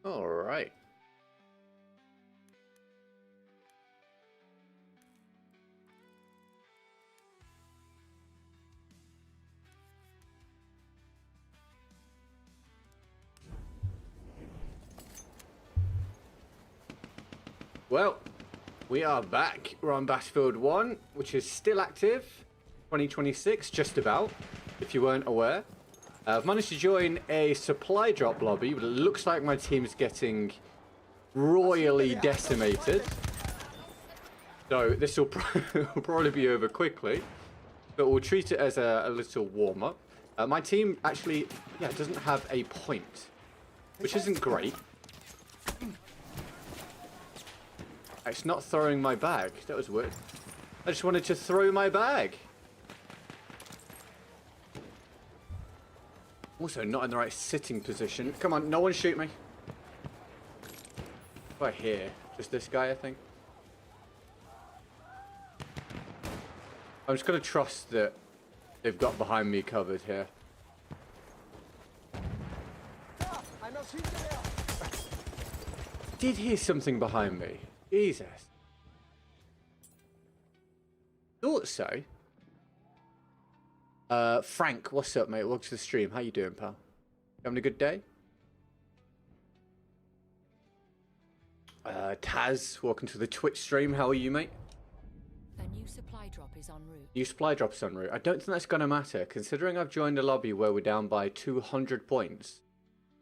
All right. Well, we are back. We're on Battlefield 1, which is still active. 2026, just about, if you weren't aware. I've managed to join a supply drop lobby, but it looks like my team's getting royally decimated. So this will probably be over quickly, but we'll treat it as a little warm-up. My team actually, doesn't have a point, which isn't great. It's not throwing my bag. That was weird. I just wanted to throw my bag. Also not in the right sitting position. Come on, no one shoot me. Right here. Just this guy, I think. I'm just going to trust that they've got behind me covered here. Did hear something behind me. Jesus. Thought so. Frank, what's up, mate? Welcome to the stream. How you doing, pal? Having a good day? Taz, welcome to the Twitch stream. How are you, mate? A new supply drop is en route. New supply drop is en route. I don't think that's going to matter, considering I've joined a lobby where we're down by 200 points.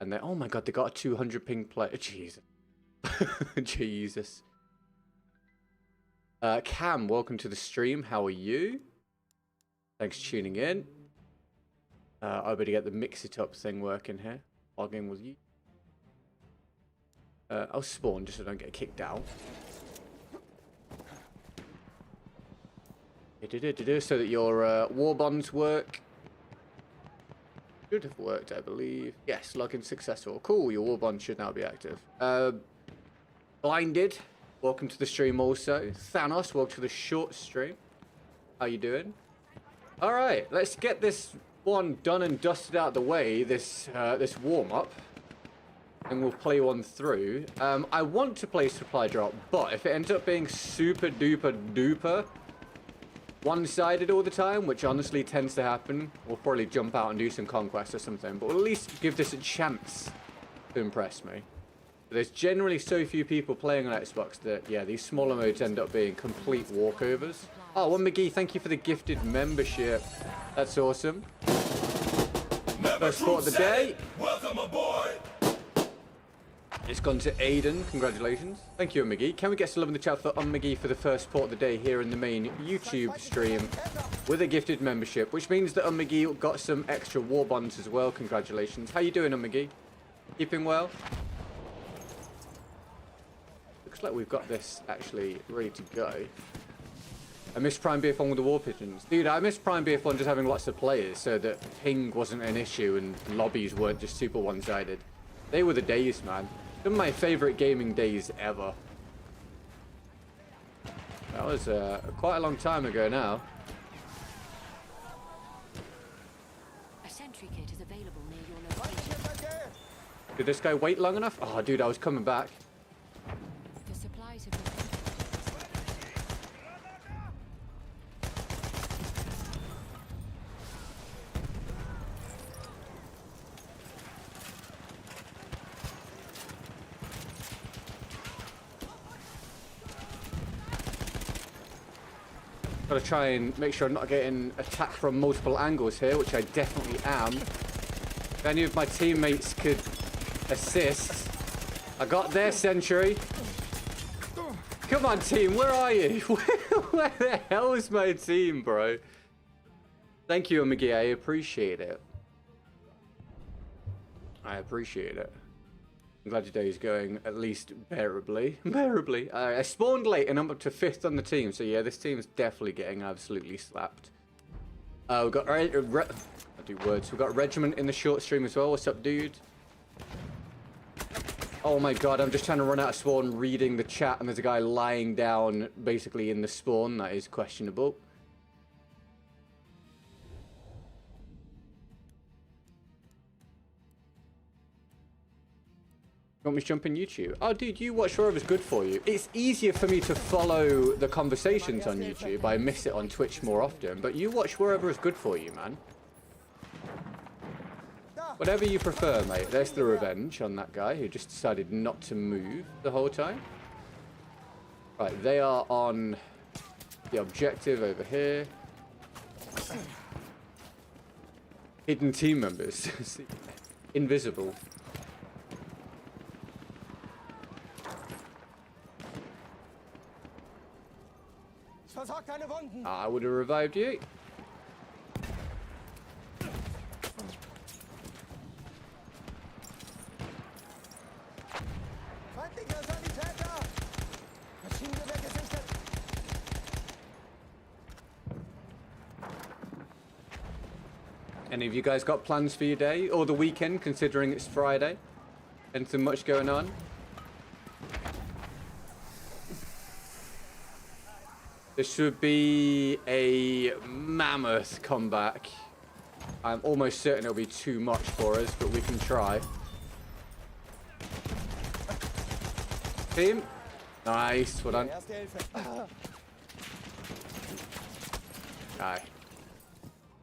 And they, oh my god, they got a 200 ping play. Jesus. Jesus. Cam, welcome to the stream. How are you? Thanks for tuning in. I better get the mix it up thing working here. Logging with you. I'll spawn just so I don't get kicked out. So that your war bonds work. Should have worked, I believe. Yes, login successful. Cool, your war bond should now be active. Blinded, welcome to the stream also. Thanos, welcome to the short stream. How you doing? Alright, let's get this one done and dusted out of the way, this warm-up. And we'll play one through. I want to play supply drop, but if it ends up being super duper duper one-sided all the time, which honestly tends to happen, we'll probably jump out and do some conquest or something, but we'll at least give this a chance to impress me. There's generally so few people playing on Xbox that, yeah, these smaller modes end up being complete walkovers. Oh, well, McGee, thank you for the gifted membership. That's awesome. First sport of the day. Welcome aboard. It's gone to Aiden. Congratulations. Thank you, McGee. Can we get some love in the chat for McGee for the first sport of the day here in the main YouTube stream with a gifted membership, which means that McGee got some extra war bonds as well. Congratulations. How you doing, McGee? Keeping well? Looks like we've got this actually ready to go. I missed Prime BF1 with the war pigeons. Dude, I missed Prime BF1 just having lots of players so that ping wasn't an issue and lobbies weren't just super one-sided. They were the days, man. Some of my favorite gaming days ever. That was quite a long time ago now. A sentry kit is available near your location. Did this guy wait long enough? Oh, dude, I was coming back. The supplies have been... Gotta try and make sure I'm not getting attacked from multiple angles here, which I definitely am. If any of my teammates could assist. I got their sentry. Come on, team, where are you? Where the hell is my team, bro? Thank you, McGee. I appreciate it. I appreciate it. I'm glad your day is going at least bearably. Bearably. I spawned late and I'm up to 5th on the team. So yeah, this team's definitely getting absolutely slapped. We've got I do words. We've got Regiment in the short stream as well. What's up, dude? Oh my god, I'm just trying to run out of spawn reading the chat and there's a guy lying down basically in the spawn. That is questionable. Want me to jump in YouTube? Oh, dude, you watch wherever's good for you. It's easier for me to follow the conversations on YouTube. I miss it on Twitch more often, but you watch wherever is good for you, man. Whatever you prefer, mate. There's the revenge on that guy who just decided not to move the whole time. Right, they are on the objective over here. Hidden team members. Invisible. I would have revived you. Any of you guys got plans for your day or the weekend, considering it's Friday? Anything much going on? This should be a mammoth comeback. I'm almost certain it'll be too much for us, but we can try. Team. Nice, well done. Aye.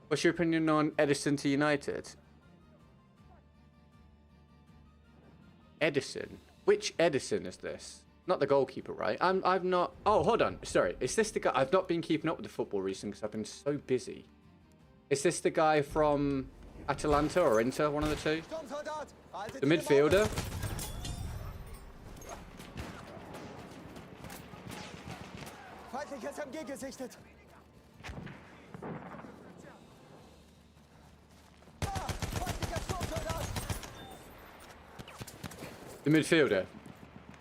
What's your opinion on Edison to United? Edison? Which Edison is this? Not the goalkeeper, right? I've not... Oh, hold on. Sorry. Is this the guy... I've not been keeping up with the football recently because I've been so busy. Is this the guy from Atalanta or Inter? One of the two? The midfielder? The midfielder.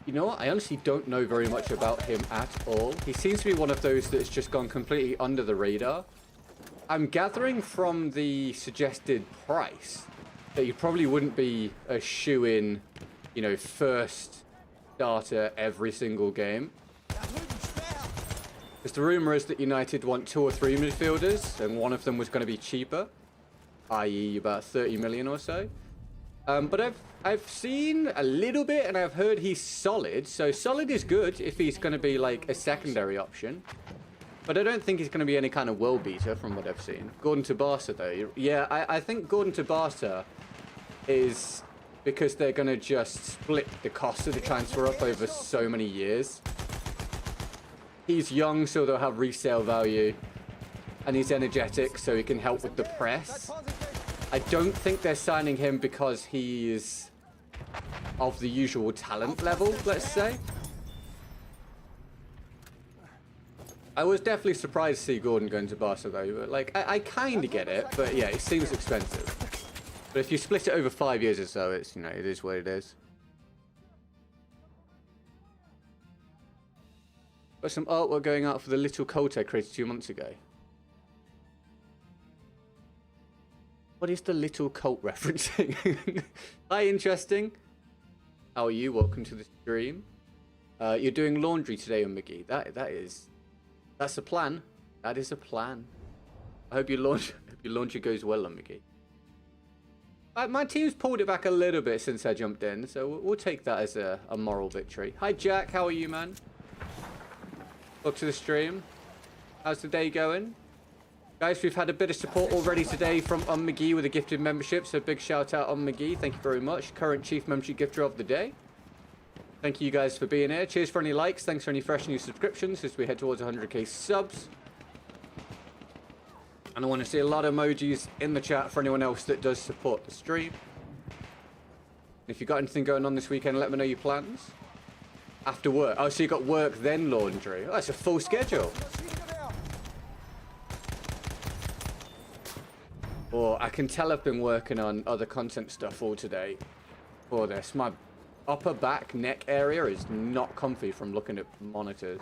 You know what? I honestly don't know very much about him at all. He seems to be one of those that's just gone completely under the radar. I'm gathering from the suggested price that he probably wouldn't be a shoe-in, you know, first starter every single game. Because the rumour is that United want 2 or 3 midfielders, and one of them was going to be cheaper, i.e. about 30 million or so. But I've seen a little bit, and I've heard he's solid. So solid is good if he's going to be like a secondary option. But I don't think he's going to be any kind of world beater from what I've seen. Gordon to Barca, though. Yeah, I think Gordon to Barca is because they're going to just split the cost of the transfer up over so many years. He's young, so they'll have resale value. And he's energetic, so he can help with the press. I don't think they're signing him because he's of the usual talent level, let's say. I was definitely surprised to see Gordon going to Barca, though. But, like, I kind of get it, but yeah, it seems expensive. But if you split it over 5 years or so, it's, you know, it is what it is. Got some artwork going out for the little cult I created 2 months ago. What is the little cult referencing? Hi, interesting. How are you? Welcome to the stream. You're doing laundry today, McGee. That's a plan. That is a plan. I hope your laundry goes well, McGee. My team's pulled it back a little bit since I jumped in, so we'll take that as a moral victory. Hi, Jack. How are you, man? Welcome to the stream. How's the day going? Guys, we've had a bit of support already today from McGee with a gifted membership, so big shout out on McGee. Thank you very much. Current chief membership gifter of the day. Thank you guys for being here. Cheers for any likes. Thanks for any fresh new subscriptions as we head towards 100k subs. And I want to see a lot of emojis in the chat for anyone else that does support the stream. If you've got anything going on this weekend, let me know your plans. After work. Oh, so you got work then laundry. Oh, that's a full schedule. Oh, I can tell I've been working on other content stuff all today for this. My upper back neck area is not comfy from looking at monitors.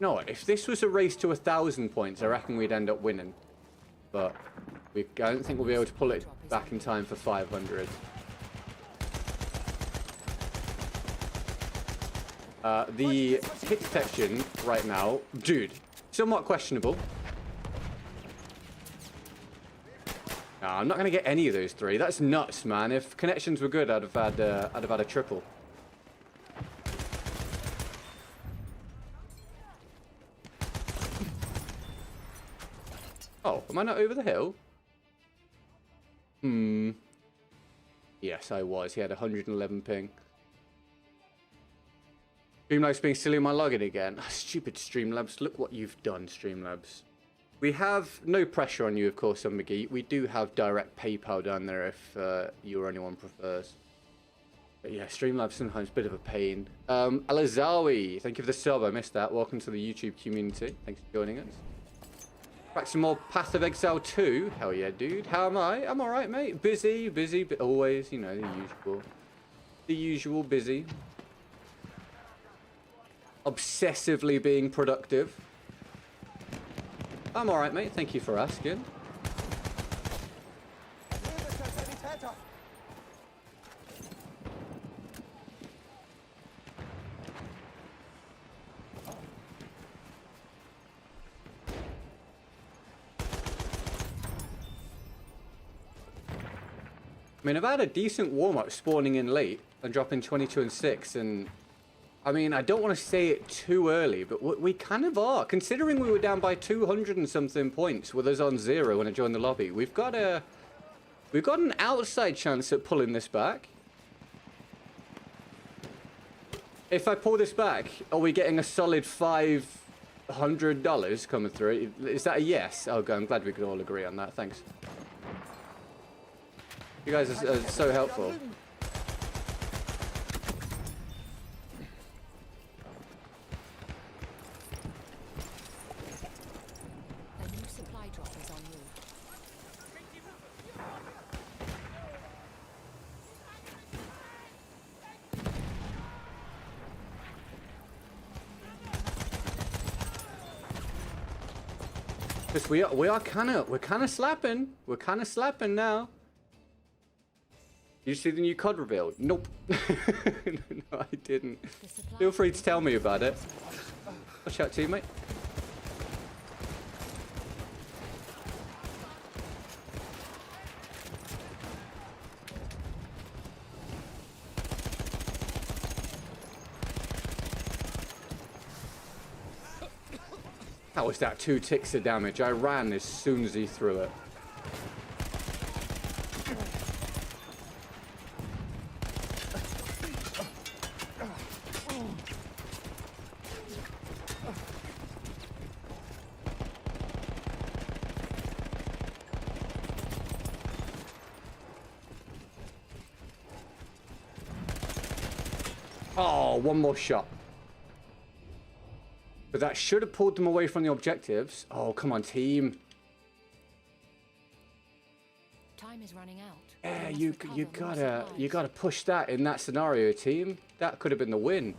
No, if this was a race to 1,000 points, I reckon we'd end up winning. But I don't think we'll be able to pull it back in time for 500. The hit detection right now, dude, somewhat questionable. No, I'm not gonna get any of those 3. That's nuts, man. If connections were good, I'd have had a triple. Oh, am I not over the hill? Yes, I was. He had 111 ping. Streamlabs being silly on my login again. Oh, stupid Streamlabs. Look what you've done, Streamlabs. We have no pressure on you, of course, on McGee. We do have direct PayPal down there if you or anyone prefers. But yeah, Streamlabs sometimes a bit of a pain. Alazawi, thank you for the sub. I missed that. Welcome to the YouTube community. Thanks for joining us. Back some more Path of Exile 2. Hell yeah, dude. How am I? I'm alright, mate. Busy, but always, you know, the usual. The usual busy. Obsessively being productive. I'm alright, mate. Thank you for asking. I mean, I've had a decent warm-up spawning in late and dropping 22 and 6, and I mean, I don't want to say it too early, but we kind of are. Considering we were down by 200 and something points with us on 0 when I joined the lobby, we've got an outside chance at pulling this back. If I pull this back, are we getting a solid $500 coming through? Is that a yes? Oh, God, I'm glad we could all agree on that. Thanks. You guys are so helpful. A new supply drop is en route. Because we're kind of slapping. We're kind of slapping now. Did you see the new COD reveal? Nope. No, I didn't. Feel free to tell me about it. Watch out, teammate. How was that 2 ticks of damage? I ran as soon as he threw it. Oh, one more shot. But that should have pulled them away from the objectives. Oh, come on, team. Time is running out. Yeah, you gotta push that in that scenario, team. That could have been the win.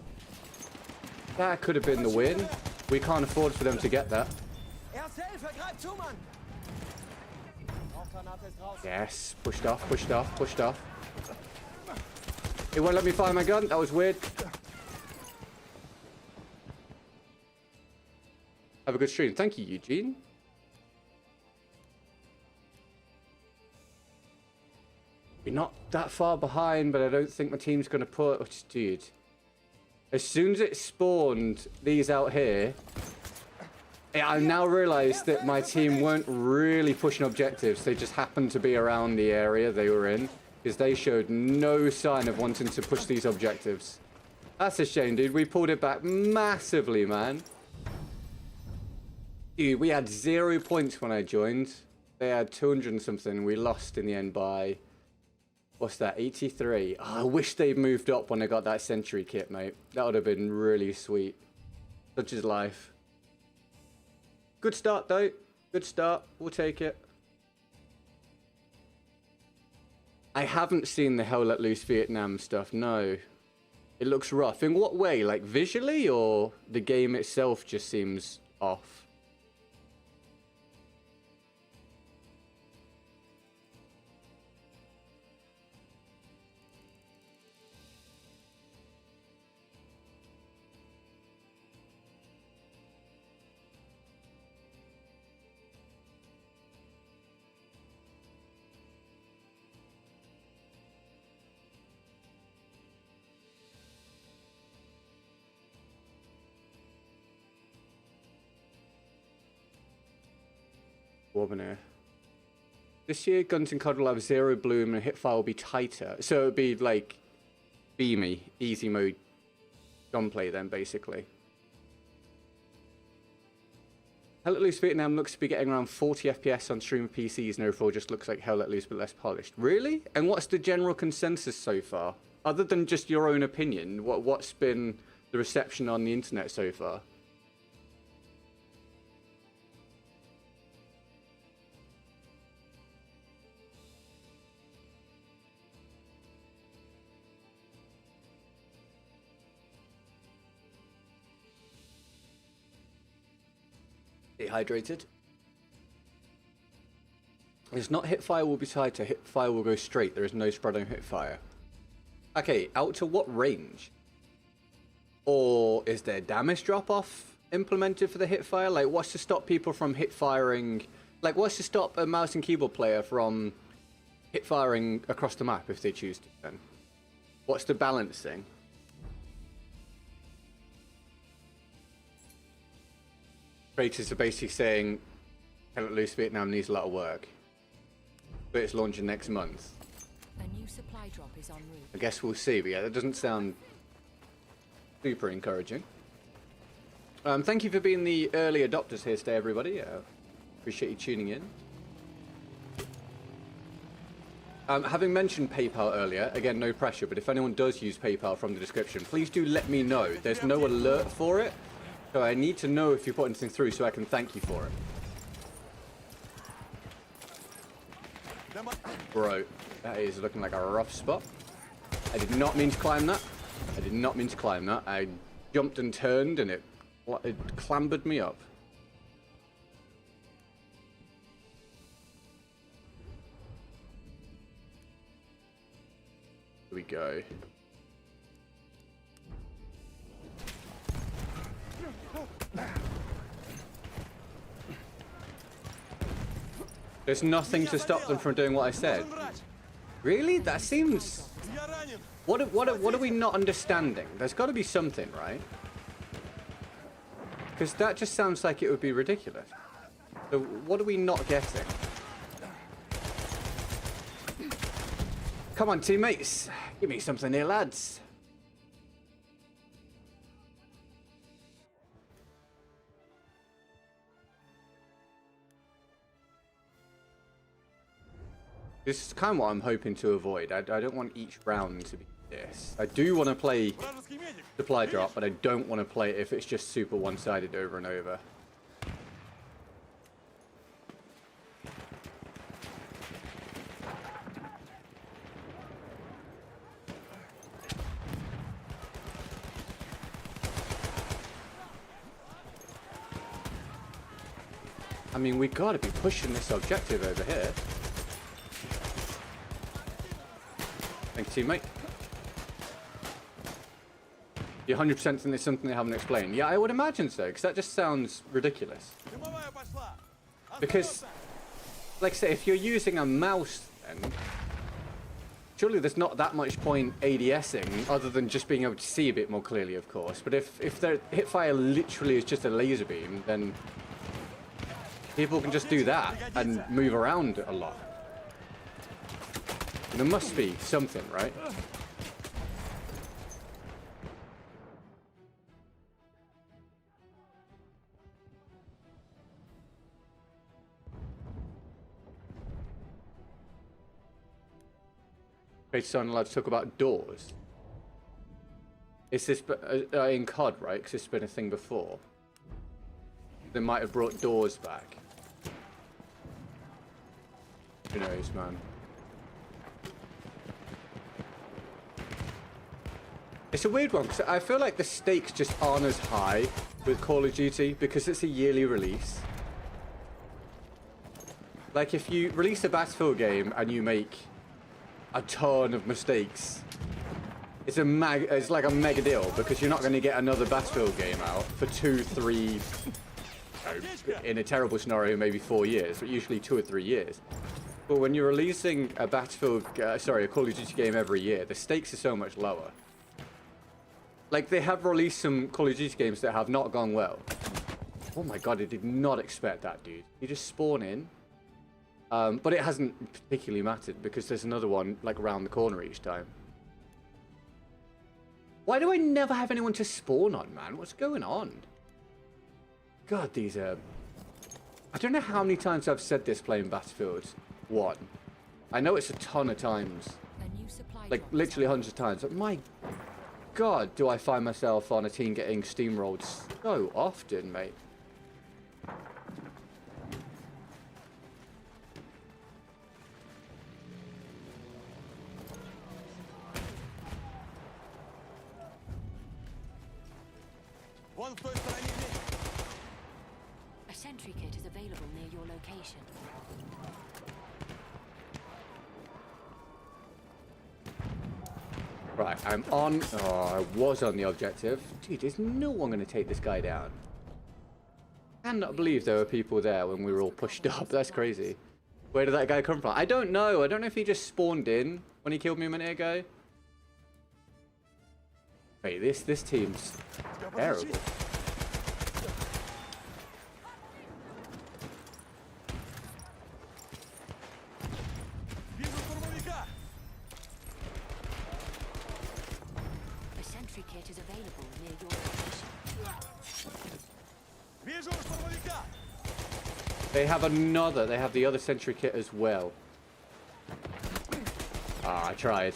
That could have been the win. We can't afford for them to get that. Yes, pushed off, pushed off, pushed off. It won't let me fire my gun. That was weird. Have a good stream. Thank you, Eugene. We're not that far behind, but I don't think my team's going to put... Dude. As soon as it spawned these out here, I now realised that my team weren't really pushing objectives. They just happened to be around the area they were in. Because they showed no sign of wanting to push these objectives. That's a shame, dude. We pulled it back massively, man. Dude, we had 0 points when I joined. They had 200 and something. We lost in the end by... What's that? 83. Oh, I wish they'd moved up when I got that sentry kit, mate. That would have been really sweet. Such is life. Good start, though. Good start. We'll take it. I haven't seen the Hell Let Loose Vietnam stuff, no. It looks rough. In what way? Like visually, or the game itself just seems off? Warbener. This year, Guns and COD will have 0 bloom and Hipfire will be tighter. So it would be like beamy, easy mode gunplay then, basically. Hell Let Loose Vietnam looks to be getting around 40 FPS on stream PCs and overall just looks like Hell Let Loose but less polished. Really? And what's the general consensus so far? Other than just your own opinion, what's been the reception on the internet so far? Dehydrated. It's not Hipfire will be tighter, Hipfire will go straight. There is no spread on Hipfire. Okay, out to what range? Or is there damage drop-off implemented for the Hipfire? Like, what's to stop people from hip-firing? Like, what's to stop a mouse and keyboard player from hip-firing across the map if they choose to then? What's the balancing? Creators are basically saying Hell Let Loose Vietnam needs a lot of work, but it's launching next month. A new supply drop is en route. I guess we'll see, but yeah, that doesn't sound super encouraging. Thank you for being the early adopters here today, everybody. Appreciate you tuning in. Having mentioned PayPal earlier, again, no pressure, but if anyone does use PayPal from the description, please do let me know. There's no alert for it. So I need to know if you put anything through so I can thank you for it. Bro, that is looking like a rough spot. I did not mean to climb that. I did not mean to climb that. I jumped and turned and it clambered me up. Here we go. There's nothing to stop them from doing what I said. Really? That seems... What are we not understanding? There's got to be something, right? Because that just sounds like it would be ridiculous. So what are we not getting? Come on, teammates. Give me something here, lads. This is kind of what I'm hoping to avoid. I don't want each round to be this. I do want to play supply drop, but I don't want to play it if it's just super one-sided over and over. I mean, we gotta be pushing this objective over here. Thank you, teammate. You 100% think there's something they haven't explained? Yeah, I would imagine so, because that just sounds ridiculous. Because, like I say, if you're using a mouse, then surely there's not that much point ADSing, other than just being able to see a bit more clearly, of course. But if the Hipfire literally is just a laser beam, then people can just do that and move around a lot. There must be something, right? Okay, so I'm allowed to talk about doors. Is this in COD, right? Because it's been a thing before. They might have brought doors back. Who knows, man? It's a weird one, because I feel like the stakes just aren't as high with Call of Duty, because it's a yearly release. Like, if you release a Battlefield game and you make a ton of mistakes, it's like a mega deal, because you're not going to get another Battlefield game out for 2-3, in a terrible scenario, maybe 4 years, but usually 2 or 3 years. But when you're releasing a Battlefield, a Call of Duty game every year, the stakes are so much lower. Like, they have released some Call of Duty games that have not gone well. Oh my god, I did not expect that, dude. You just spawn in, But it hasn't particularly mattered because there's another one like around the corner each time. Why do I never have anyone to spawn on, man? What's going on? God, these are... I don't know how many times I've said this playing Battlefield 1. I know it's a ton of times. Like, literally hundreds of times. But my God, do I find myself on a team getting steamrolled so often, mate. A sentry kit is available near your location. Right, I'm on... Oh, I was on the objective. Dude, there's no one going to take this guy down. I cannot believe there were people there when we were all pushed up. That's crazy. Where did that guy come from? I don't know. I don't know if he just spawned in when he killed me a minute ago. Wait, this team's terrible. A sentry kit is available near your location. They have another. They have the other sentry kit as well. Ah, I tried.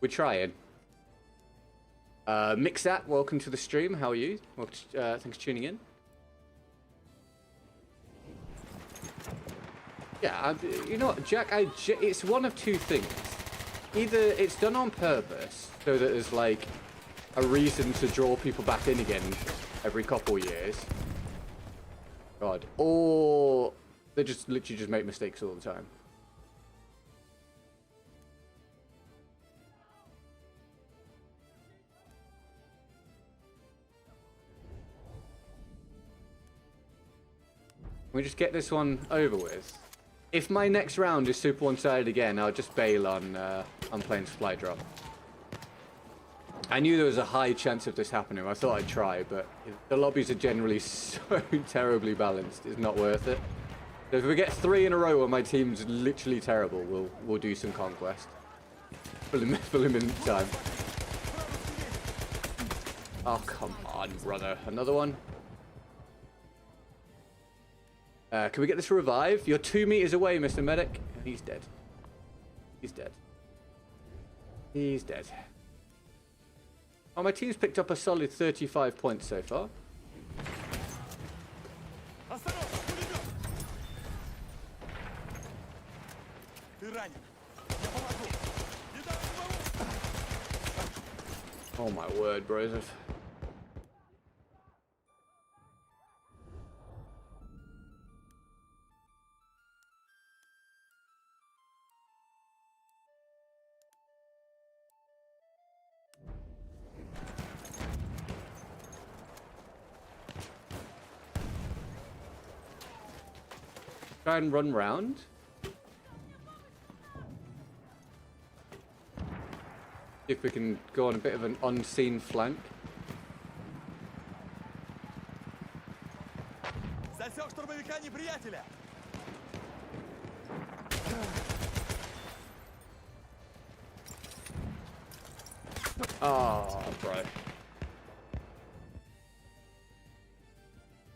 We're trying. Mixat, welcome to the stream. How are you? Well, thanks for tuning in. Yeah, you know what, Jack? It's one of two things. Either it's done on purpose, so that there's like a reason to draw people back in again every couple years. God, or they just literally just make mistakes all the time. We just get this one over with. If my next round is super one-sided again, I'll just bail on playing supply drop. I knew there was a high chance of this happening. I thought I'd try, but the lobbies are generally so terribly balanced. It's not worth it. So if we get 3 in a row where my team's literally terrible, we'll do some conquest. Full in time. Oh come on, brother! Another one. Can we get this revive? You're 2 meters away, Mr. Medic. He's dead. He's dead. He's dead. Oh, my team's picked up a solid 35 points so far. Oh my word, bros. Try and run round. See if we can go on a bit of an unseen flank. Oh, bro.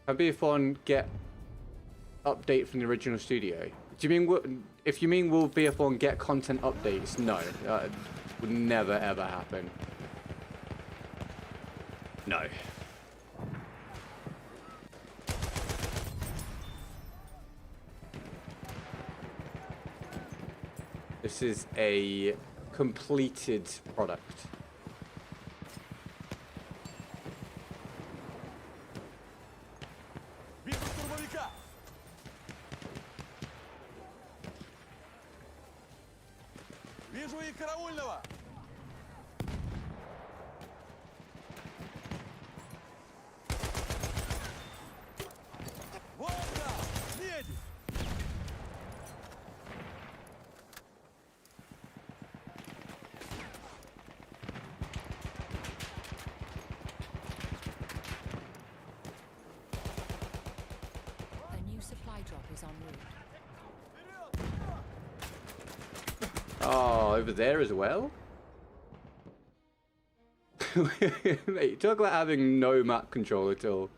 Can be fun. Get update from the original studio. Do you mean if you mean will BF1 get content updates? No, that would never ever happen. No. This is a completed product. is en route. Oh, over there as well? Mate, talk about having no map control at all.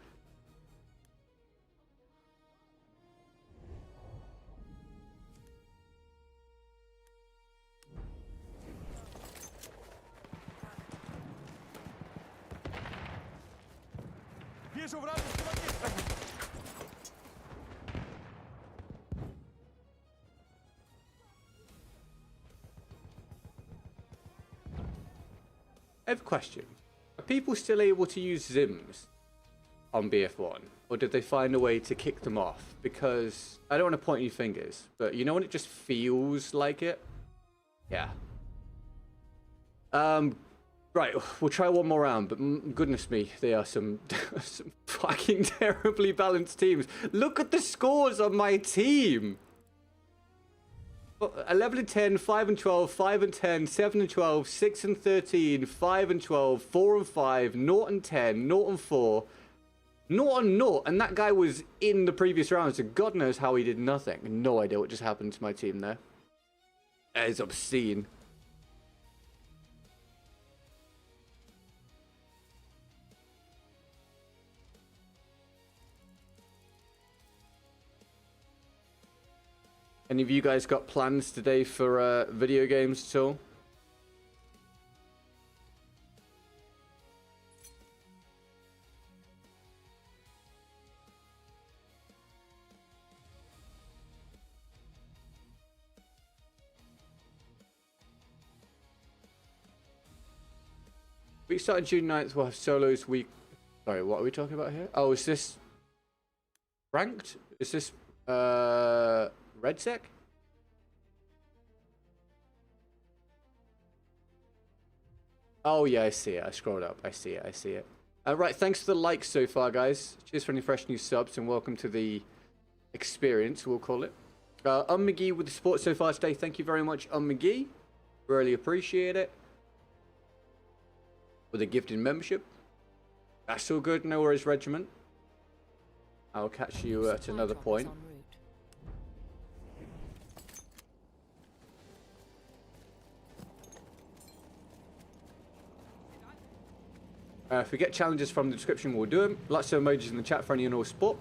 I have a question. Are people still able to use Zims on BF1? Or did they find a way to kick them off? Because I don't want to point any fingers, but you know when it just feels like it? Yeah. Right, we'll try one more round, but goodness me, they are some fucking terribly balanced teams. Look at the scores on my team! 11 and 10, 5 and 12, 5 and 10, 7 and 12, 6 and 13, 5 and 12, 4 and 5, 0 and 10, 0 and 4, 0 and 0, and that guy was in the previous round, so God knows how he did nothing. No idea what just happened to my team there. That is obscene. Any of you guys got plans today for video games at all? We started June 9th, we'll have solos week. Sorry, what are we talking about here? Oh, is this ranked? Is this RedSec? Oh yeah, I see it. I scrolled up. I see it. I see it. Right, thanks for the likes so far, guys. Cheers for any fresh new subs and welcome to the experience, we'll call it. McGee with the support so far today. Thank you very much, McGee. Really appreciate it. With a gifted membership. That's all good. No worries, Regiment. I'll catch you at another point. If we get challenges from the description, we'll do them. Lots of emojis in the chat for any and all sport.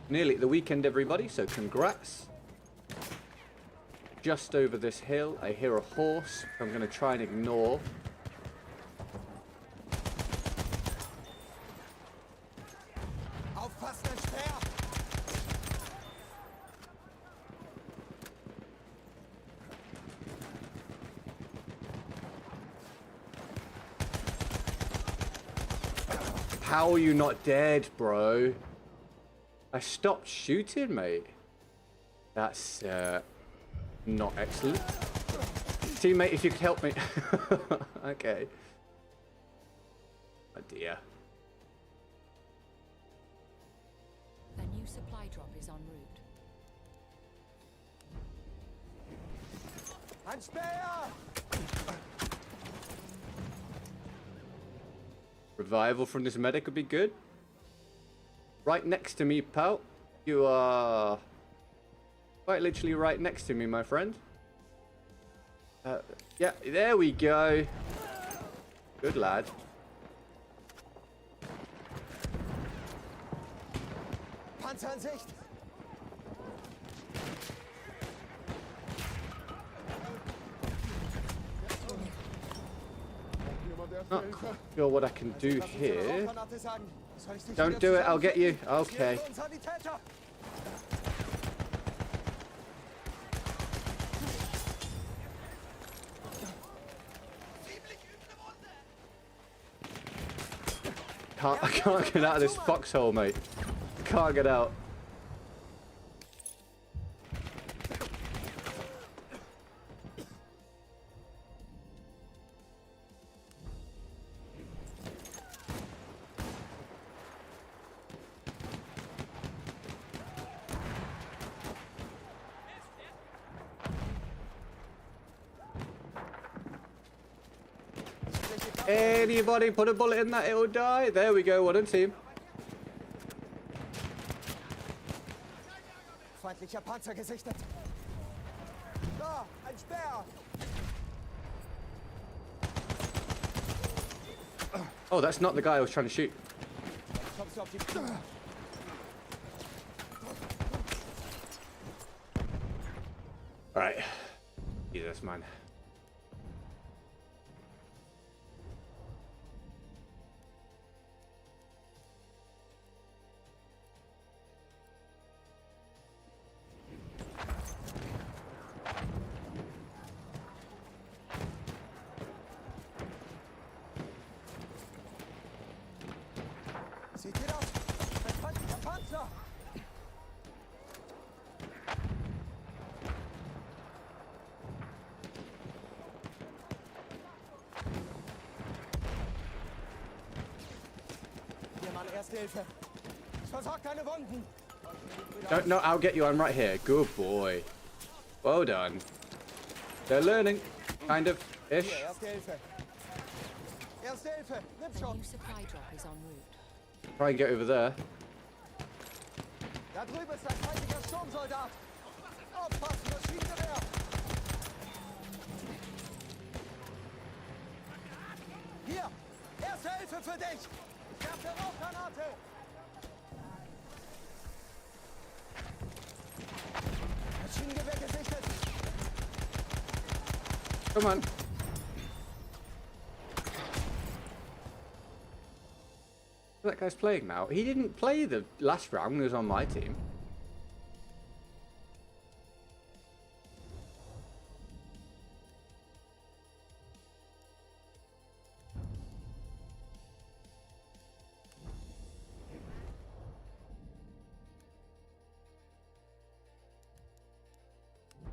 Nearly at the weekend, everybody, so congrats. Just over this hill, I hear a horse. I'm going to try and ignore. How are you not dead, bro? I stopped shooting, mate. That's not excellent. Teammate, if you could help me. Okay. Oh dear. A new supply drop is en route. Ein Speer! Revival from this medic would be good. Right next to me, pal. You are quite literally right next to me, my friend. Yeah, there we go. Good lad. Panzer in Sicht! Not sure what I can do here. Don't do it, I'll get you. Okay. I can't get out of this foxhole, mate. Can't get out. Anybody put a bullet in that, it'll die. There we go, what a team. Feindlicher Panzer gesichtet. Da, ein Speer. Oh, that's not the guy I was trying to shoot. Kommst du auf die... Alright. Jesus, man. Sieht ihr das? Ein feindlicher Panzer. Hier mal Erste Hilfe. Ich versorge keine Wunden. No, I'll get you. I'm right here. Good boy. Well done. They're learning. Kind of. Ish. Hier, Erste Hilfe. Erste Hilfe. Nimm The schon. new supply drop is en route. Try and get over there. Da drüben ist ein feindlicher Sturmsoldat. Aufpassen, Maschinengewehr. Hier, Erste Hilfe für dich. Ich werfe Rauchgranate. Maschinengewehr gesichtet. Come on. That guy's playing now. He didn't play the last round when he was on my team.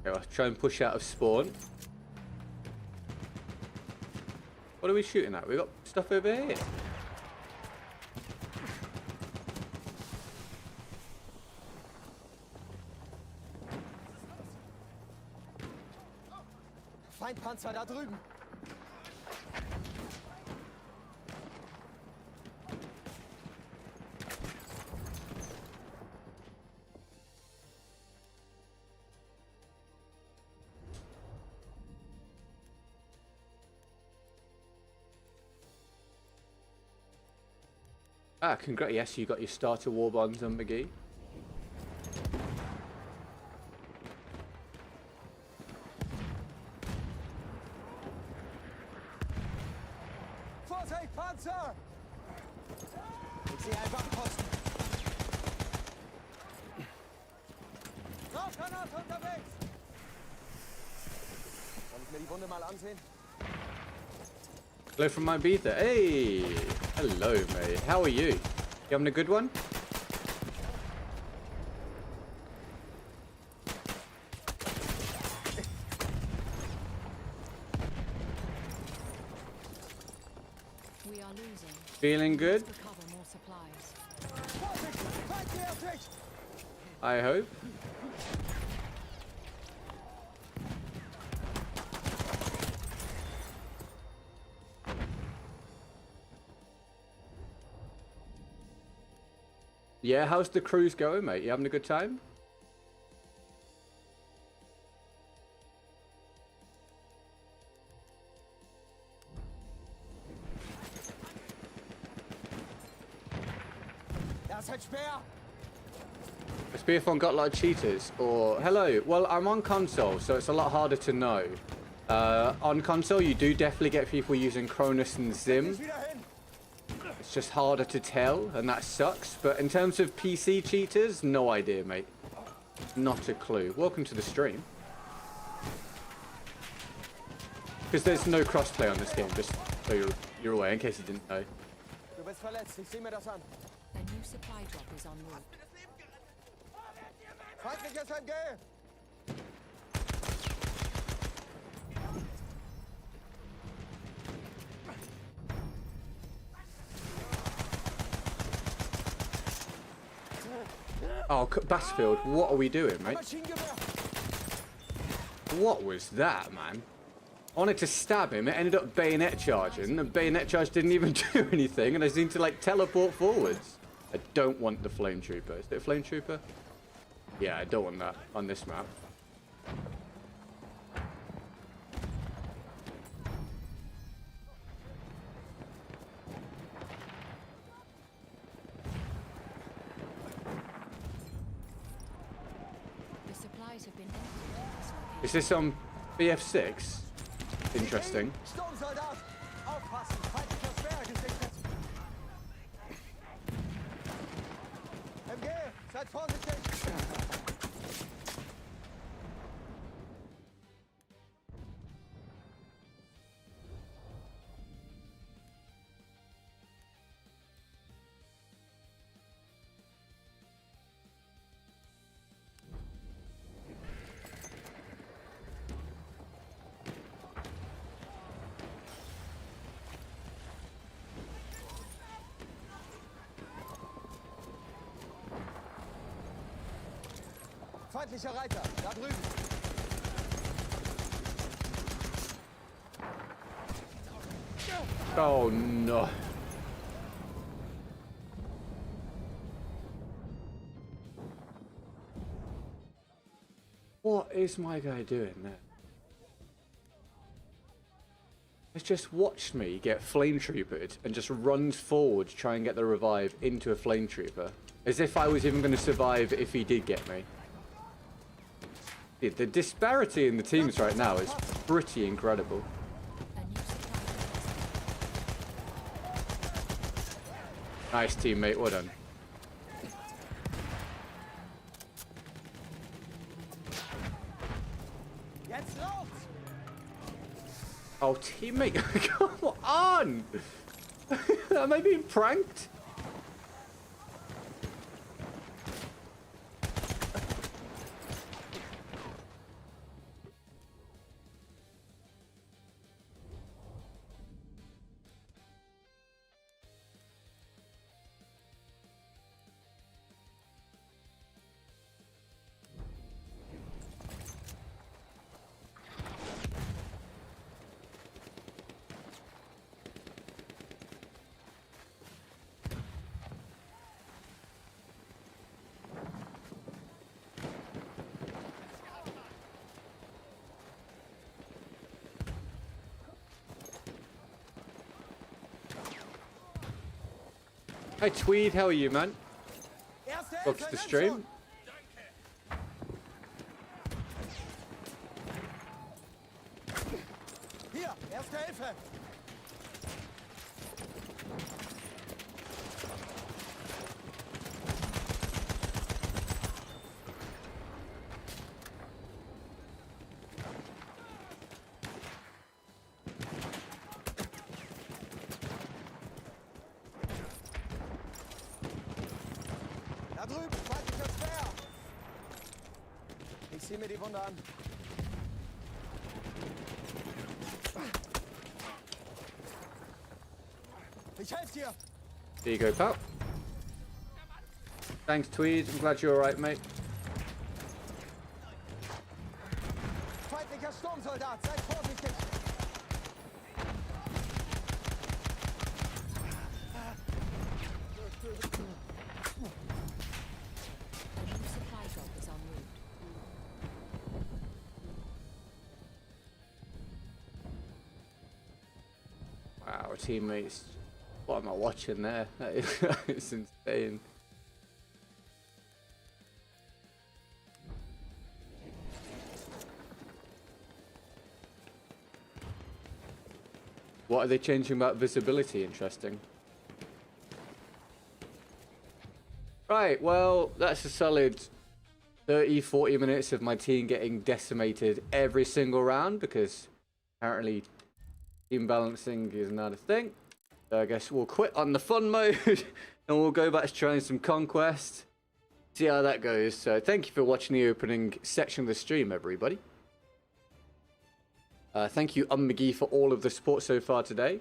Okay, I'll try and push out of spawn. What are we shooting at? We got stuff over here. Feindpanzer da drüben. Ah, congrats. Yes, you got your starter war bonds on McGee. Vorsicht, Panzer! Ich sehe einen Wachposten. Rauchgranate unterwegs! Soll ich mir die Wunde mal ansehen? Hello from my beta. Hey! Hello, mate. How are you? You having a good one? We are losing. Feeling good? Recover more supplies. Vorsicht! Feind nähert sich! I hope. Yeah, how's the cruise going, mate? You having a good time? Da ist ein Speer! Has Spearphone got a lot of cheaters? Or, hello, well, I'm on console, so it's a lot harder to know. On console, you do definitely get people using Cronus and Zim. Ist wieder hin! It's just harder to tell, and that sucks. But in terms of PC cheaters, no idea, mate. Not a clue. Welcome to the stream. Because there's no crossplay on this game, just so you're aware, in case you didn't know. Du bist verletzt, ich sehe mir das an. The new supply drop is en route. Feindliches MG! Oh, Bassfield, what are we doing, mate? Maschinengewehr! What was that, man? I wanted to stab him, it ended up bayonet charging. The bayonet charge didn't even do anything, and I seemed to, like, teleport forwards. I don't want the flame trooper. Is it a flame trooper? Yeah, I don't want that on this map. The supplies have been emptied at this location. Is this on BF6? Interesting. Sturmsoldat! Aufpassen! Feindlicher Speer gesichtet! MG, seid vorsichtig! Feindlicher Reiter, da drüben. Oh no. What is my guy doing there? He's just watched me get flame troopered and just runs forward to try and get the revive into a flame trooper. As if I was even going to survive if he did get me. Dude, the disparity in the teams right now is pretty incredible. A new supply Nice teammate, well done. Jetzt raucht's! Oh, teammate, come on! Am I being pranked? Hi Tweed, how are you, man? Erste Welcome to the stream. Hier, erste Hilfe! Da drüben, feindlicher Speer! Ich zieh mir die Wunde an. Ich helfe dir! There you go, pal. Thanks, Tweed. I'm glad you're alright, mate. Feindlicher Sturmsoldat, seid vorsichtig! A new supply drop is en route. Wow, our teammates. What am I watching there? That is insane. What are they changing about visibility? Interesting. Right, well, that's a solid 30-40 minutes of my team getting decimated every single round because apparently team balancing is not a thing. So I guess we'll quit on the fun mode and we'll go back to trying some conquest. See how that goes. So thank you for watching the opening section of the stream, everybody. Thank you, McGee, for all of the support so far today.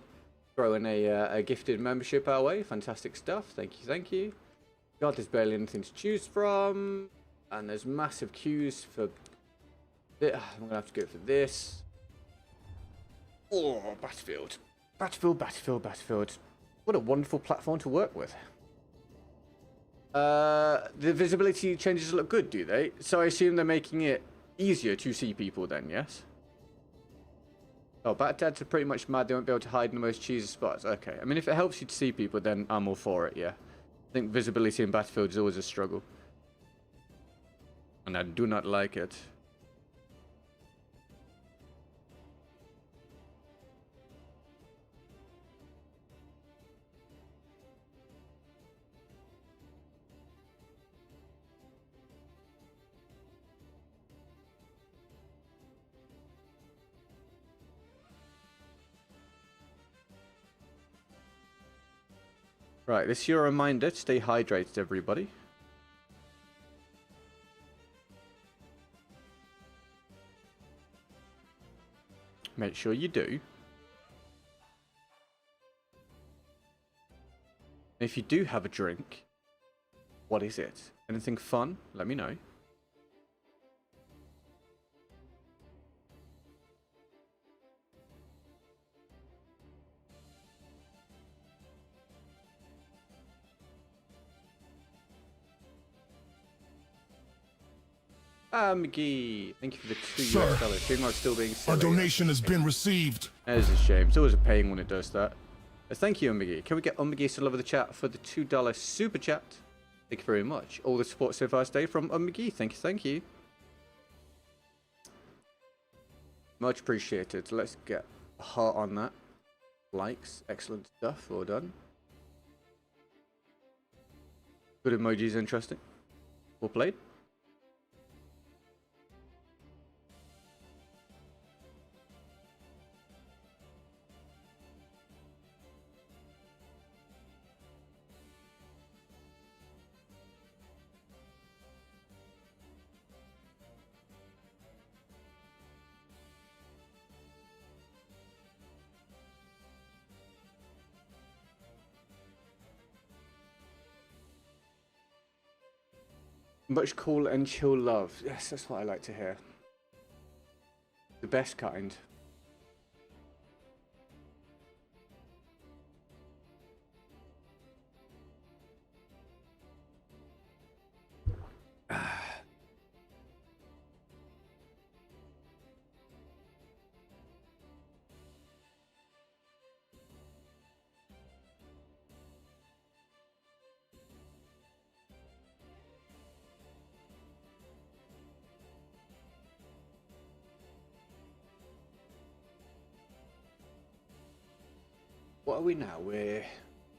Throwing a gifted membership our way. Fantastic stuff. Thank you, thank you. God, there's barely anything to choose from. And there's massive queues for... I'm going to have to go for this. Oh, Battlefield. Battlefield, Battlefield, Battlefield. What a wonderful platform to work with. The visibility changes look good, do they? So I assume they're making it easier to see people then, yes? Oh, Bat-Dads are pretty much mad they won't be able to hide in the most cheesy spots. Okay, I mean, if it helps you to see people, then I'm all for it, yeah. I think visibility in Battlefield is always a struggle. And I do not like it. Right, this is your reminder to stay hydrated, everybody. Make sure you do. If you do have a drink, what is it? Anything fun? Let me know. McGee, thank you for the $2 US. Stream still being silly. Our donation has been received. That is a shame. It's always a pain when it does that. Thank you, McGee. Can we get McGee to love of the chat for the $2 super chat? Thank you very much. All the support so far today from McGee. Thank you, thank you. Much appreciated. Let's get a heart on that. Likes. Excellent stuff. Well done. Good emojis. Interesting. Well played. Much cool and chill love. Yes, that's what I like to hear. The best kind. What are we now? We're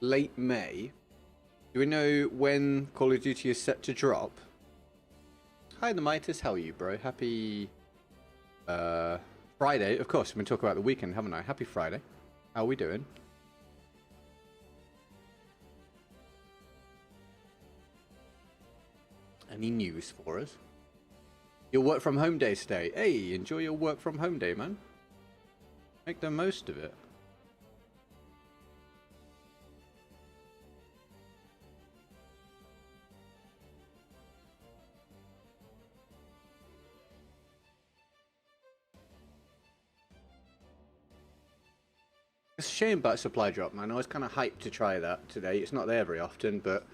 late May. Do we know when Call of Duty is set to drop? Hi, the Midas. How are you, bro? Happy Friday. Of course, we've been talking about the weekend, haven't I? Happy Friday. How are we doing? Any news for us? Your work from home day today. Hey, enjoy your work from home day, man. Make the most of it. It's a shame about supply drop, man. I was kind of hyped to try that today. It's not there very often, but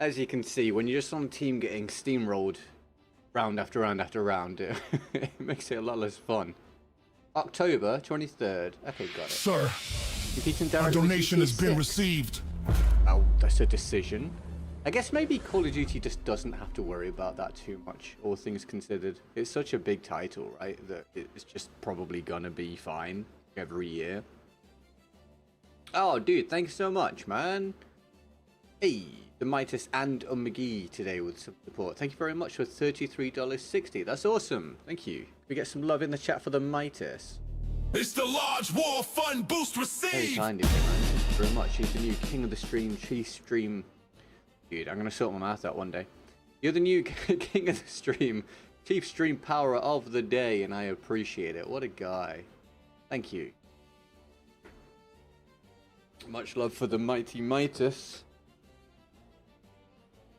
as you can see, when you're just on team getting steamrolled round after round after round, it makes it a lot less fun. October 23rd. Okay, got it. Sir, our donation has been received. Oh, that's a decision. I guess maybe Call of Duty just doesn't have to worry about that too much, all things considered. It's such a big title, right, that it's just probably gonna be fine every year. Oh, dude, thanks so much, man. Hey, the Midas and McGee today with some support. Thank you very much for $33.60. That's awesome. Thank you. We get some love in the chat for the Midas. It's the large war fund boost received. Very kind of you, man. Thank you very much. He's the new king of the stream, chief stream. Dude, I'm going to sort my mouth out one day. You're the new king of the stream, chief stream power of the day, and I appreciate it. What a guy. Thank you. Much love for the mighty Midas.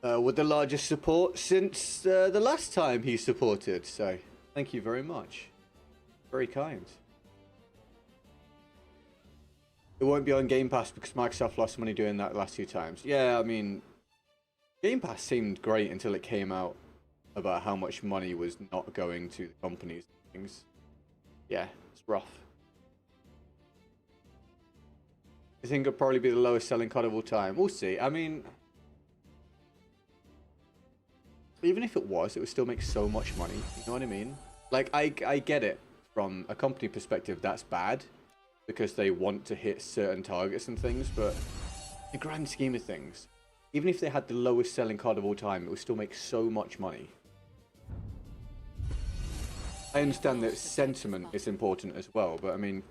With the largest support since the last time he supported. So, thank you very much. Very kind. It won't be on Game Pass because Microsoft lost money doing that the last 2 times. Yeah, I mean, Game Pass seemed great until it came out about how much money was not going to the companies and things. Yeah, it's rough. I think it'll probably be the lowest selling card of all time. We'll see. I mean, even if it was, it would still make so much money. You know what I mean? Like, I get it from a company perspective. That's bad because they want to hit certain targets and things. But in the grand scheme of things, even if they had the lowest selling card of all time, it would still make so much money. I understand that sentiment is important as well, but I mean,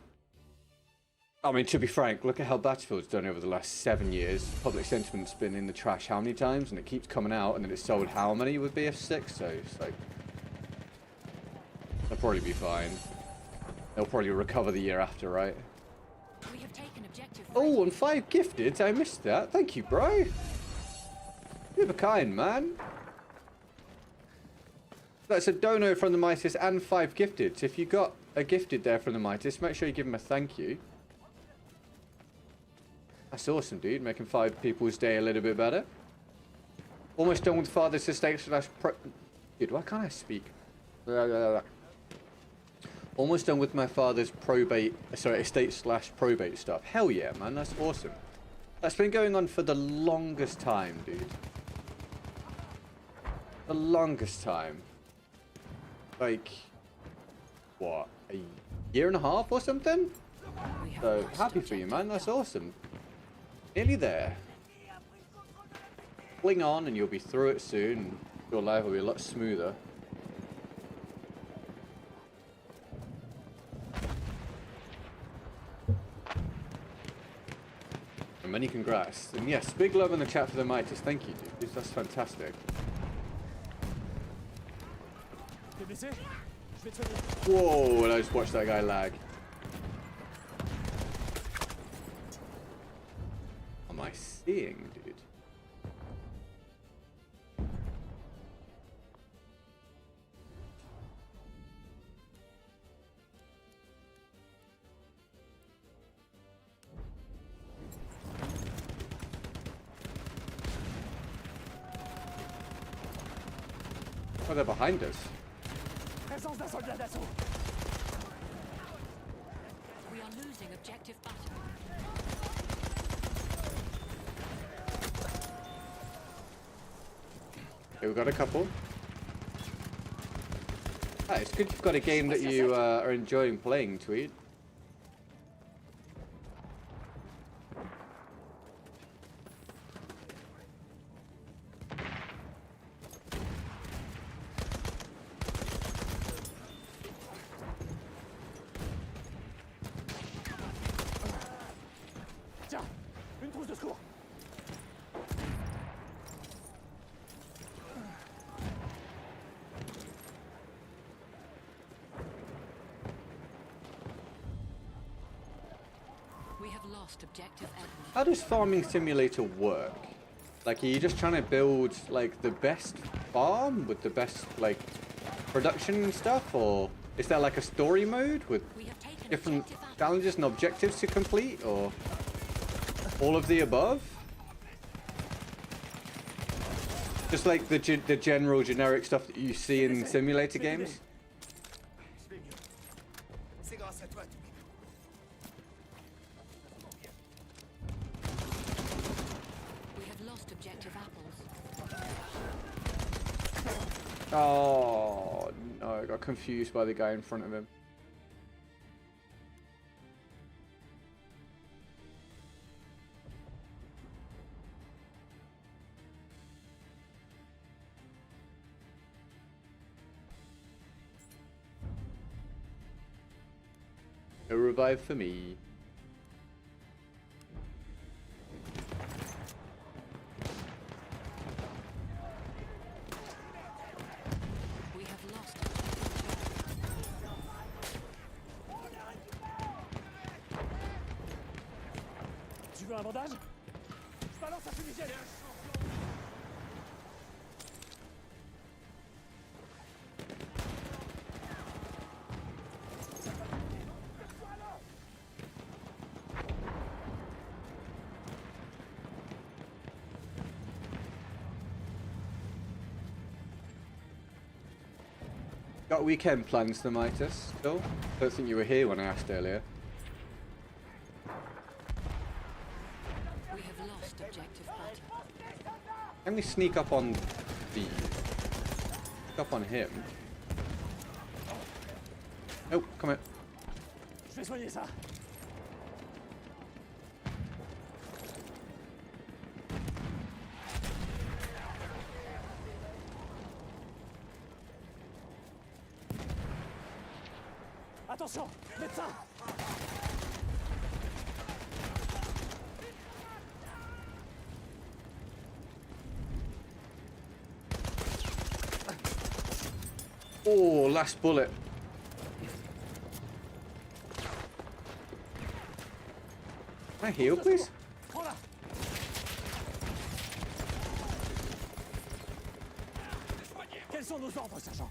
to be frank, look at how Battlefield's done over the last 7 years. Public sentiment's been in the trash how many times, and it keeps coming out, and then it's sold how many with BF6, so it's like, they'll probably be fine. They'll probably recover the year after, right? We have taken objective. Oh, and 5 gifted, I missed that. Thank you, bro. You're a kind, man. That's a dono from the Midas and 5 gifted. So if you got a gifted there from the Midas, make sure you give him a thank you. That's awesome, dude. Making 5 people's day a little bit better. Almost done with Father's Estate / pro... Dude, why can't I speak? Almost done with my father's estate / probate stuff. Hell yeah, man. That's awesome. That's been going on for the longest time, dude. The longest time. Like, what? A year and a half or something? So, happy for you, man. That's awesome. Nearly there. Fling on and you'll be through it soon. And your life will be a lot smoother. And many congrats. And yes, big love in the chat for the Midas. Thank you, dude. That's fantastic. Whoa, and I just watched that guy lag. Am I seeing, dude? Oh, they're behind us. We are losing objective butter. Okay, we've got a couple. Ah, it's good you've got a game that you are enjoying playing, Tweed. How does Farming Simulator work? Like, are you just trying to build, like, the best farm with the best, like, production and stuff? Or is there, like, a story mode with different challenges and objectives to complete? Or all of the above? Just like the general generic stuff that you see in simulator games? Oh, no, I got confused by the guy in front of him. A revive for me. Un bandage? Je balance un fumigène. Got weekend plans, Themitis, still? Don't think you were here when I asked earlier. We have lost objective button. Can we sneak up on him? Oh, come here. Je vais soigner ça. Attention, médecin. Oh, last bullet. Can I heal, please? Voilà. Quels sont nos ordres, sergent?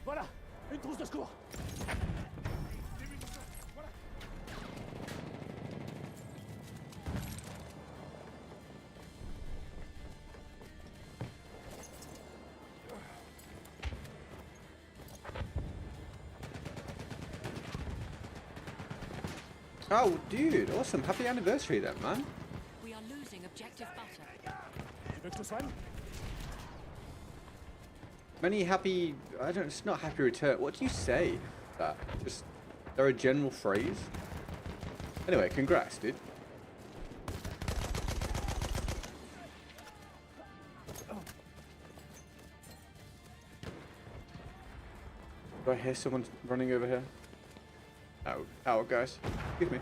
Voilà, une trousse de secours. Oh, dude, awesome. Happy anniversary then, man. We are losing objective butter. Tu veux que je te soigne? Many happy... I don't... It's not happy return. What do you say? That? Just... They're a general phrase? Anyway, congrats, dude. Do I hear someone running over here? Out. Out, guys. Excuse me.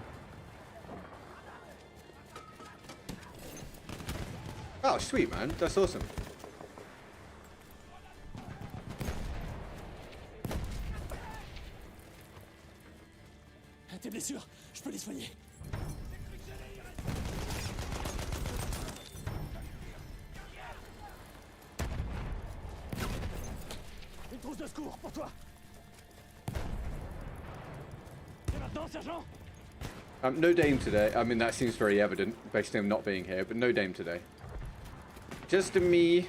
Oh, sweet, man. That's awesome. Tes blessures, je peux les soigner. Une trousse de secours pour toi. Et maintenant, sergent? No Dame today. I mean, that seems very evident based on him not being here, but no Dame today. Just me.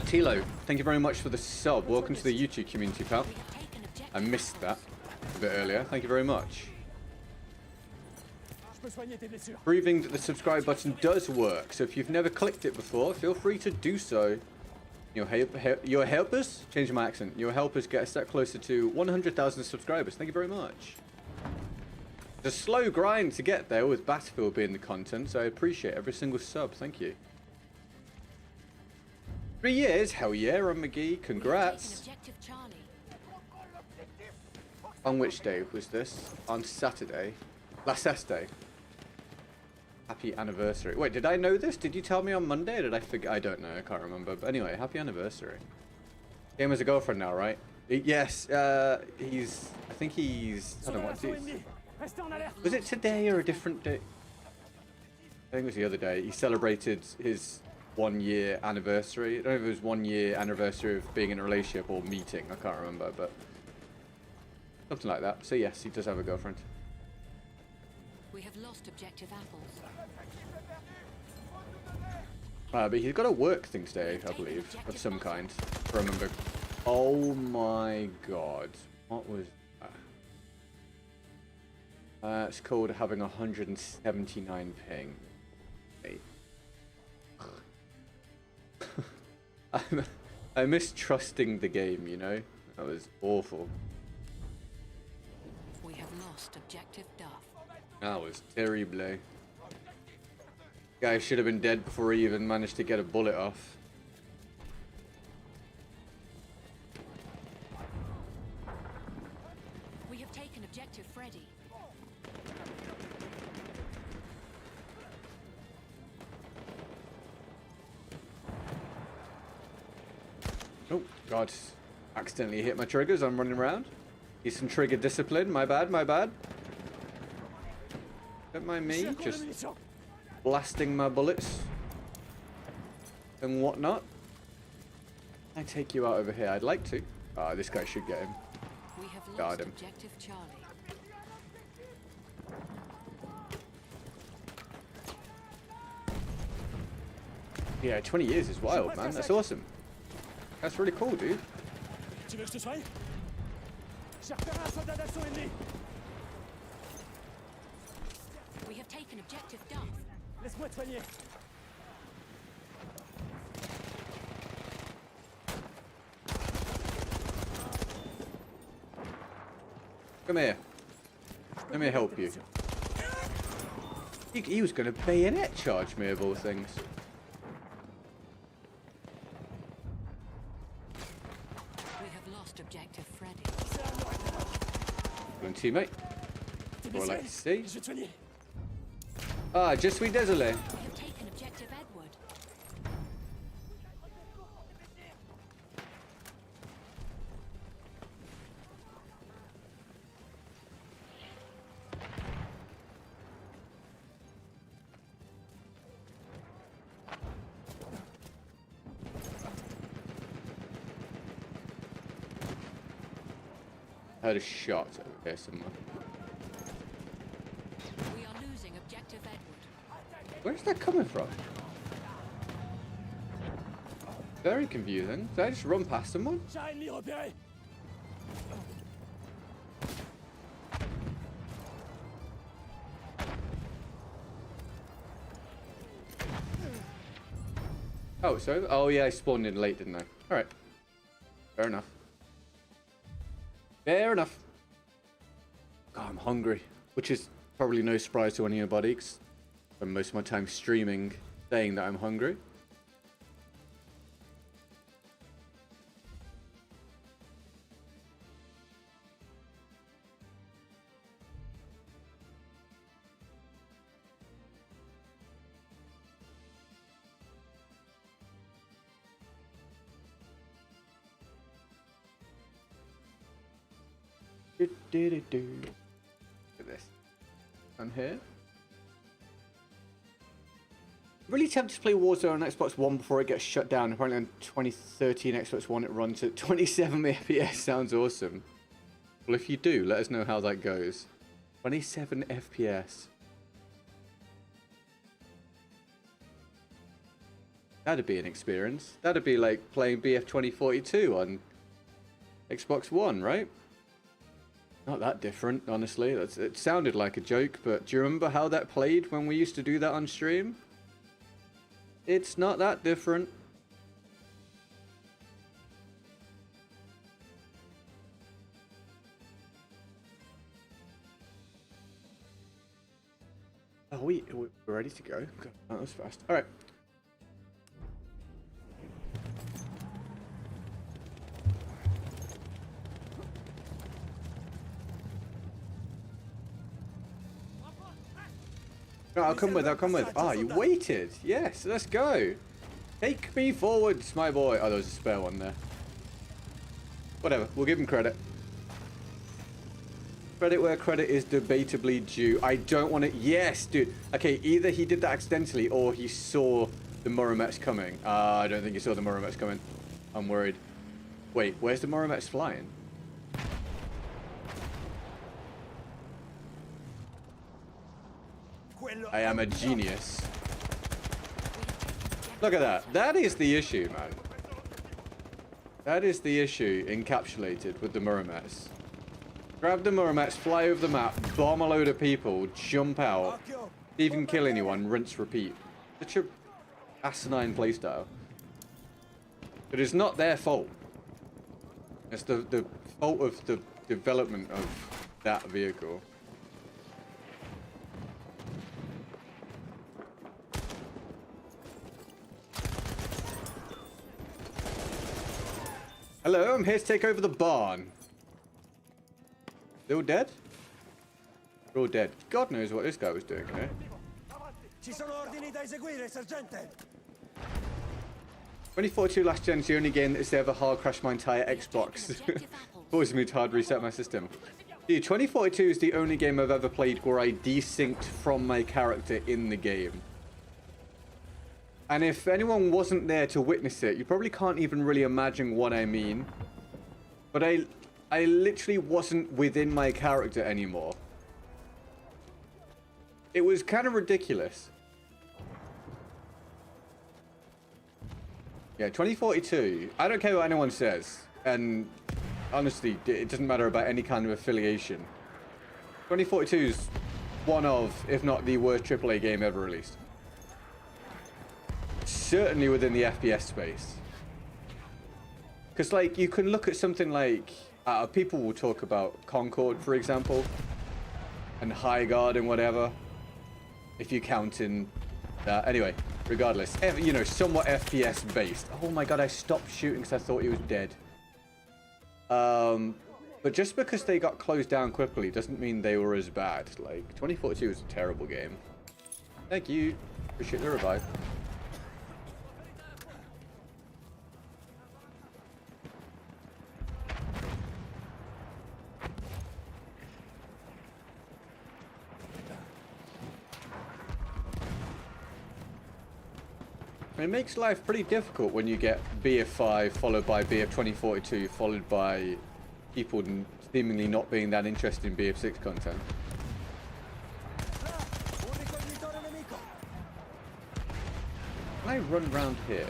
Tilo, thank you very much for the sub. Welcome to the YouTube community, pal. We have taken objective. I missed that a bit earlier. Thank you very much. Je peux soigner tes blessures. Proving that the subscribe button does work. So if you've never clicked it before, feel free to do so. Your helpers, changing my accent. Your helpers get a step closer to 100,000 subscribers. Thank you very much. It's a slow grind to get there with Battlefield being the content, so I appreciate every single sub. Thank you. 3 years? Hell yeah, Ron McGee. We have taken Congrats. objective Charlie. On which day was this? On Saturday. Last Saturday. Happy anniversary. Wait, did I know this? Did you tell me on Monday or did I forget? I don't know. I can't remember. But anyway, happy anniversary. Game has a girlfriend now, right? Yes. I think he's... I don't know what it is. Restez en alerte. Was it today or a different day? I think it was the other day. He celebrated his 1 year anniversary. I don't know if it was 1 year anniversary of being in a relationship or meeting. I can't remember, but something like that. So yes, he does have a girlfriend. We have lost objective apples. But he's got a work thing today, I believe, of some kind. If I remember. Oh my god. What was that? It's called having 179 ping. Wait. I miss trusting the game, you know? That was awful. We have lost objective Duff. That was terrible. Guy should have been dead before he even managed to get a bullet off. We have taken objective Freddy. Oh, God. Accidentally hit my triggers. I'm running around. Need some trigger discipline. My bad, my bad. Don't mind me. Just blasting my bullets and whatnot. I take you out over here? I'd like to. Ah, this guy should get him. We have Got lost him. objective Charlie. Yeah, 20 years is wild, man. That's awesome. That's really cool, dude. Tu veux que je te soigne? J'ai repéré un soldat d'assaut ennemi. We have taken objective Duff. Laisse-moi te soigner. Come here. Let me help you. He was going to bayonet charge me, of all things. We have lost objective Freddy. Good teammate. Or like see. Je vais te soigner. Ah, je suis désolé. We have taken objective Edward. I heard a shot over here somewhere. We are losing objective Edward. Where's that coming from? Very confusing. Did I just run past someone? J'ai un ennemi repéré. Oh, so? Oh, yeah, I spawned in late, didn't I? Alright. Fair enough. Fair enough. God, I'm hungry. Which is probably no surprise to anybody, because I spend most of my time streaming saying that I'm hungry. Look at this. And here. Really tempted to play Warzone on Xbox One before it gets shut down. Apparently on 2013 Xbox One it runs at 27 FPS. Sounds awesome. Well, if you do, let us know how that goes. 27 FPS. That'd be an experience. That'd be like playing BF 2042 on Xbox One, right? Not that different, honestly. It sounded like a joke, but do you remember how that played when we used to do that on stream? It's not that different. Oh, we're ready to go. God, that was fast. All right. No, I'll come with. Ah, you waited. Yes, let's go. Take me forwards, my boy. Oh, there was a spare one there. Whatever, we'll give him credit. Credit where credit is debatably due. I don't want to... Yes, dude. Okay, either he did that accidentally or he saw the Muromets coming. I don't think he saw the Muromets coming. I'm worried. Wait, where's the Muromets flying? I am a genius. Look at that. That is the issue, man. That is the issue encapsulated with the Muromets. Grab the Muromets, fly over the map, bomb a load of people, jump out, even kill anyone, rinse, repeat. Such a asinine playstyle. But it's not their fault. It's the fault of the development of that vehicle. Hello, I'm here to take over the barn. They're all dead? They're all dead. God knows what this guy was doing here. Ci sono ordini da eseguire, sergente. 2042 Last Gen's the only game that's ever hard crashed my entire Xbox. Forcing me to hard reset my system. Dude, 2042 is the only game I've ever played where I desynced from my character in the game. And if anyone wasn't there to witness it, you probably can't even really imagine what I mean. But I literally wasn't within my character anymore. It was kind of ridiculous. Yeah, 2042. I don't care what anyone says. And honestly, it doesn't matter about any kind of affiliation. 2042 is one of, if not the worst AAA game ever released. Certainly within the FPS space. Because, like, you can look at something like... people will talk about Concord, for example. And High Guard and whatever. If you count in... anyway, regardless. You know, somewhat FPS based. Oh my god, I stopped shooting because I thought he was dead. But just because they got closed down quickly doesn't mean they were as bad. Like, 2042 was a terrible game. Thank you. Appreciate the revive. It makes life pretty difficult when you get BF5 followed by BF 2042 followed by people seemingly not being that interested in BF6 content. Can I run around here?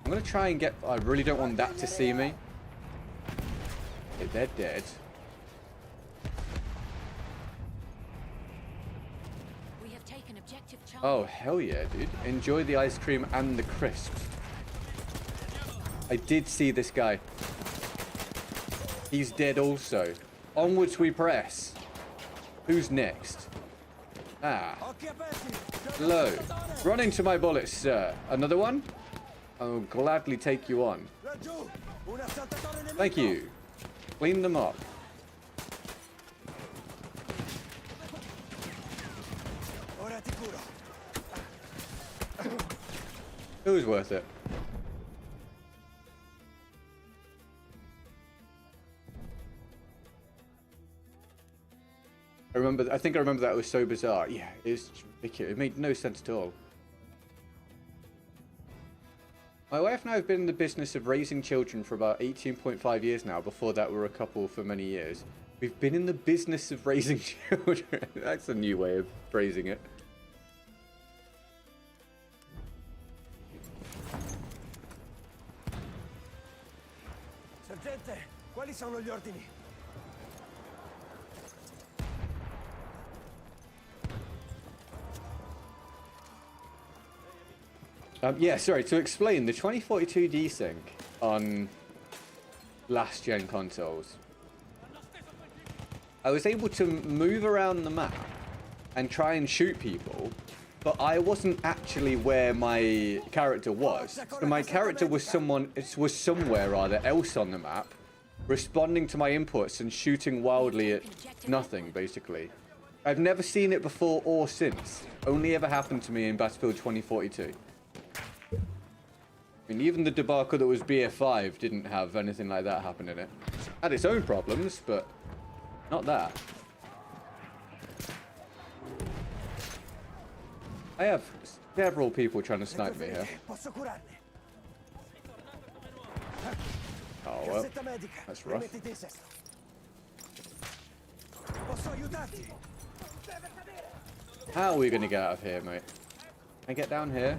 I'm gonna try and get... I really don't want that to see me. Okay, they're dead. Oh, hell yeah, dude. Enjoy the ice cream and the crisps. I did see this guy. He's dead also. Onwards we press. Who's next? Ah. Hello. Run into my bullets, sir. Another one? I'll gladly take you on. Thank you. Clean them up. It was worth it. I think I remember that. It was so bizarre. Yeah, it was ridiculous. It made no sense at all. My wife and I have been in the business of raising children for about 18.5 years now. Before that, we were a couple for many years. We've been in the business of raising children. That's a new way of phrasing it. Sergente, quali sono gli ordini? Yeah, sorry, to explain, the 2042 desync on last gen consoles, I was able to move around the map and try and shoot people, but I wasn't actually where my character was. So my character was somewhere else on the map, responding to my inputs and shooting wildly at nothing, basically. I've never seen it before or since. Only ever happened to me in Battlefield 2042. I mean, even the debacle that was BF5 didn't have anything like that happen in it. Had its own problems, but not that. I have several people trying to snipe me here. Oh, well, that's rough. How are we going to get out of here, mate? Can I get down here?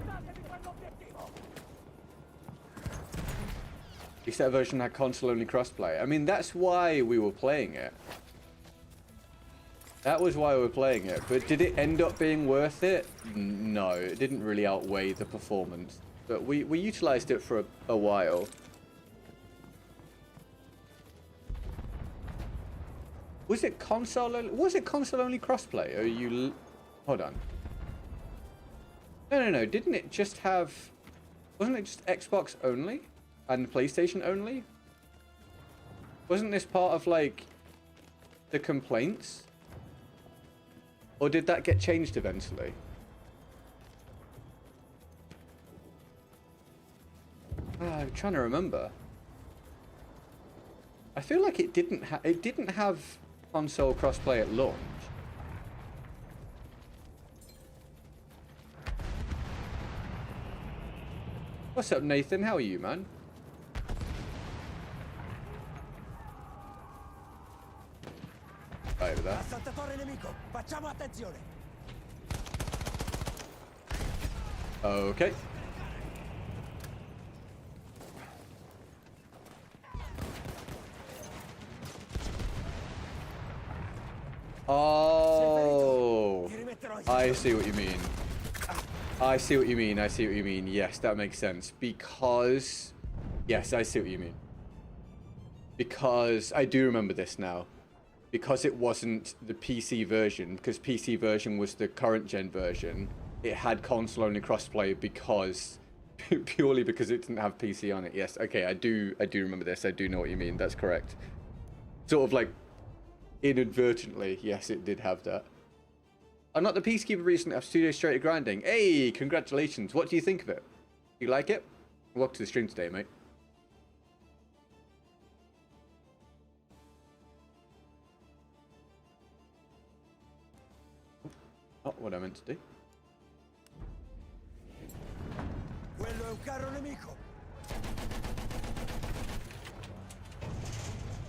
Reset version had console-only crossplay. I mean, that's why we were playing it. That was why we were playing it. But did it end up being worth it? No, it didn't really outweigh the performance. But we utilized it for a while. Was it console-only crossplay? Or you... Hold on. No. Didn't it just have... Wasn't it just Xbox only? And PlayStation only? Wasn't this part of, like, the complaints? Or did that get changed eventually? I'm trying to remember. I feel like it didn't have console crossplay at launch. What's up, Nathan? How are you, man? Right over there. Assaltatore nemico, facciamo attenzione. Okay. Oh, I see what you mean. I see what you mean. I see what you mean. Yes, that makes sense. Because, yes, I see what you mean. Because I do remember this now. Because it wasn't the PC version, because PC version was the current gen version, it had console only crossplay because purely because it didn't have PC on it. Yes, okay, I do remember this. I do know what you mean. That's correct. Sort of like inadvertently, yes, it did have that. I'm not the Peacekeeper recently have studio straight grinding. Hey, congratulations. What do you think of it? You like it? Welcome to the stream today, mate. Oh, what I meant to do. Quello è un carro nemico.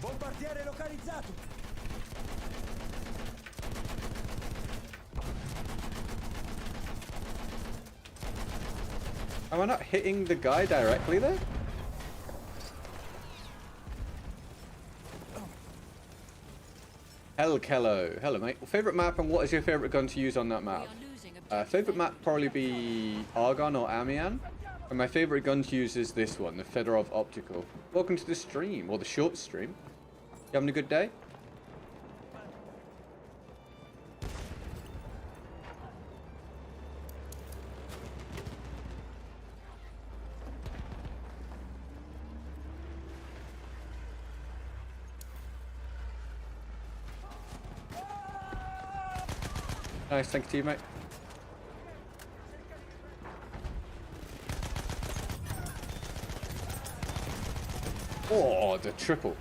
Bombardiere localizzato. Am I not hitting the guy directly there? Hello, hello, mate. Favorite map, and what is your favorite gun to use on that map? Favorite map probably be Argon or Amiens, and my favorite gun to use is this one, the Fedorov Optical. Welcome to the stream, or the short stream. You having a good day? Nice, thank you to you, mate. Oh, the triple.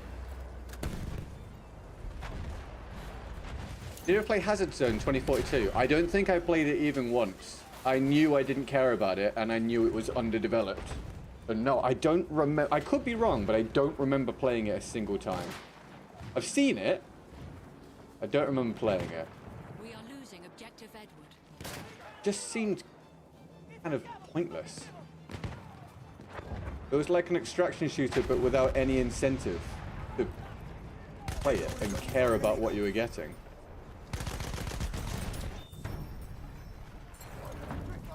Did you ever play Hazard Zone 2042? I don't think I played it even once. I knew I didn't care about it, and I knew it was underdeveloped. But no, I don't remember. I could be wrong, but I don't remember playing it a single time. I've seen it. I don't remember playing it. We are losing objective Edward. Just seemed kind of pointless. It was like an extraction shooter, but without any incentive to play it and care about what you were getting.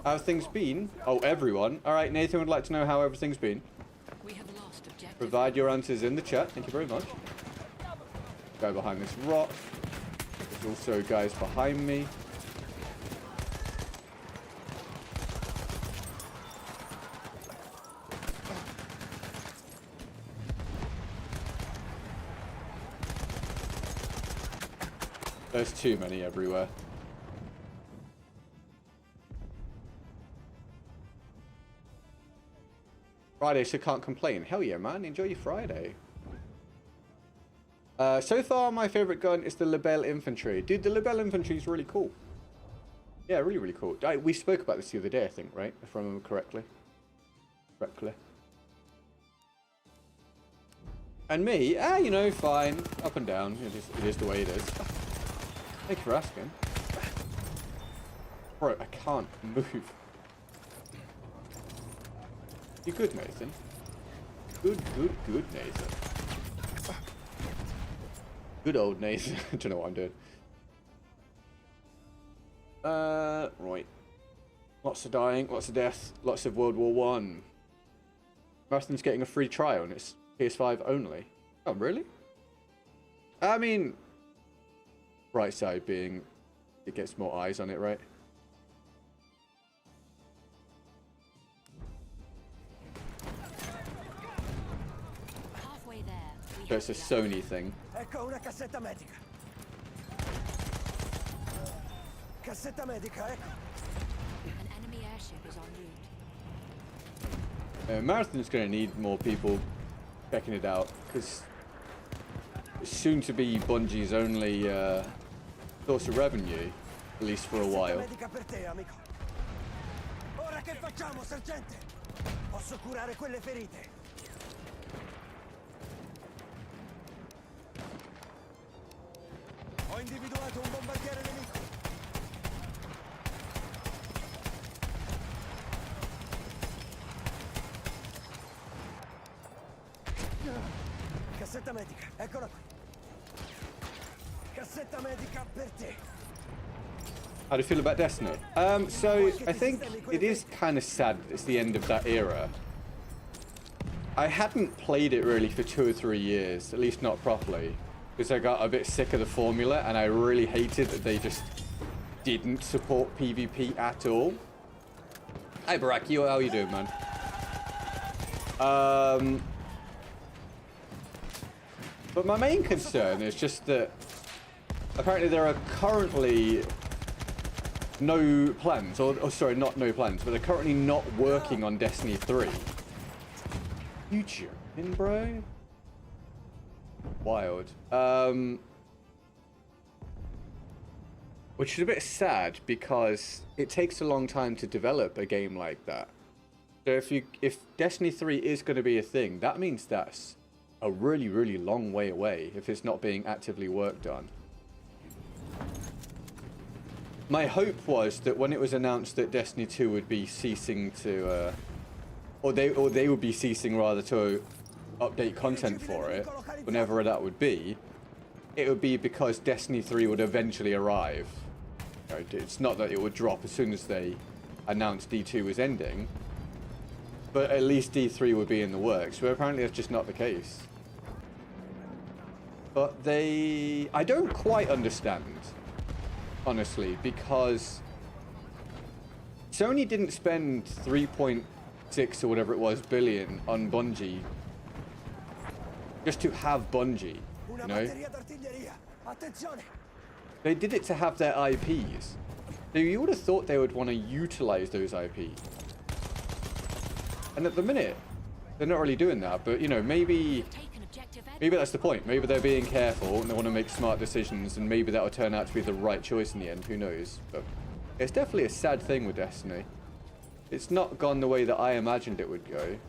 How's things been? Oh, everyone. All right, Nathan would like to know how everything's been. We have lost objective. Provide your answers in the chat. Thank you very much. Guy behind this rock. There's also guys behind me. There's too many everywhere. Friday, so can't complain. Hell yeah, man. Enjoy your Friday. So far, my favorite gun is the Lebel Infantry. Dude, the Lebel Infantry is really cool. Yeah, really, really cool. We spoke about this the other day, I think, right? If I remember correctly. And me, you know, fine. Up and down. It is the way it is. Thank you for asking. Bro, I can't move. You good, Nathan? Good, Nathan. Good old Nathan. I don't know what I'm doing. Right. Lots of dying, lots of death, lots of World War I. Marathon's getting a free trial and it's PS5 only. Oh, really? I mean, bright side being it gets more eyes on it, right? Halfway there. So it's a Sony thing. Ecco una cassetta medica. Cassetta medica, ecco. An enemy airship is en route. Marathon's going to need more people checking it out because it's soon to be Bungie's only source of revenue, at least for a while. Medica per te, amico. Ora che facciamo, sergente? Posso curare quelle ferite. Ho individuato un bombardiere nemico. Cassetta medica, eccola qui. Cassetta medica per te. How do you feel about Destiny? So I think it is kind of sad that it's the end of that era. I hadn't played it really for 2 or 3 years, at least not properly, because I got a bit sick of the formula, and I really hated that they just didn't support PvP at all. Hi Baraki, how you doing, man? But my main concern is just that apparently there are currently no plans, or sorry, not no plans, but they're currently not working on Destiny 3. You joking, bro? Wild. Which is a bit sad because it takes a long time to develop a game like that. So if Destiny 3 is going to be a thing, that means that's a really, really long way away if it's not being actively worked on. My hope was that when it was announced that Destiny 2 would be ceasing to, or they would be ceasing rather to update content for it, whenever that would be, it would be because Destiny 3 would eventually arrive. Right? It's not that it would drop as soon as they announced D2 was ending, but at least D3 would be in the works, but apparently that's just not the case. But I don't quite understand, honestly, because Sony didn't spend 3.6 or whatever it was billion on Bungie just to have Bungie, you know? They did it to have their IPs. So you would have thought they would want to utilize those IPs. And at the minute, they're not really doing that, but you know, maybe that's the point. Maybe they're being careful and they want to make smart decisions, and maybe that'll turn out to be the right choice in the end, who knows. But it's definitely a sad thing with Destiny. It's not gone the way that I imagined it would go.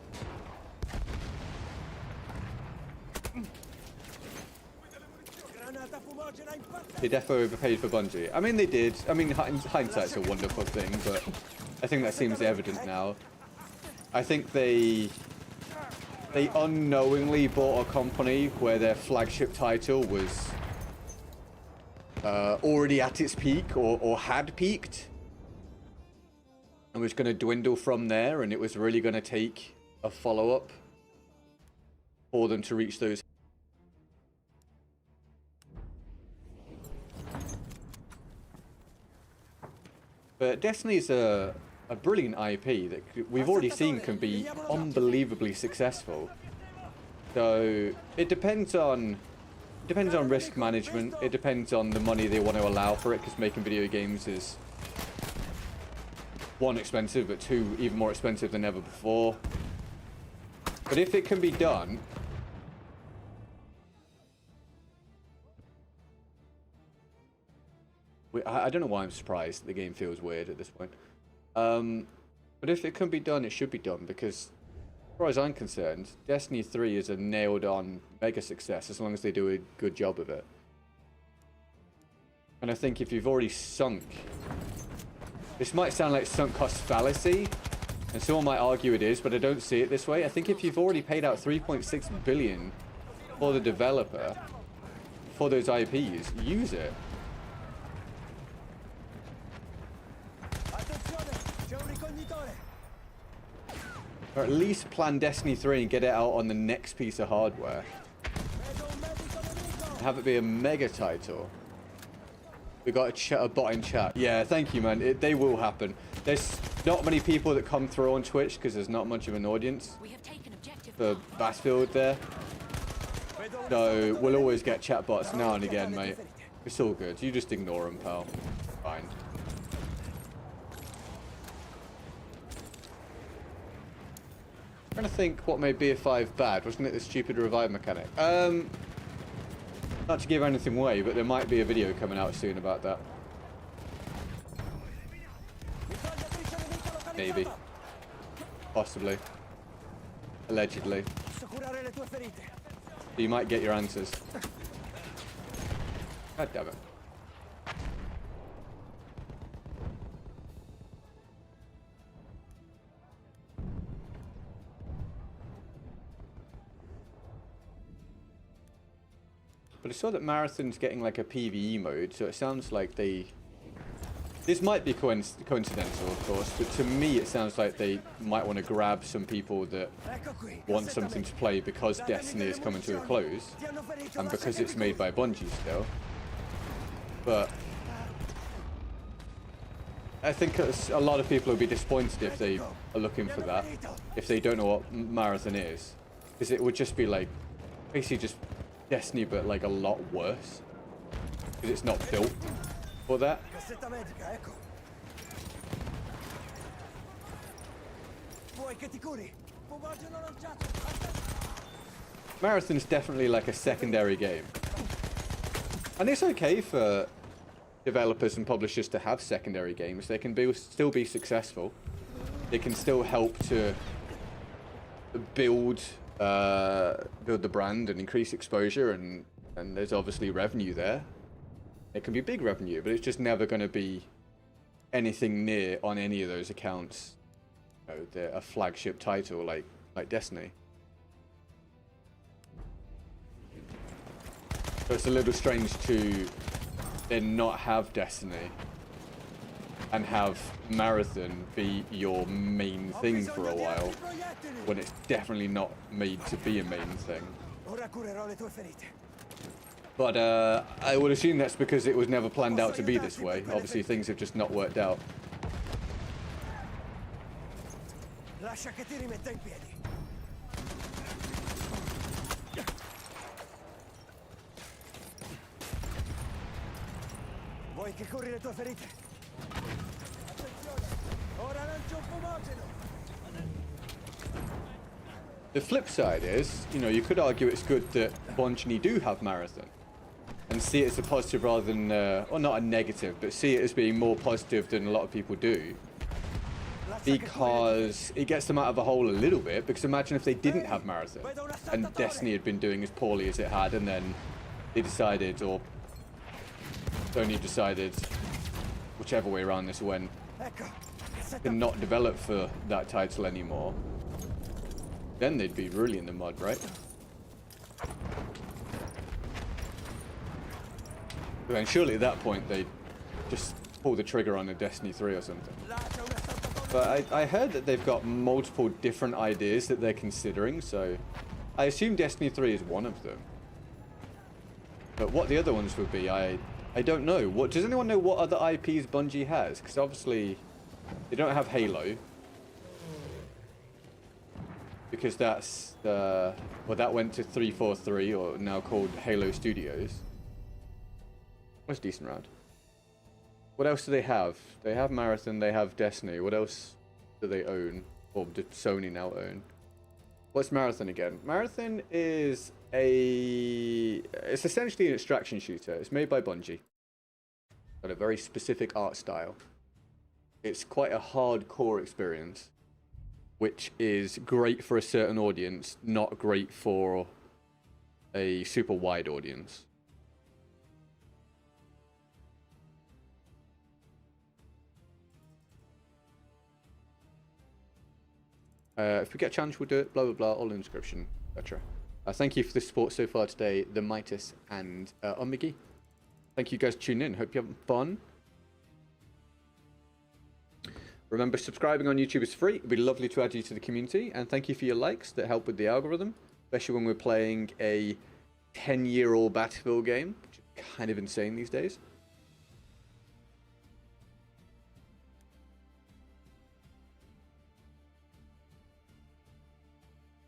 They definitely overpaid for Bungie. I mean, they did. I mean, hindsight's a wonderful thing, but I think that seems evident now. I think they unknowingly bought a company where their flagship title was already at its peak or had peaked, and was going to dwindle from there, and it was really going to take a follow-up for them to reach those. But Destiny's a brilliant IP that we've already seen can be unbelievably successful. So it depends on risk management. It depends on the money they want to allow for it, because making video games is, one, expensive, but two, even more expensive than ever before. But if it can be done, I don't know why I'm surprised the game feels weird at this point. But if it can be done, it should be done, because as far as I'm concerned, Destiny 3 is a nailed-on mega success as long as they do a good job of it. And I think if you've already sunk... This might sound like sunk cost fallacy, and someone might argue it is, but I don't see it this way. I think if you've already paid out 3.6 billion for the developer, for those IPs, use it. Or at least plan Destiny 3 and get it out on the next piece of hardware. Have it be a mega title. We got a bot in chat. Yeah, thank you, man. They will happen. There's not many people that come through on Twitch because there's not much of an audience for Battlefield there. So we'll always get chat bots now and again, mate. It's all good. You just ignore them, pal. Fine. I'm trying to think what made BF5 bad. Wasn't it the stupid revive mechanic? Not to give anything away, but there might be a video coming out soon about that. Maybe. Possibly. Allegedly. Posso curare le tue ferite. So you might get your answers. God damn it. But I saw that Marathon's getting like a PvE mode, so it sounds like they... This might be coincidental, of course, but to me it sounds like they might want to grab some people that want something to play because Destiny is coming to a close, and because it's made by Bungie still. But I think a lot of people will be disappointed if they are looking for that, if they don't know what Marathon is, because it would just be like, basically just Destiny, but like a lot worse, because it's not built for that. Marathon's definitely like a secondary game, and it's okay for developers and publishers to have secondary games. They can still be successful. They can still help to build the brand and increase exposure, and there's obviously revenue there. It can be big revenue, but it's just never going to be anything near on any of those accounts, you know, a flagship title like Destiny. So it's a little strange to then not have Destiny and have Marathon be your main thing for a while, when it's definitely not made to be a main thing. But I would assume that's because it was never planned out to be this way. Obviously things have just not worked out. Vuoi che curi le tue ferite? Attenzione! Ora lancio un fumogeno! The flip side is, you know, you could argue it's good that Bungie do have Marathon, and see it as a positive rather than, or not a negative, but see it as being more positive than a lot of people do, because it gets them out of a hole a little bit. Because imagine if they didn't have Marathon and Destiny had been doing as poorly as it had, and then they decided, or Sony decided, whichever way around this went, to not develop for that title anymore. Then they'd be really in the mud, right? But then surely at that point they'd just pull the trigger on a Destiny 3 or something. But I heard that they've got multiple different ideas that they're considering, so I assume Destiny 3 is one of them. But what the other ones would be, I don't know. What does anyone know what other IPs Bungie has? Because obviously they don't have Halo, because that's well, that went to 343, or now called Halo Studios. That's a decent round. What else do they have? They have Marathon, they have Destiny. What else do they own, or did Sony now own? What's Marathon again? Marathon is it's essentially an extraction shooter. It's made by Bungie. Got a very specific art style. It's quite a hardcore experience, which is great for a certain audience, not great for a super wide audience. If we get a chance, we'll do it. Blah, blah, blah. All in the description, etc. Thank you for the support so far today, the Midas and Omigi. Thank you guys for tuning in. Hope you're having fun. Remember, subscribing on YouTube is free. It'd be lovely to add you to the community. And thank you for your likes that help with the algorithm, especially when we're playing a 10-year-old Battlefield game, which is kind of insane these days.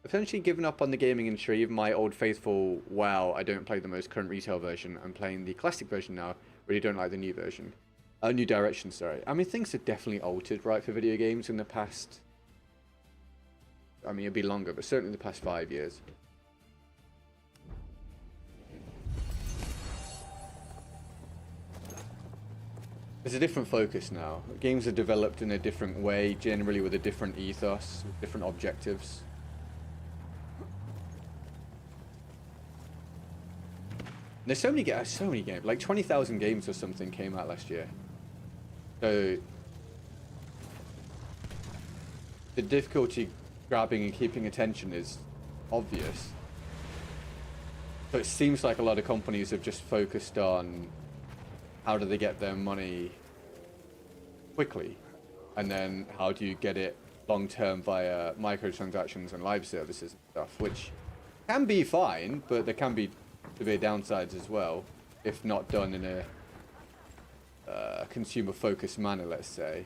Essentially given up on the gaming industry, even my old faithful, wow, I don't play the most current retail version. I'm playing the classic version now. Really don't like the new version. New direction, sorry. I mean, things have definitely altered, right, for video games in the past... I mean, it'd be longer, but certainly the past 5 years. There's a different focus now. Games are developed in a different way, generally with a different ethos, different objectives. There's so many games, like 20,000 games or something came out last year. So the difficulty grabbing and keeping attention is obvious. So it seems like a lot of companies have just focused on how do they get their money quickly, and then how do you get it long term via microtransactions and live services and stuff, which can be fine, but there can be severe downsides as well if not done in a consumer focused manner, let's say.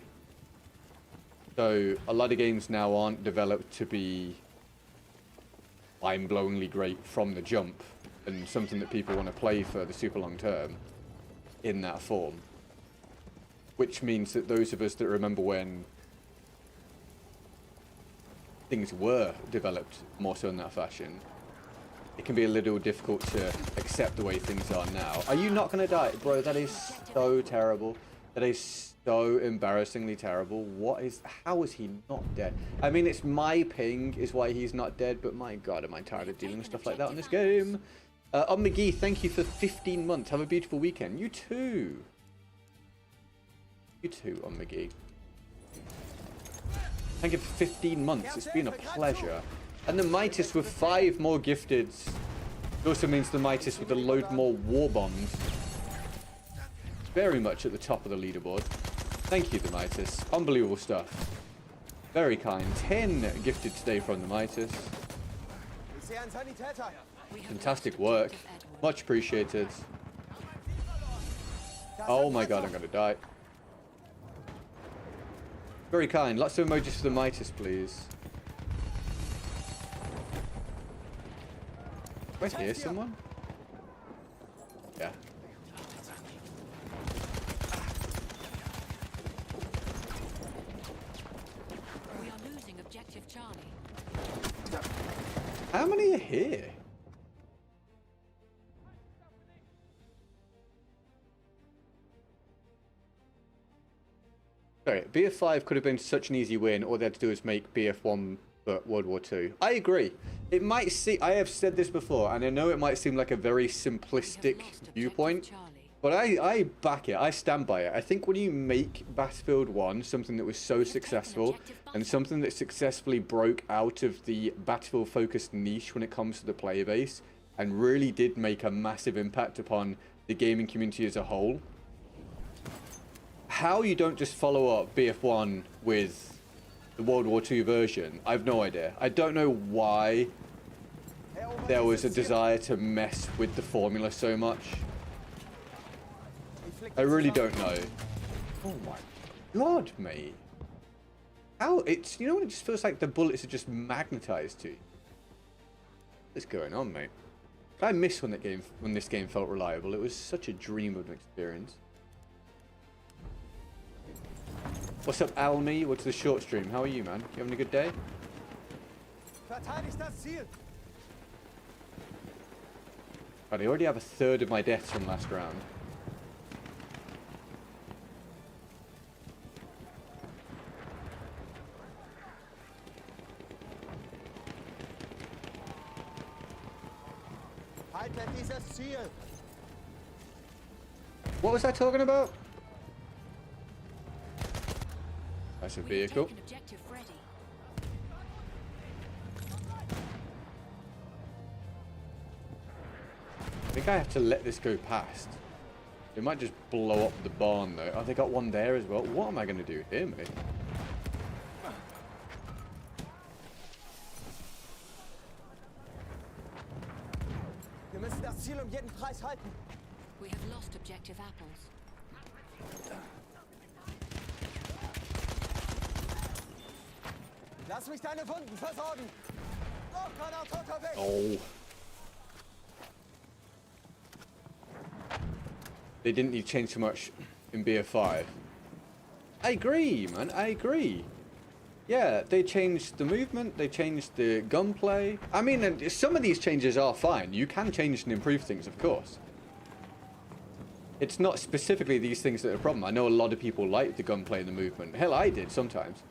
So a lot of games now aren't developed to be mind-blowingly great from the jump and something that people want to play for the super long term in that form, which means that those of us that remember when things were developed more so in that fashion, it can be a little difficult to accept the way things are now. Are you not going to die? Bro, that is so terrible. That is so embarrassingly terrible. How is he not dead? I mean, it's my ping is why he's not dead, but my god, am I tired of dealing with stuff like that in this game. McGee, thank you for 15 months. Have a beautiful weekend. You too. You too, McGee. Thank you for 15 months. It's been a pleasure. And the Midas with 5 more gifteds. It also means the Midas with a load more war bombs. Very much at the top of the leaderboard. Thank you, the Midas. Unbelievable stuff. Very kind. 10 gifted today from the Midas. Fantastic work. Much appreciated. Oh my god, I'm gonna die. Very kind. Lots of emojis for the Midas, please. Wait, here's someone? Yeah. We are losing objective Charlie. How many are here? Sorry, BF5 could have been such an easy win. All they had to do is make BF1 but World War II. I agree. It might seem, I have said this before, and I know it might seem like a very simplistic viewpoint, but I back it. I stand by it. I think when you make Battlefield 1 something that was so successful, and something that successfully broke out of the Battlefield-focused niche when it comes to the player base, and really did make a massive impact upon the gaming community as a whole, how you don't just follow up BF1 with the World War II version, I've no idea. I don't know why there was a desire to mess with the formula so much. I really don't know. Oh my god, mate. How it's, you know, it just feels like the bullets are just magnetized to you. What's going on, mate? I miss when this game felt reliable. It was such a dream of an experience. What's up, Almy? What's the short stream? How are you, man? You having a good day? Verteidigt das Ziel. Right, I already have a third of my deaths from last round. Haltet dieses Ziel. What was I talking about? That's a vehicle. Objective ready. I think I have to let this go past. It might just blow up the barn though. Oh, they got one there as well. What am I going to do here, mate? Wir müssen das Ziel jeden Preis halten. We have lost objective apples. Lass mich deine Wunden versorgen. Oh, Granate unterwegs. Oh. They didn't need to change so much in BF5. I agree, man. I agree. Yeah, they changed the movement. They changed the gunplay. I mean, some of these changes are fine. You can change and improve things, of course. It's not specifically these things that are a problem. I know a lot of people like the gunplay and the movement. Hell, I did sometimes.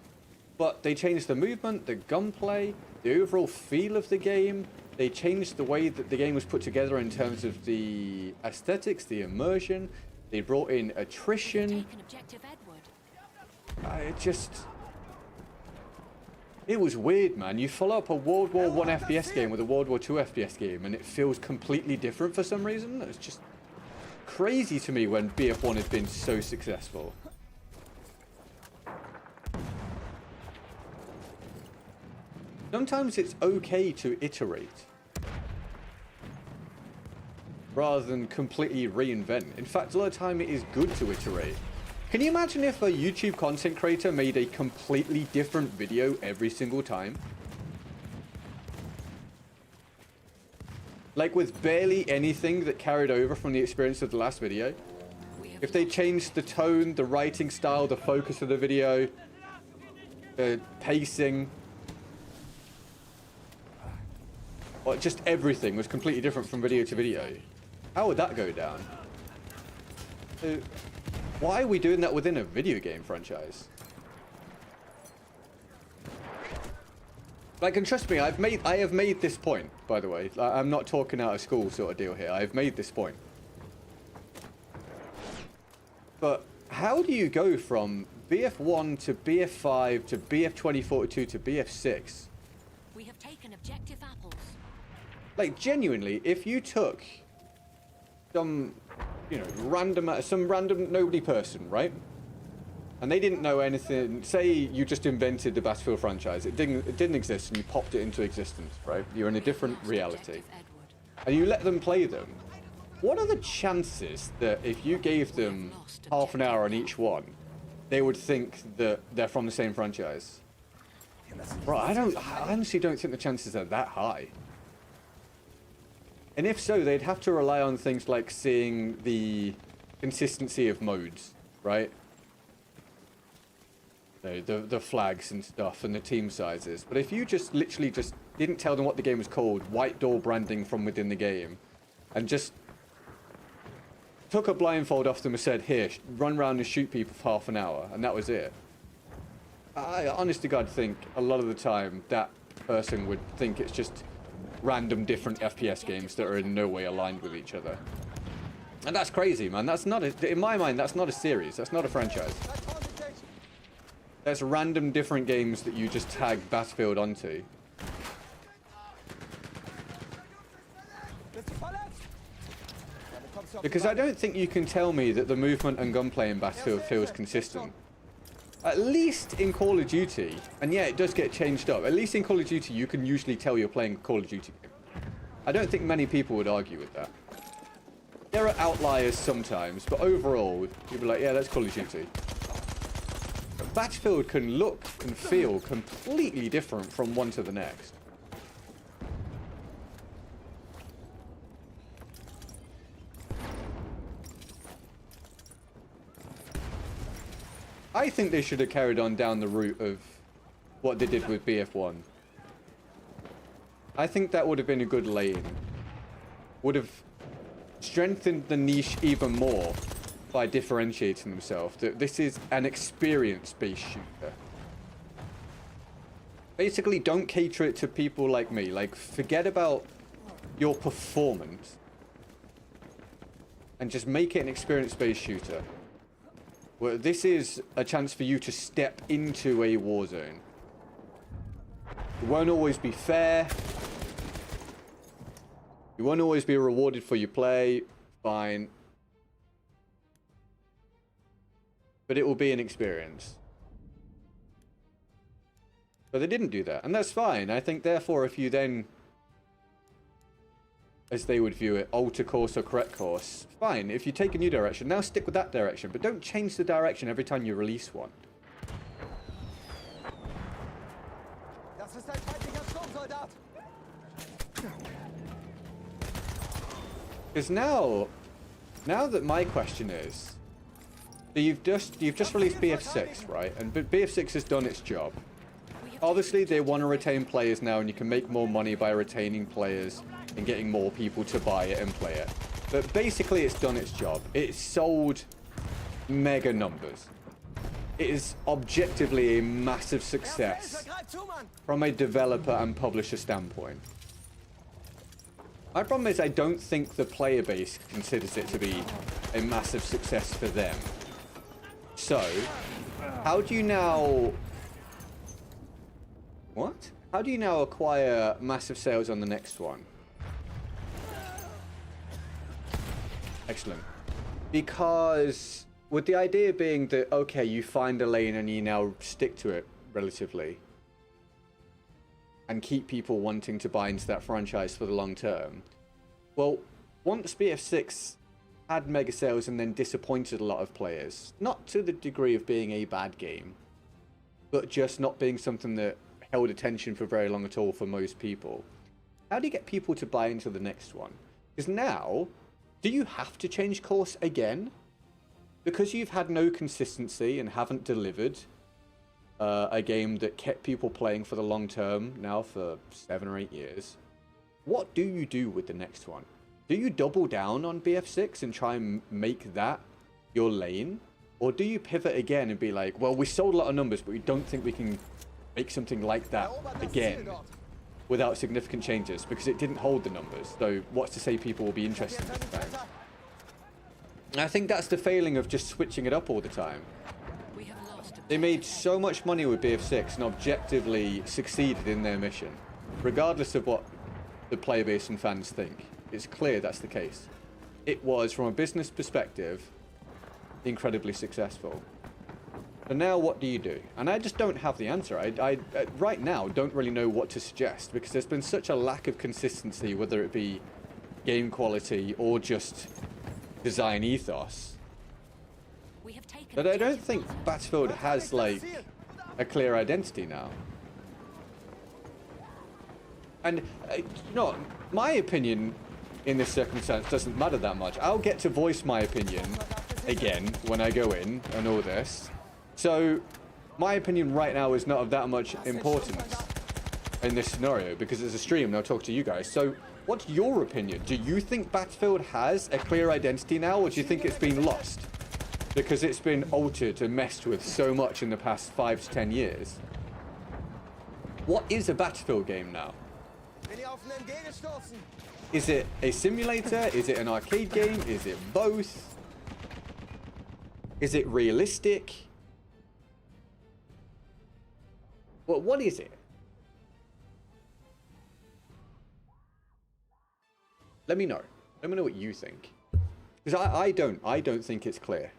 But they changed the movement, the gunplay, the overall feel of the game, They changed the way that the game was put together in terms of the aesthetics, the immersion. They brought in attrition. Taken objective Edward. It was weird, man. You follow up a World War I FPS game with a World War II FPS game, and it feels completely different for some reason. It's just crazy to me when BF1 has been so successful. Sometimes it's okay to iterate rather than completely reinvent. In fact, a lot of time it is good to iterate. Can you imagine if a YouTube content creator made a completely different video every single time? Like with barely anything that carried over from the experience of the last video? If they changed the tone, the writing style, the focus of the video, the pacing, or just everything was completely different from video to video, how would that go down? So, why are we doing that within a video game franchise? Like, and trust me, I have made this point, by the way. Like, I'm not talking out of school sort of deal here. I've made this point. But how do you go from BF1 to BF5 to BF2042 to BF6? We have taken objective apples. Like, genuinely, if you took some, you know, some random nobody person, right? And they didn't know anything. Say you just invented the Battlefield franchise. It didn't exist, and you popped it into existence, right? You're in a different reality. And you let them play them. What are the chances that if you gave them half an hour on each one, they would think that they're from the same franchise? Bro, I honestly don't think the chances are that high. And if so, they'd have to rely on things like seeing the consistency of modes, right? The flags and stuff and the team sizes. But if you just literally just didn't tell them what the game was called, white door branding from within the game, and just took a blindfold off them and said, here, run around and shoot people for half an hour, and that was it. I honest to God think a lot of the time that person would think it's just random different FPS games that are in no way aligned with each other. And that's crazy, man. That's not in my mind, that's not a series. That's not a franchise. That's random different games that you just tag Battlefield onto. Because I don't think you can tell me that the movement and gunplay in Battlefield feels consistent. At least in Call of Duty, and yeah, it does get changed up. At least in Call of Duty, you can usually tell you're playing a Call of Duty game. I don't think many people would argue with that. There are outliers sometimes, but overall, people are like, yeah, that's Call of Duty. But Battlefield can look and feel completely different from one to the next. I think they should have carried on down the route of what they did with BF1. I think that would have been a good lane. Would have strengthened the niche even more by differentiating themselves. That this is an experience-based shooter. Basically, don't cater it to people like me. Like, forget about your performance and just make it an experience-based shooter. Well, this is a chance for you to step into a war zone. It won't always be fair. You won't always be rewarded for your play. Fine. But it will be an experience. But they didn't do that, and that's fine. I think, therefore, if you then, as they would view it, alter course or correct course, fine. If you take a new direction, now stick with that direction, but don't change the direction every time you release one. Because now that my question is, so you've just released BF6, right? And BF6 has done its job. Obviously, they want to retain players now, and you can make more money by retaining players and getting more people to buy it and play it. But basically, it's done its job. It's sold mega numbers. It is objectively a massive success from a developer and publisher standpoint. My problem is I don't think the player base considers it to be a massive success for them. So, how do you now... What? How do you now acquire massive sales on the next one? Excellent. Because with the idea being that, okay, you find a lane and you now stick to it relatively and keep people wanting to buy into that franchise for the long term. Well, once BF6 had mega sales and then disappointed a lot of players, not to the degree of being a bad game, but just not being something that held attention for very long at all for most people. How do you get people to buy into the next one? Because now, do you have to change course again? Because you've had no consistency and haven't delivered a game that kept people playing for the long term now for 7 or 8 years. What do you do with the next one? Do you double down on BF6 and try and make that your lane? Or do you pivot again and be like, well, we sold a lot of numbers, but we don't think we can make something like that again without significant changes because it didn't hold the numbers. So what's to say people will be interested in this time? And I think that's the failing of just switching it up all the time. They made so much money with BF6 and objectively succeeded in their mission, regardless of what the player base and fans think. It's clear that's the case. It was, from a business perspective, incredibly successful. But now what do you do? And I just don't have the answer. I right now don't really know what to suggest because there's been such a lack of consistency, whether it be game quality or just design ethos, that I don't think Battlefield has like a clear identity now. And you know, my opinion in this circumstance doesn't matter that much. I'll get to voice my opinion again when I go in and all this. So my opinion right now is not of that much importance in this scenario because it's a stream and I'll talk to you guys. So what's your opinion? Do you think Battlefield has a clear identity now, or do you think it's been lost because it's been altered and messed with so much in the past 5 to 10 years? What is a Battlefield game now? Is it a simulator? Is it an arcade game? Is it both? Is it realistic? Well, what is it? Let me know. Let me know what you think. Because I don't think it's clear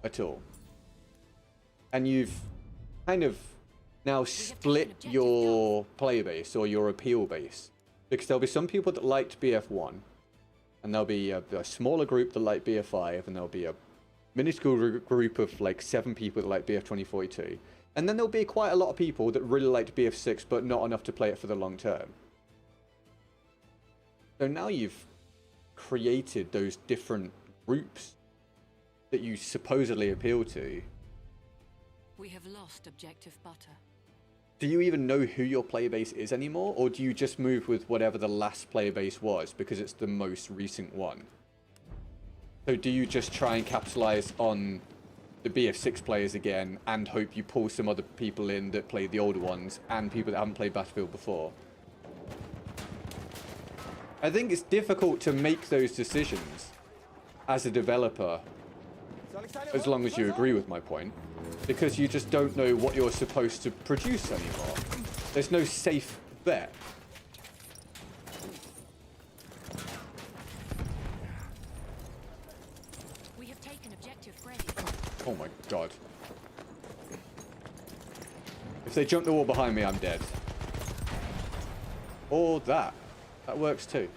at all. And you've kind of now split your player base or your appeal base. Because there'll be some people that liked BF1, and there'll be a smaller group that like BF5, and there'll be a minuscule group of like 7 people that like BF 2042. And then there'll be quite a lot of people that really liked BF6, but not enough to play it for the long term. So now you've created those different groups that you supposedly appeal to. We have lost objective butter. Do you even know who your player base is anymore? Or do you just move with whatever the last player base was because it's the most recent one? So do you just try and capitalize on the BF6 players again and hope you pull some other people in that played the older ones and people that haven't played Battlefield before? I think it's difficult to make those decisions as a developer, as long as you agree with my point, because you just don't know what you're supposed to produce anymore. There's no safe bet. We have taken objective Brady. Oh my god. If they jump the wall behind me, I'm dead. Or that. That works too.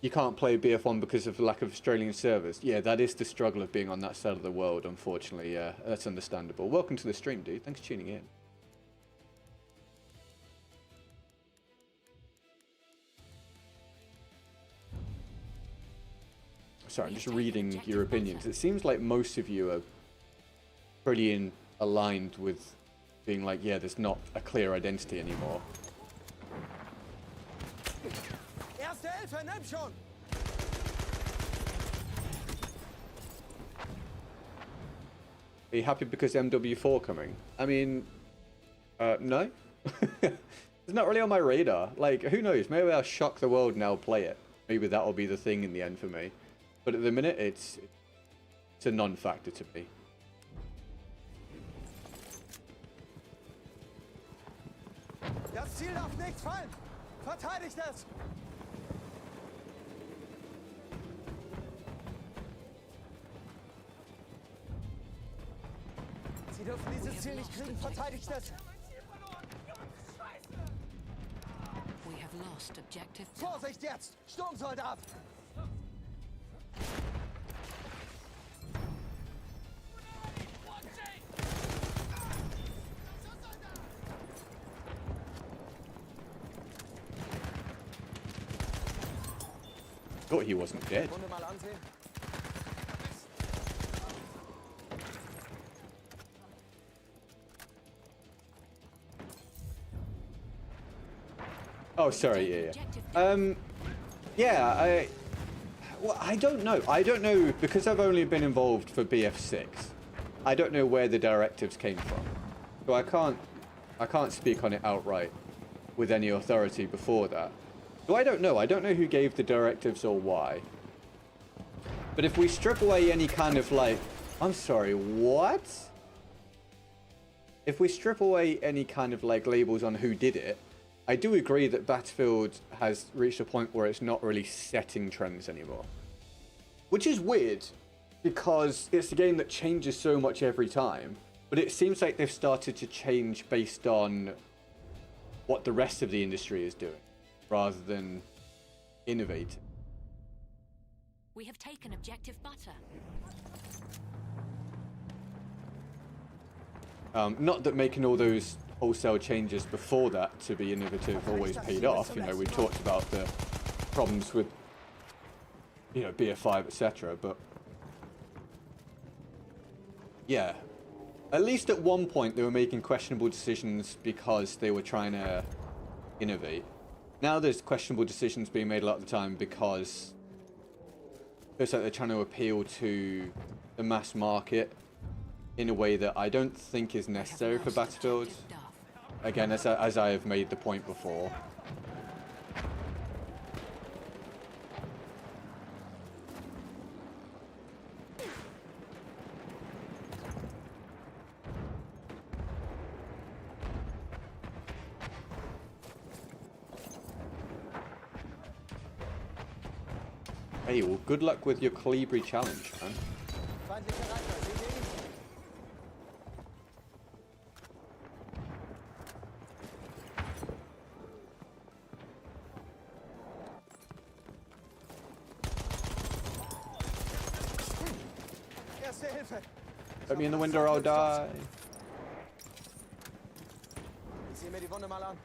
You can't play BF1 because of the lack of Australian servers. Yeah, that is the struggle of being on that side of the world, unfortunately. Yeah, that's understandable. Welcome to the stream, dude. Thanks for tuning in. Sorry, I'm just reading your opinions. It seems like most of you are pretty aligned with being like, yeah, there's not a clear identity anymore. Erste Hilfe, nimm schon! Are you happy because MW4 coming? I mean, no. It's not really on my radar. Like, who knows? Maybe I'll shock the world and I'll play it. Maybe that'll be the thing in the end for me. But at the minute, it's a non-factor to me. Das Ziel darf nicht fallen. Verteidigt es. Sie dürfen dieses Ziel nicht kriegen. Verteidigt es. We have lost objective. Vorsicht jetzt! Sturmsoldat! Thought he wasn't dead. Runde mal ansehen. Oh, sorry, yeah. Well, I don't know. I don't know, because I've only been involved for BF6. I don't know where the directives came from. So I can't speak on it outright with any authority before that. So I don't know. I don't know who gave the directives or why. But if we strip away any kind of like... I'm sorry, what? If we strip away any kind of like labels on who did it, I do agree that Battlefield has reached a point where it's not really setting trends anymore. Which is weird, because it's a game that changes so much every time, but it seems like they've started to change based on what the rest of the industry is doing, rather than innovating. We have taken objective butter. Not that making all those wholesale changes before that to be innovative always paid off. You know, we talked about the problems with, you know, BF5, etc. But yeah, at least at one point they were making questionable decisions because they were trying to innovate. Now there's questionable decisions being made a lot of the time because it's like they're trying to appeal to the mass market in a way that I don't think is necessary for Battlefield. Again, as I have made the point before. Hey, well, good luck with your Kolibri challenge, man. Feindliche Reiter, seht ihr ihn? Erste Hilfe. Put me in the window or I'll die. Ich sehe mir die Wunde mal an.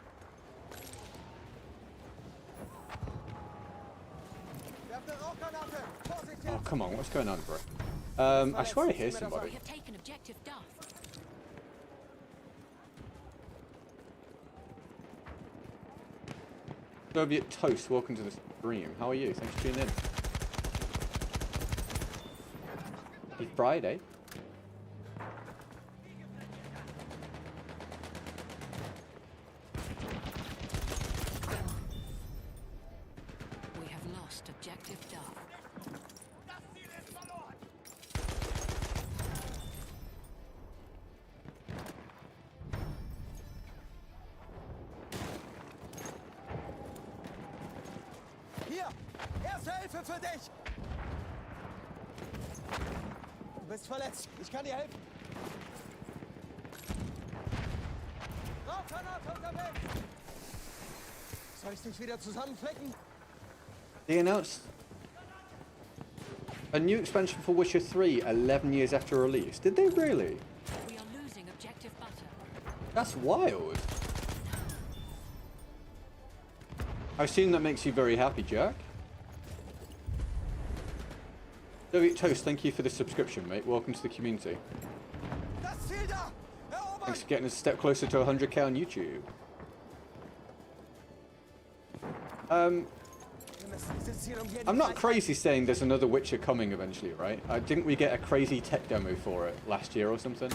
Werft eine Rauchgranate. Vorsicht Oh, jetzt. come on, what's going on, bro? I swear I hear somebody. We have taken objective Duff. Soviet Toast, welcome to the stream. How are you? Thanks for tuning in. It's Friday. We have lost objective Duff. Hier, erste Hilfe für dich. Du bist verletzt. Ich kann dir helfen. Rauchgranate unterwegs. Soll ich dich wieder zusammenflicken? They announced a new expansion for Witcher 3 11 years after release. Did they really? We are losing objective butter. That's wild. I assume that makes you very happy, Jack. Soviet Toast, thank you for the subscription, mate. Welcome to the community. Das Ziel da. Erobern. Thanks for getting us a step closer to 100k on YouTube. I'm not crazy saying there's another Witcher coming eventually, right? Didn't we get a crazy tech demo for it last year or something?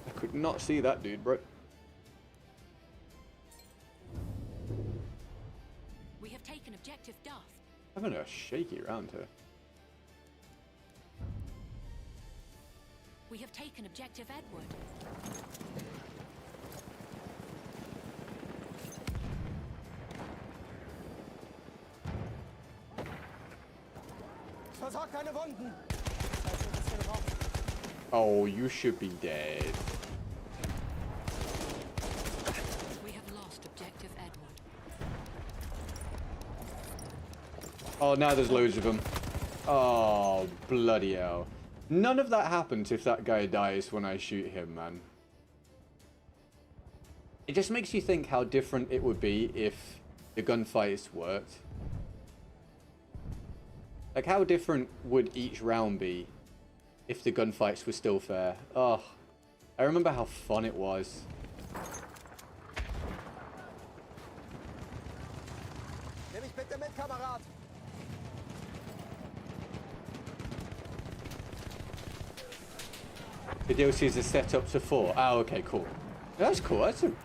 I could not see that, dude, bro. We have taken objective Duff. Having a shaky round here. We have taken objective Edward. Versorg deine Wunden. Oh, you should be dead. We have lost objective Edward. Oh, now there's loads of them. Oh, bloody hell. None of that happens if that guy dies when I shoot him, man. It just makes you think how different it would be if the gunfights worked. Like, how different would each round be if the gunfights were still fair? Oh, I remember how fun it was. Nimm mich bitte mit, Kamerad. The DLCs are set up to 4. Oh, okay, cool. That's cool. That's an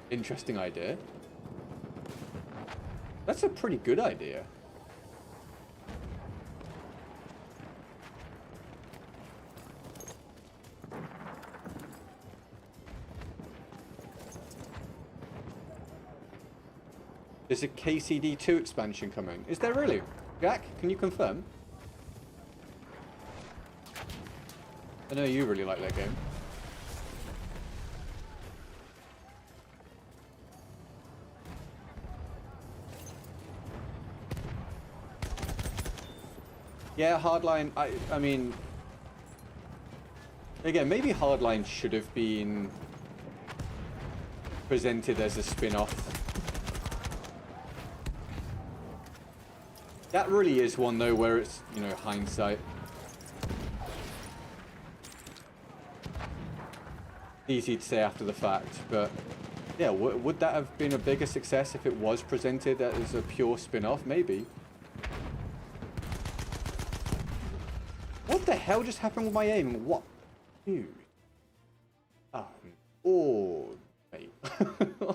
interesting idea. That's a pretty good idea. There's a KCD2 expansion coming. Is there really? Jack, can you confirm? I know you really like that game. Yeah, Hardline, I mean... Again, maybe Hardline should have been presented as a spin-off. That really is one, though, where it's, you know, hindsight. Easy to say after the fact, but yeah, would that have been a bigger success if it was presented as a pure spin-off? Maybe. What the hell just happened with my aim? What? Dude. Oh, mate.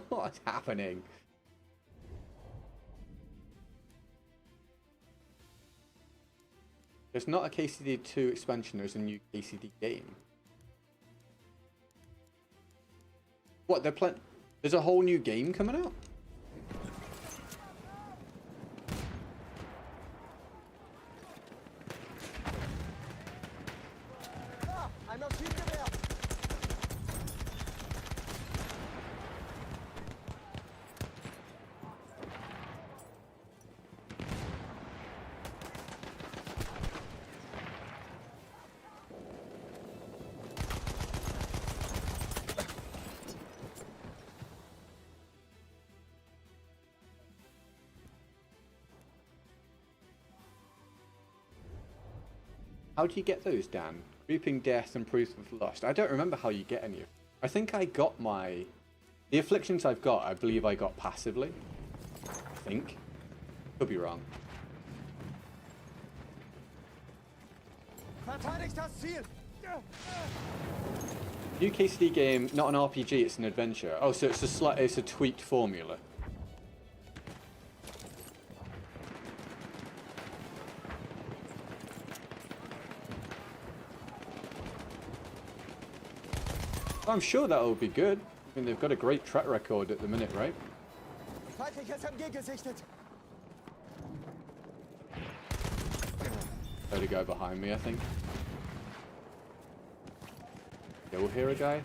What's happening? There's not a KCD2 expansion, there's a new KCD game. What, there's a whole new game coming out? Ah, ein Maschinengewehr. How do you get those, Dan? Creeping Death and Proof of Lust. I don't remember how you get any of them. I think I got my... The afflictions I've got, I believe I got passively. I think. Could be wrong. Verteidigt das Ziel. New KCD game, not an RPG, it's an adventure. Oh, so it's a tweaked formula. I'm sure that'll be good. I mean, they've got a great track record at the minute, right? Feindliches MG gesichtet. There's a guy behind me, I think. Still hear a guy?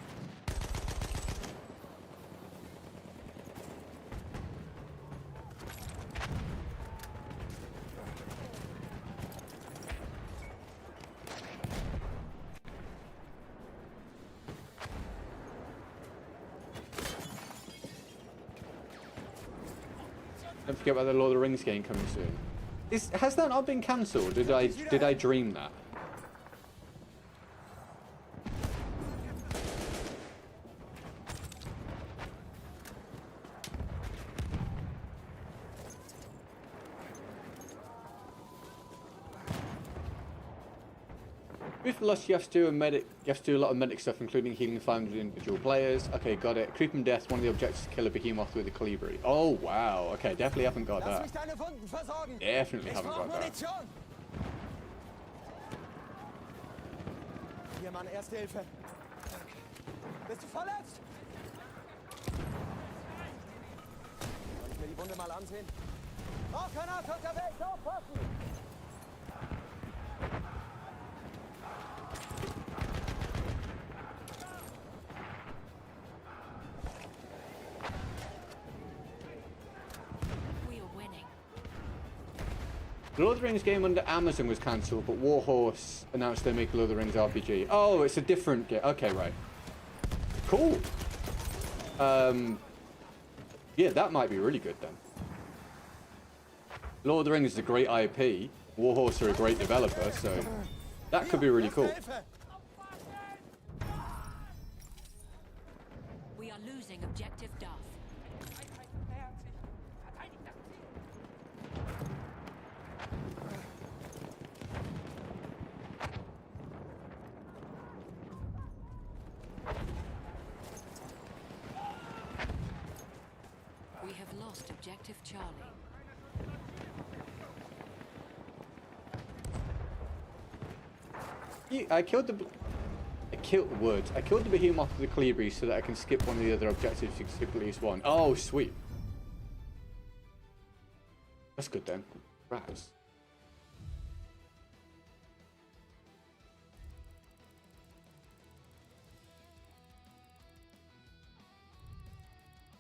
Don't forget about the Lord of the Rings game coming soon. Has that not been cancelled? Did I dream that? With Lust, you have to do a medic. You have to do a lot of medic stuff, including healing 500 individual players. Okay, got it. Creep and Death. One of the objectives is to kill a behemoth with a Kolibri. Oh wow. Okay, definitely haven't got that. Definitely haven't got that. Hier, Mann, Erste Hilfe. Bist du verletzt? Soll ich mir die Wunde mal ansehen? Auch Granate unterwegs, aufpassen! The Lord of the Rings game under Amazon was cancelled, but Warhorse announced they make Lord of the Rings RPG. Oh, it's a different game. Okay, right. Cool. Yeah, that might be really good then. Lord of the Rings is a great IP. Warhorse are a great developer, so that could be really cool. We are losing objective Duff. We have lost objective Charlie. I killed the behemoth with the Kolibri so that I can skip one of the other objectives. You can skip at least one. Oh, sweet. That's good then. Raz.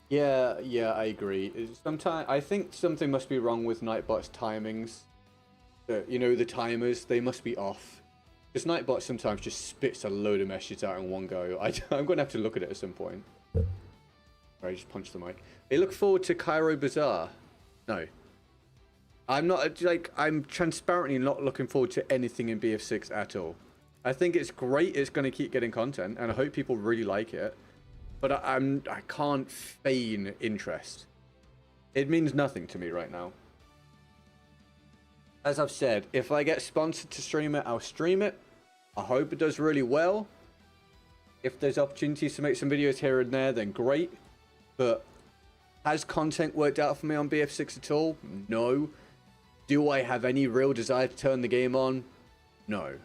Yeah, I agree. Sometimes I think something must be wrong with Nightbot's timings. You know, the timers, they must be off. Because Nightbot sometimes just spits a load of messages out in one go. I'm going to have to look at it at some point. I just punched the mic. They look forward to Cairo Bazaar. No. I'm not, like, I'm transparently not looking forward to anything in BF6 at all. I think it's great, it's going to keep getting content, and I hope people really like it. But I can't feign interest. It means nothing to me right now. As I've said, if I get sponsored to stream it, I'll stream it. I hope it does really well. If there's opportunities to make some videos here and there, then great. But has content worked out for me on BF6 at all? No. Do I have any real desire to turn the game on? No.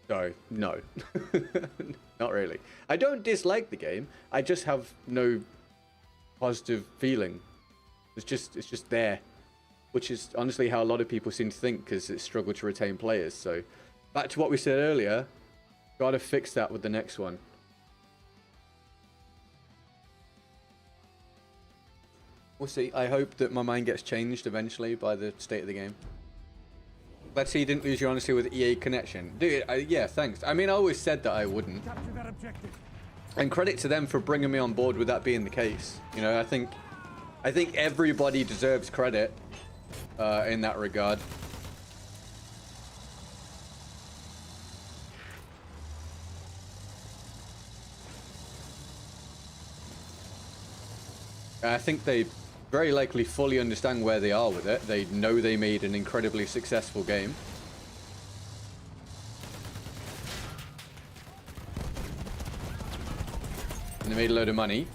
So, no. Not really. I don't dislike the game. I just have no positive feeling. It's just there. Which is honestly how a lot of people seem to think, because it's struggled to retain players. So, back to what we said earlier. Gotta fix that with the next one. We'll see. I hope that my mind gets changed eventually by the state of the game. Let's see you didn't lose your honesty with EA connection. Dude, yeah, thanks. I mean, I always said that I wouldn't. And credit to them for bringing me on board with that being the case. You know, I think everybody deserves credit in that regard. I think they very likely fully understand where they are with it. They know they made an incredibly successful game. And they made a load of money.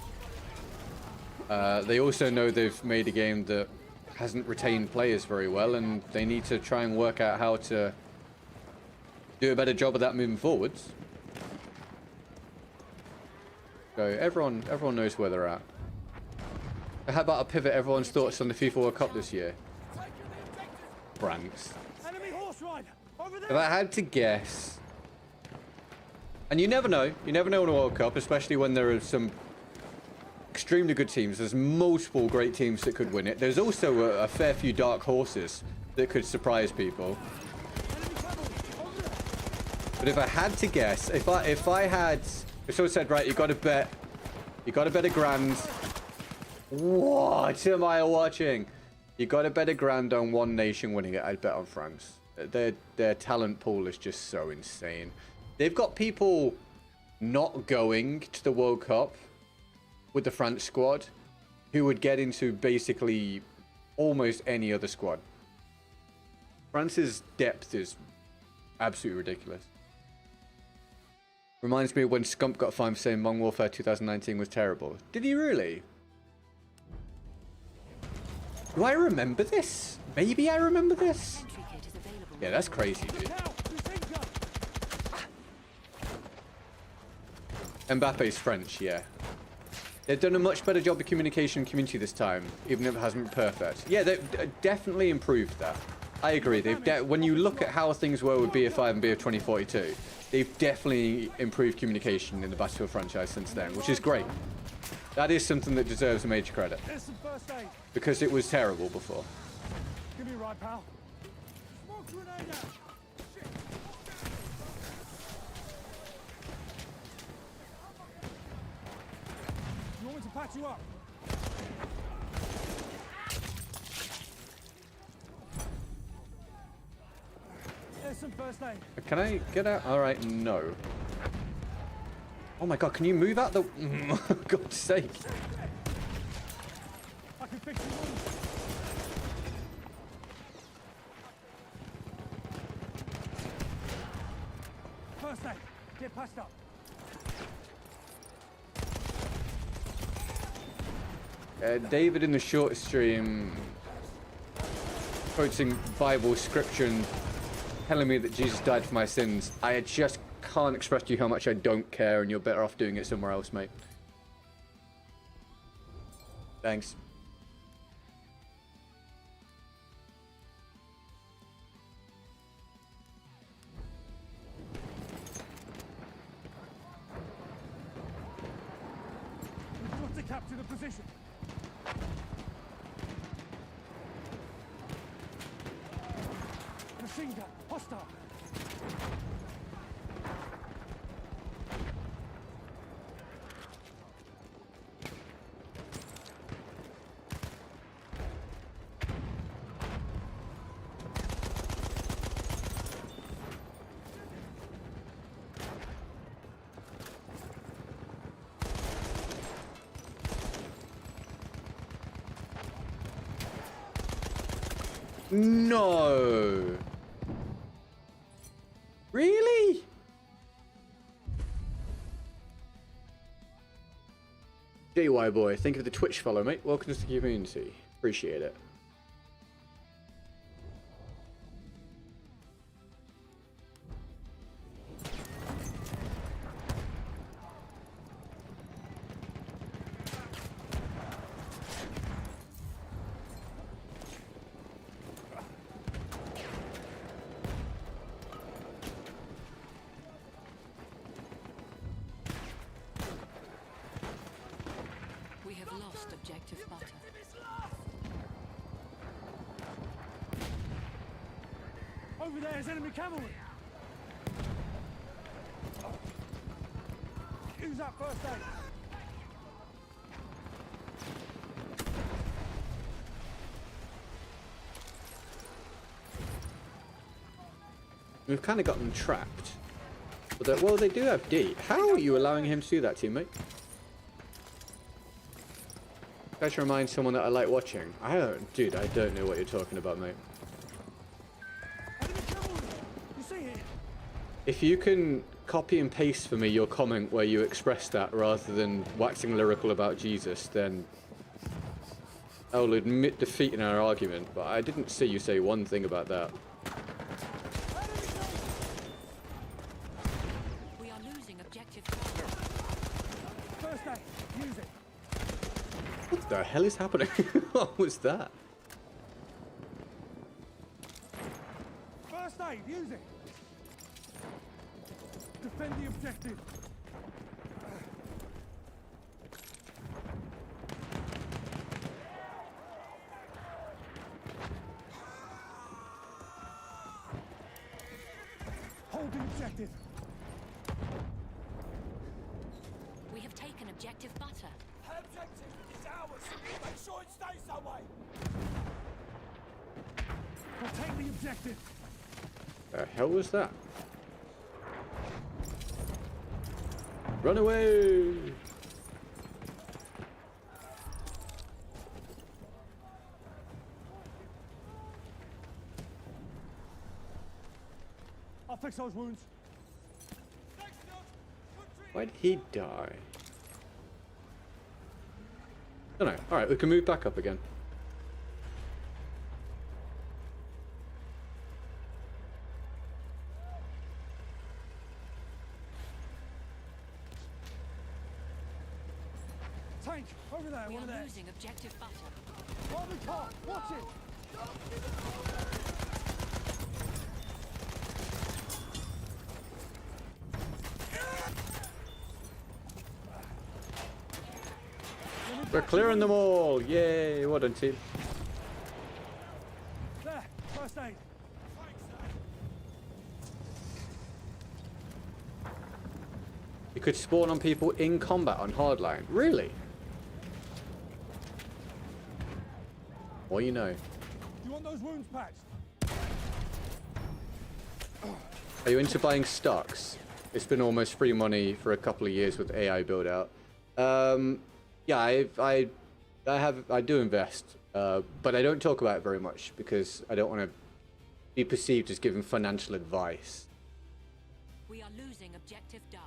They also know they've made a game that hasn't retained players very well, and they need to try and work out how to do a better job of that moving forwards. So everyone knows where they're at. How about I pivot everyone's thoughts on the FIFA World Cup this year? France. If I had to guess, and you never know in a World Cup, especially when there are some extremely good teams. There's multiple great teams that could win it. There's also a fair few dark horses that could surprise people. But if I had to guess, if someone said, right, you got to bet a grand. What am I watching? You got to bet a grand on one nation winning it. I'd bet on France. Their talent pool is just so insane. They've got people not going to the World Cup with the France squad who would get into basically almost any other squad. France's depth is absolutely ridiculous. Reminds me of when Scump got fined for saying Modern Warfare 2019 was terrible. Did he really? Do I remember this? Maybe I remember this? Sentry kit is available. Yeah, that's crazy, dude. Mbappe's French, yeah. They've done a much better job of communication community this time, even if it hasn't been perfect. Yeah, they've definitely improved that. I agree. When you look at how things were with BF5 and BF 2042, they've definitely improved communication in the Battlefield franchise since then, which is great. That is something that deserves a major credit. Because it was terrible before. Give me a ride, pal. Smoke grenade out. You want me to patch you up? There's some first aid. Can I get out? Alright, no. Oh my god, can you move out the... For God's sake. I can fix your wounds. First aid. Get patched up. David in the short stream quoting Bible scripture and telling me that Jesus died for my sins. I just can't express to you how much I don't care, and you're better off doing it somewhere else, mate. Thanks. We've got to capture the position. Machine gun, hostile. No. Really? JY boy, thank you for the Twitch follow, mate. Welcome to the community. Appreciate it. We have lost objective butter. Over there is enemy cavalry. Use that first aid. We've kind of got them trapped. But well, they do have D. How are you allowing him to do that, teammate? Try to remind someone that I like watching. Dude, I don't know what you're talking about, mate. Enemy cavalry. You see it? If you can copy and paste for me your comment where you express that rather than waxing lyrical about Jesus, then I'll admit defeat in our argument, but I didn't see you say one thing about that. We are losing objective butter. First aid. Use it. What the hell is happening? What was that? First aid. Use it. Defend the objective. Hold the objective. We have taken objective butter. Objective is ours. Make sure it stays that way. We'll take the objective. The hell was that? Run away! fix those wounds. Why'd he die? I don't know. Alright, we can move back up again. Tank, over there, We one are of theirs. losing objective butter. Army car, watch it. We're clearing them all! Yay! Well done, team. There, first aid. You could spawn on people in combat on hardline. Really? Well, you know. Do you want those wounds patched? Are you into buying stocks? It's been almost free money for a couple of years with AI build out. Yeah, I do invest, but I don't talk about it very much because I don't want to be perceived as giving financial advice. We are losing objective Duff.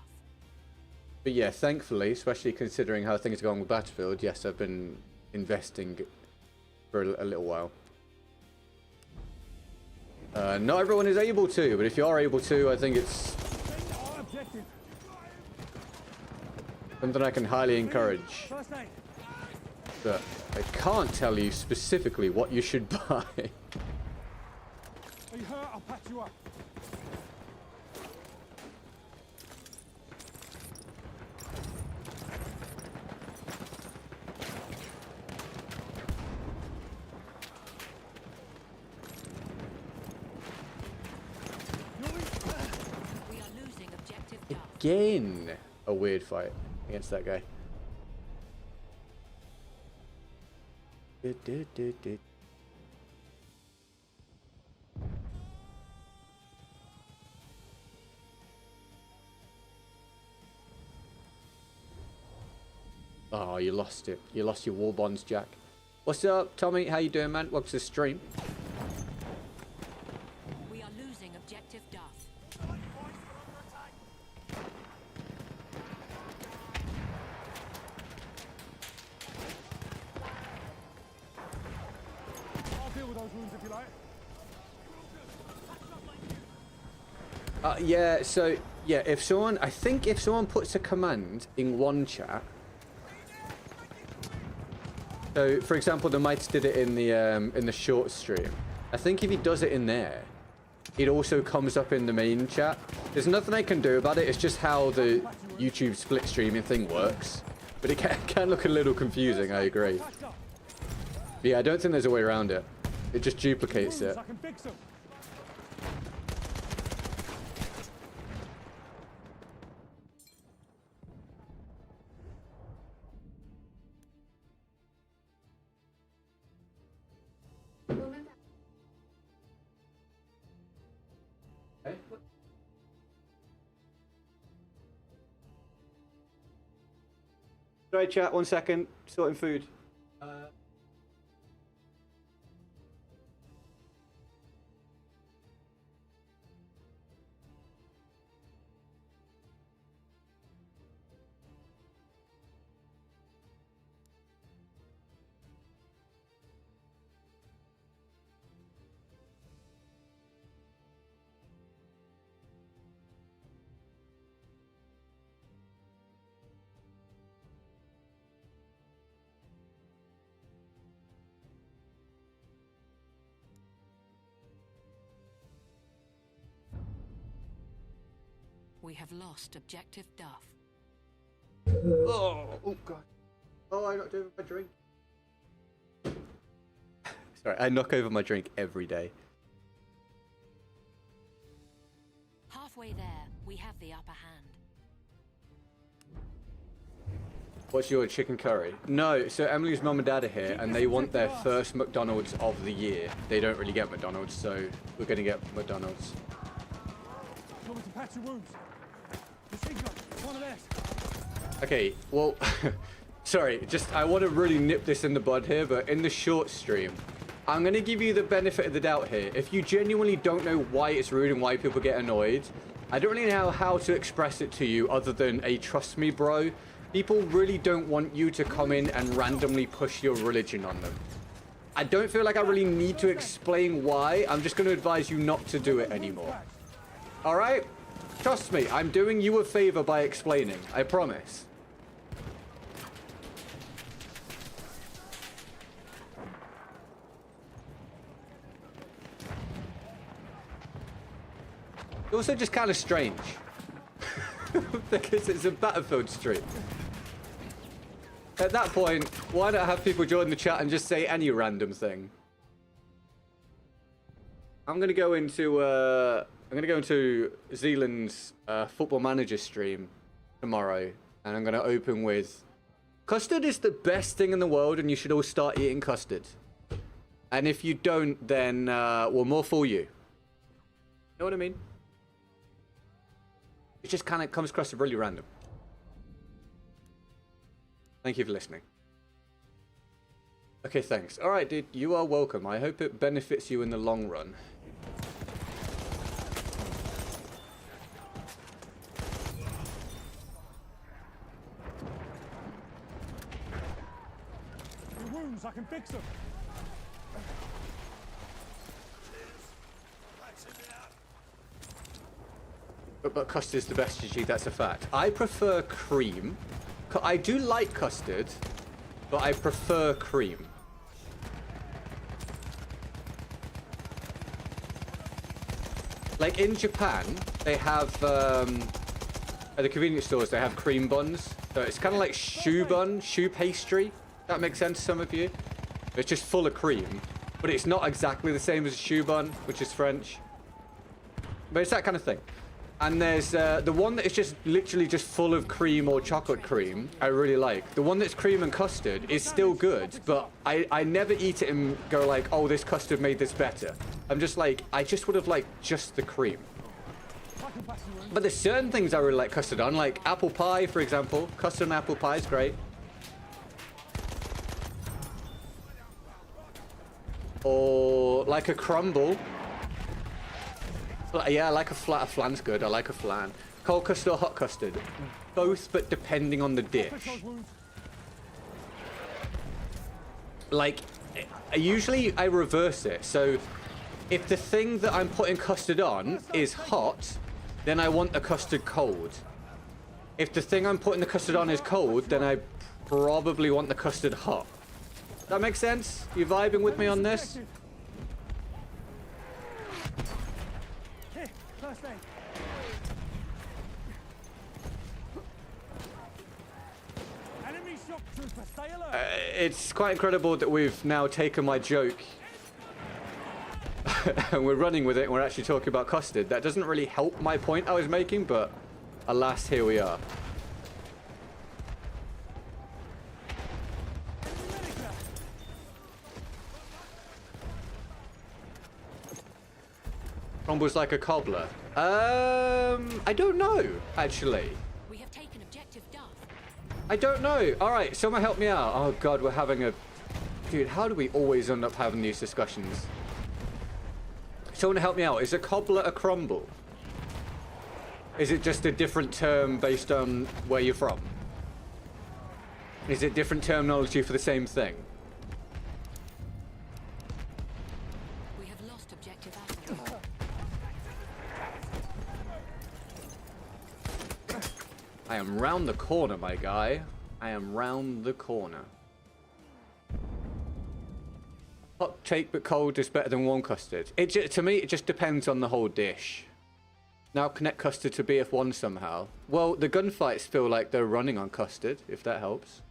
But yeah, thankfully, especially considering how things are going with Battlefield, yes, I've been investing for a little while. Not everyone is able to, but if you are able to, I think it's something I can highly encourage. First aid. But I can't tell you specifically what you should buy. Are you hurt? I'll patch you up. We are losing objective Duff. Again, a weird fight against that guy. Oh, you lost it. You lost your war bonds, Jack. What's up, Tommy? How you doing, man? Welcome to the stream. We are losing objective Duff. I'll deal with those wounds if you like. Yeah, so, yeah, if someone, I think if someone puts a command in one chat, so, for example, the Mites did it in the short stream. I think if he does it in there, it also comes up in the main chat. There's nothing I can do about it. It's just how the YouTube split streaming thing works. But it can look a little confusing, I agree. Yeah, I don't think there's a way around it. It just duplicates it. I can fix them. Sorry, chat, 1 second. Sorting food. We have lost objective Duff. Oh god. Oh, I knocked over my drink. Sorry, I knock over my drink every day. Halfway there, we have the upper hand. What's your chicken curry? No, so Emily's mum and dad are here and they want their first McDonald's of the year. They don't really get McDonald's, so we're gonna get McDonald's. You want me to patch your wounds? Machine gun, one of theirs. Okay, well, sorry, just I want to really nip this in the bud here, but in the short stream, I'm going to give you the benefit of the doubt here. If you genuinely don't know why it's rude and why people get annoyed, I don't really know how to express it to you other than a trust me, bro. People really don't want you to come in and randomly push your religion on them. I don't feel like I really need to explain why. I'm just going to advise you not to do it anymore. All right? Trust me, I'm doing you a favor by explaining. I promise. It's also just kind of strange. Because it's a Battlefield stream. At that point, why not have people join the chat and just say any random thing? I'm gonna go into Zealand's Football Manager stream tomorrow, and I'm gonna open with custard is the best thing in the world, and you should all start eating custard. And if you don't, then well, more for you. You know what I mean? It just kind of comes across as really random. Thank you for listening. Okay, thanks. All right, dude, you are welcome. I hope it benefits you in the long run. Your wounds, I can fix them. But custard's the best, GG, that's a fact. I prefer cream. I do like custard, but I prefer cream. Like in Japan, they have, at the convenience stores, they have cream buns. So it's kind of like shoe bun, shoe pastry. That makes sense to some of you. It's just full of cream, but it's not exactly the same as a shoe bun, which is French. But it's that kind of thing. And there's the one that is just literally just full of cream or chocolate cream, I really like. The one that's cream and custard is still good, but I never eat it and go like, oh, this custard made this better. I'm just like, I just would have liked just the cream. But there's certain things I really like custard on, like apple pie, for example. Custard and apple pie is great. Or like a crumble. Yeah, I like a flan's good. I like a flan. Cold custard or hot custard? Both, but depending on the dish. Like, usually I reverse it. So, if the thing that I'm putting custard on is hot, then I want the custard cold. If the thing I'm putting the custard on is cold, then I probably want the custard hot. That makes sense? You vibing with me on this? It's quite incredible that we've now taken my joke and we're running with it and we're actually talking about custard. That doesn't really help my point I was making, but alas, here we are. Crumbles like a cobbler. I don't know, actually. We have taken objective Duff. I don't know. All right, someone help me out. Oh God, we're having a... Dude, how do we always end up having these discussions? Someone help me out. Is a cobbler a crumble? Is it just a different term based on where you're from? Is it different terminology for the same thing? We have lost objective Alpha. I am round the corner, my guy. I am round the corner. Hot take but cold is better than warm custard. To me, it just depends on the whole dish. Now connect custard to BF1 somehow. Well, the gunfights feel like they're running on custard, if that helps.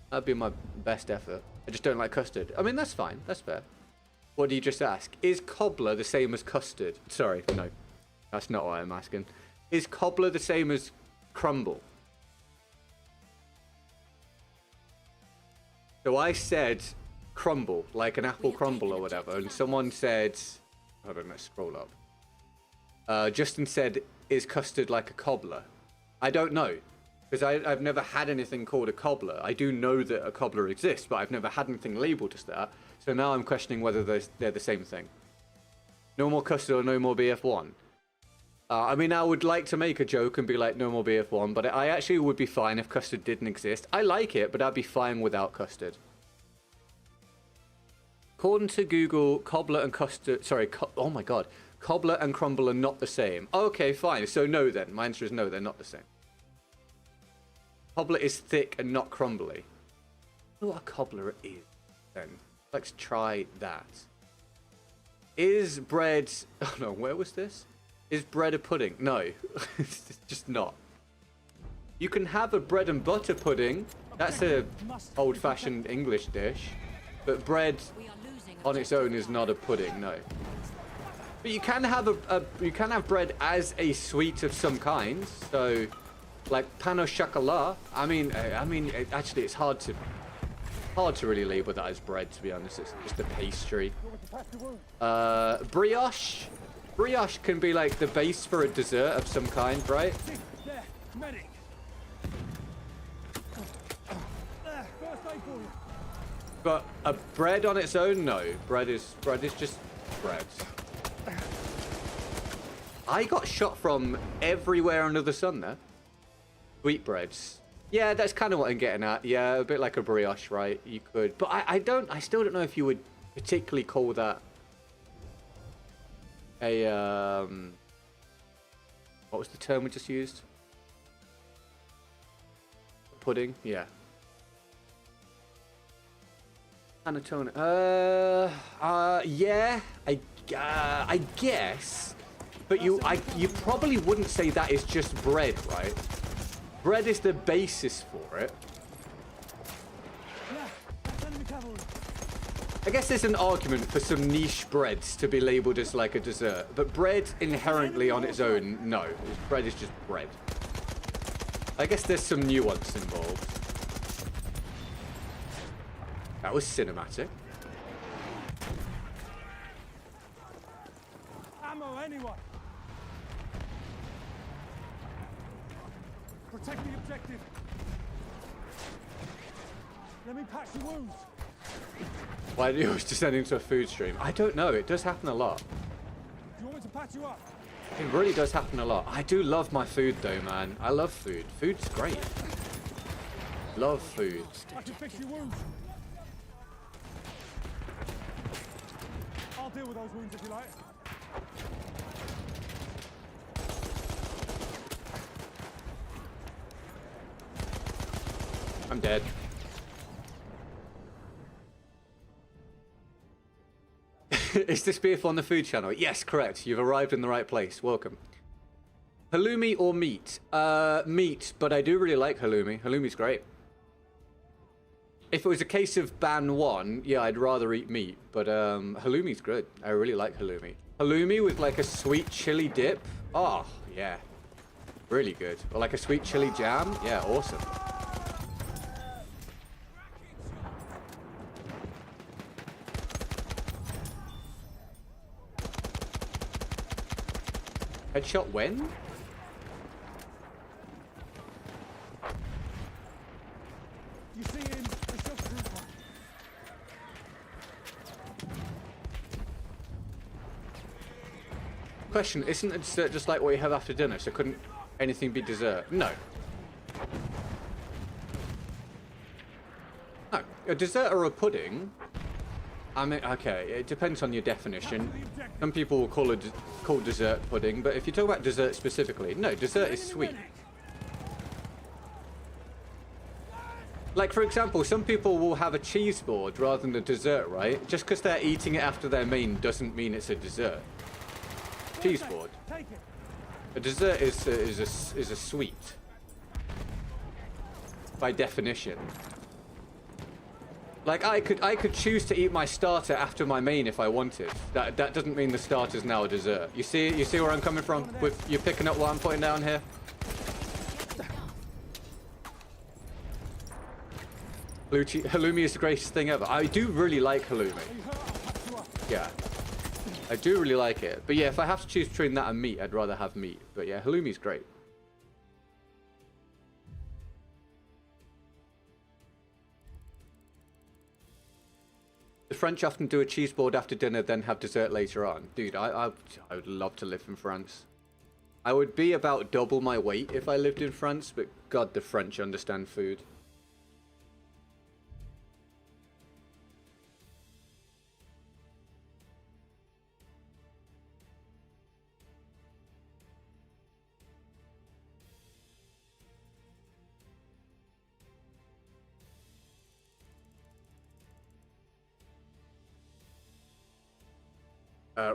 That'd be my best effort. I just don't like custard. I mean, that's fine. That's fair. What do you just ask? Is cobbler the same as custard? Sorry, no. That's not what I'm asking. Is cobbler the same as crumble? So I said crumble, like an apple crumble or whatever, and someone said, hold on, let's scroll up. Justin said, is custard like a cobbler? I don't know, because I've never had anything called a cobbler. I do know that a cobbler exists, but I've never had anything labeled as that. So now I'm questioning whether they're the same thing. No more custard or no more BF1. I mean, I would like to make a joke and be like, no more BF1, but I actually would be fine if custard didn't exist. I like it, but I'd be fine without custard. According to Google, cobbler and custard... Sorry, oh my god. Cobbler and crumble are not the same. Okay, fine. So no then. My answer is no, they're not the same. Cobbler is thick and not crumbly. I don't know what a cobbler is then. Let's try that. Is bread... Oh no, where was this? Is bread a pudding? No, it's just not. You can have a bread and butter pudding. That's a old-fashioned English dish. But bread on its own is not a pudding, no. But you can have bread as a sweet of some kind. So, like pain au chocolat. I mean, actually, it's hard to really label that as bread. To be honest, it's just a pastry. Brioche. Brioche can be like the base for a dessert of some kind, right? But a bread on its own, no. Bread is just bread. I got shot from everywhere under the sun there. Sweetbreads. Yeah, that's kind of what I'm getting at. Yeah, a bit like a brioche, right? You could, but I still don't know if you would particularly call that a what was the term we just used? Pudding, yeah. Panettone. Yeah, I guess, but you probably wouldn't say that is just bread, right? Bread is the basis for it. I guess there's an argument for some niche breads to be labeled as like a dessert, but bread inherently on its own, no. Bread is just bread. I guess there's some nuance involved. That was cinematic. Ammo, anyone. Protect the objective. Let me patch your wounds. Why do you always descend into a food stream? I don't know. It does happen a lot. Do you want me to patch you up? It really does happen a lot. I do love my food though, man. I love food. Food's great. Love food. I can fix your wounds. I'll deal with those wounds if you like. I'm dead. Is this beef on the food channel? Yes, correct. You've arrived in the right place. Welcome. Halloumi or meat? Meat, but I do really like halloumi. Halloumi's great. If it was a case of ban one, yeah, I'd rather eat meat, but halloumi's good. I really like halloumi. Halloumi with like a sweet chili dip. Oh, yeah. Really good. Or like a sweet chili jam. Yeah, awesome. Headshot when? You see him, the shot's through. Question, isn't a dessert just like what you have after dinner, so couldn't anything be dessert? No. No. A dessert or a pudding? I mean, okay, it depends on your definition. Some people will call dessert pudding, but if you talk about dessert specifically, no, dessert is sweet. Like, for example, some people will have a cheese board rather than a dessert, right? Just because they're eating it after their main doesn't mean it's a dessert. Cheese board. A dessert is a sweet. By definition. Like, I could choose to eat my starter after my main if I wanted. That doesn't mean the starter's now a dessert. You see where I'm coming from? With you picking up what I'm putting down here? Halloumi is the greatest thing ever. I do really like halloumi. Yeah. I do really like it. But yeah, if I have to choose between that and meat, I'd rather have meat. But yeah, halloumi's great. The The French often do a cheese board after dinner, then have dessert later on. Dude, I would love to live in France. I would be about double my weight if I lived in France, but God, the French understand food.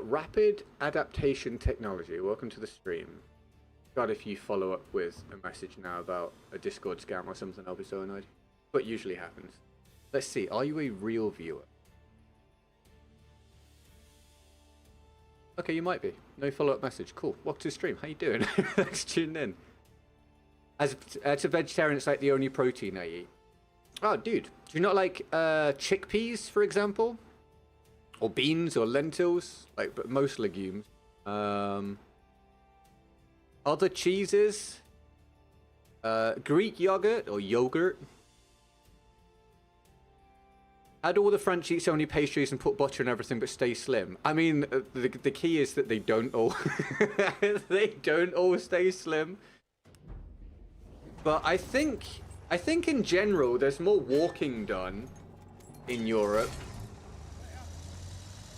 Rapid adaptation technology. Welcome to the stream. God, if you follow up with a message now about a Discord scam or something, I'll be so annoyed. But usually happens. Let's see. Are you a real viewer? Okay, you might be. No follow-up message. Cool. Welcome to the stream. How you doing? Thanks for tuning in. As a vegetarian, it's like the only protein I eat. Oh, dude. Do you not like chickpeas, for example? Or beans or lentils, like, but most legumes. Other cheeses. Greek yogurt or yogurt. How do all the French eat so many pastries and put butter and everything but stay slim? I mean, the key is that they don't all they don't all stay slim. But I think in general there's more walking done in Europe,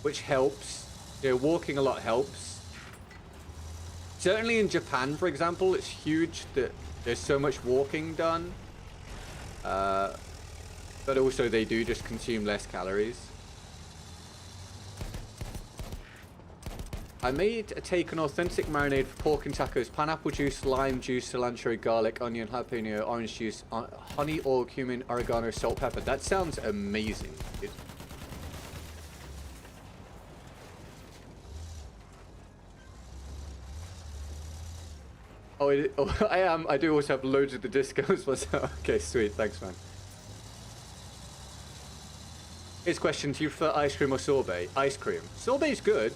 which helps. You know, walking a lot helps. Certainly in Japan, for example, it's huge that there's so much walking done. But also they do just consume less calories. I made a take on authentic marinade for pork and tacos. Pineapple juice, lime juice, cilantro, garlic, onion, jalapeno, orange juice, honey, oil, cumin, oregano, salt, pepper. That sounds amazing. Oh, I am. I do also have loads of the discos myself. Okay, sweet. Thanks, man. Here's a question. Do you prefer ice cream or sorbet? Ice cream. Sorbet's good.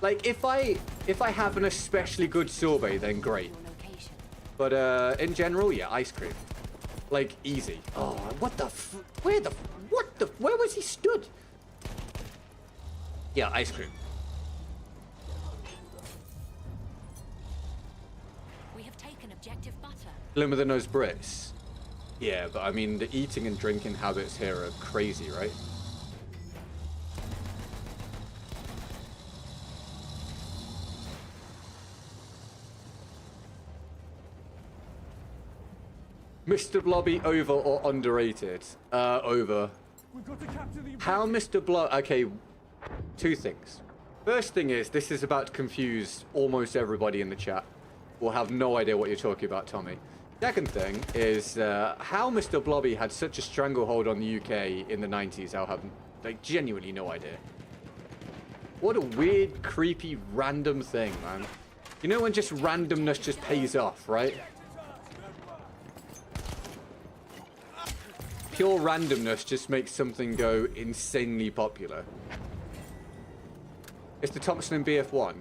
Like, if I have an especially good sorbet, then great. But in general, yeah, ice cream. Like, easy. Oh, what the where was he stood? Yeah, ice cream. We have taken objective butter. Glimmer the nose Brits. Yeah, but I mean, the eating and drinking habits here are crazy, right? Mr. Blobby, over or underrated? Over. How Mr. Blob... Okay, two things. First thing is, this is about to confuse almost everybody in the chat. We'll have no idea what you're talking about, Tommy. Second thing is, how Mr. Blobby had such a stranglehold on the UK in the 90s, I'll have, like, genuinely no idea. What a weird, creepy, random thing, man. You know when just randomness just pays off, right? Pure randomness just makes something go insanely popular. It's the Thompson and BF1.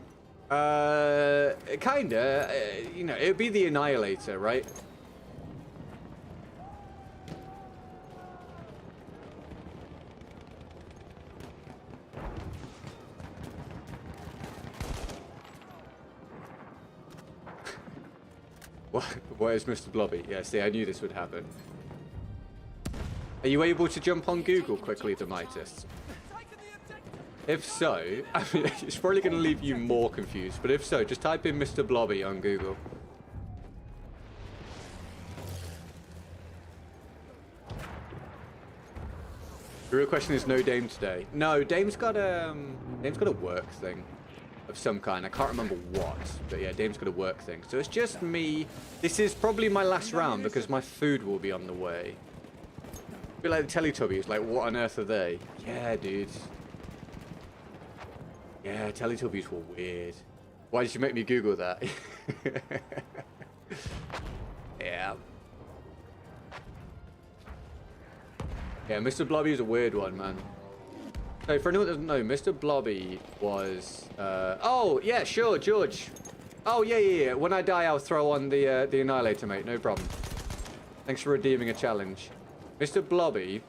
Kinda. You know, it would be the Annihilator, right? Where is Mr. Blobby? Yeah, see, I knew this would happen. Are you able to jump on Google quickly, Demitis? If so, I mean, it's probably going to leave you more confused, but if so, just type in Mr. Blobby on Google. The real question is no Dame today. No, Dame's got a work thing of some kind. I can't remember what, but yeah, Dame's got a work thing. So it's just me. This is probably my last round because my food will be on the way. A bit like the Teletubbies, like what on earth are they? Yeah, dude. Yeah, Teletubbies were weird. Why did you make me Google that? Yeah. Yeah, Mr. Blobby is a weird one, man. So for anyone that doesn't know, Mr. Blobby was... oh, yeah, sure, George. Oh, yeah. When I die, I'll throw on the Annihilator, mate. No problem. Thanks for redeeming a challenge. Mr. Blobby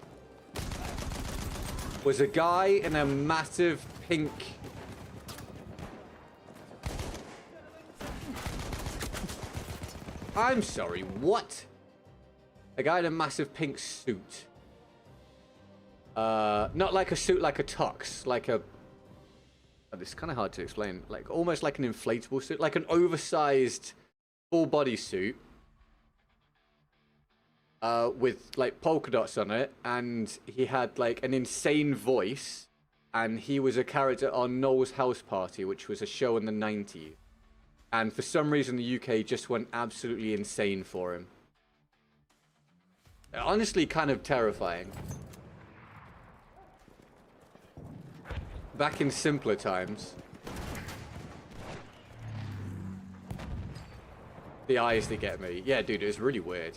was a guy in a massive pink... I'm sorry, what? A guy in a massive pink suit. Not like a suit, like a tux, like a... Oh, this is kind of hard to explain. Like, almost like an inflatable suit, like an oversized full body suit. With like polka dots on it, and he had like an insane voice, and he was a character on Noel's House Party, which was a show in the 90s. And for some reason, the UK just went absolutely insane for him. Honestly, kind of terrifying. Back in simpler times. The eyes that get me. Yeah, dude, it was really weird.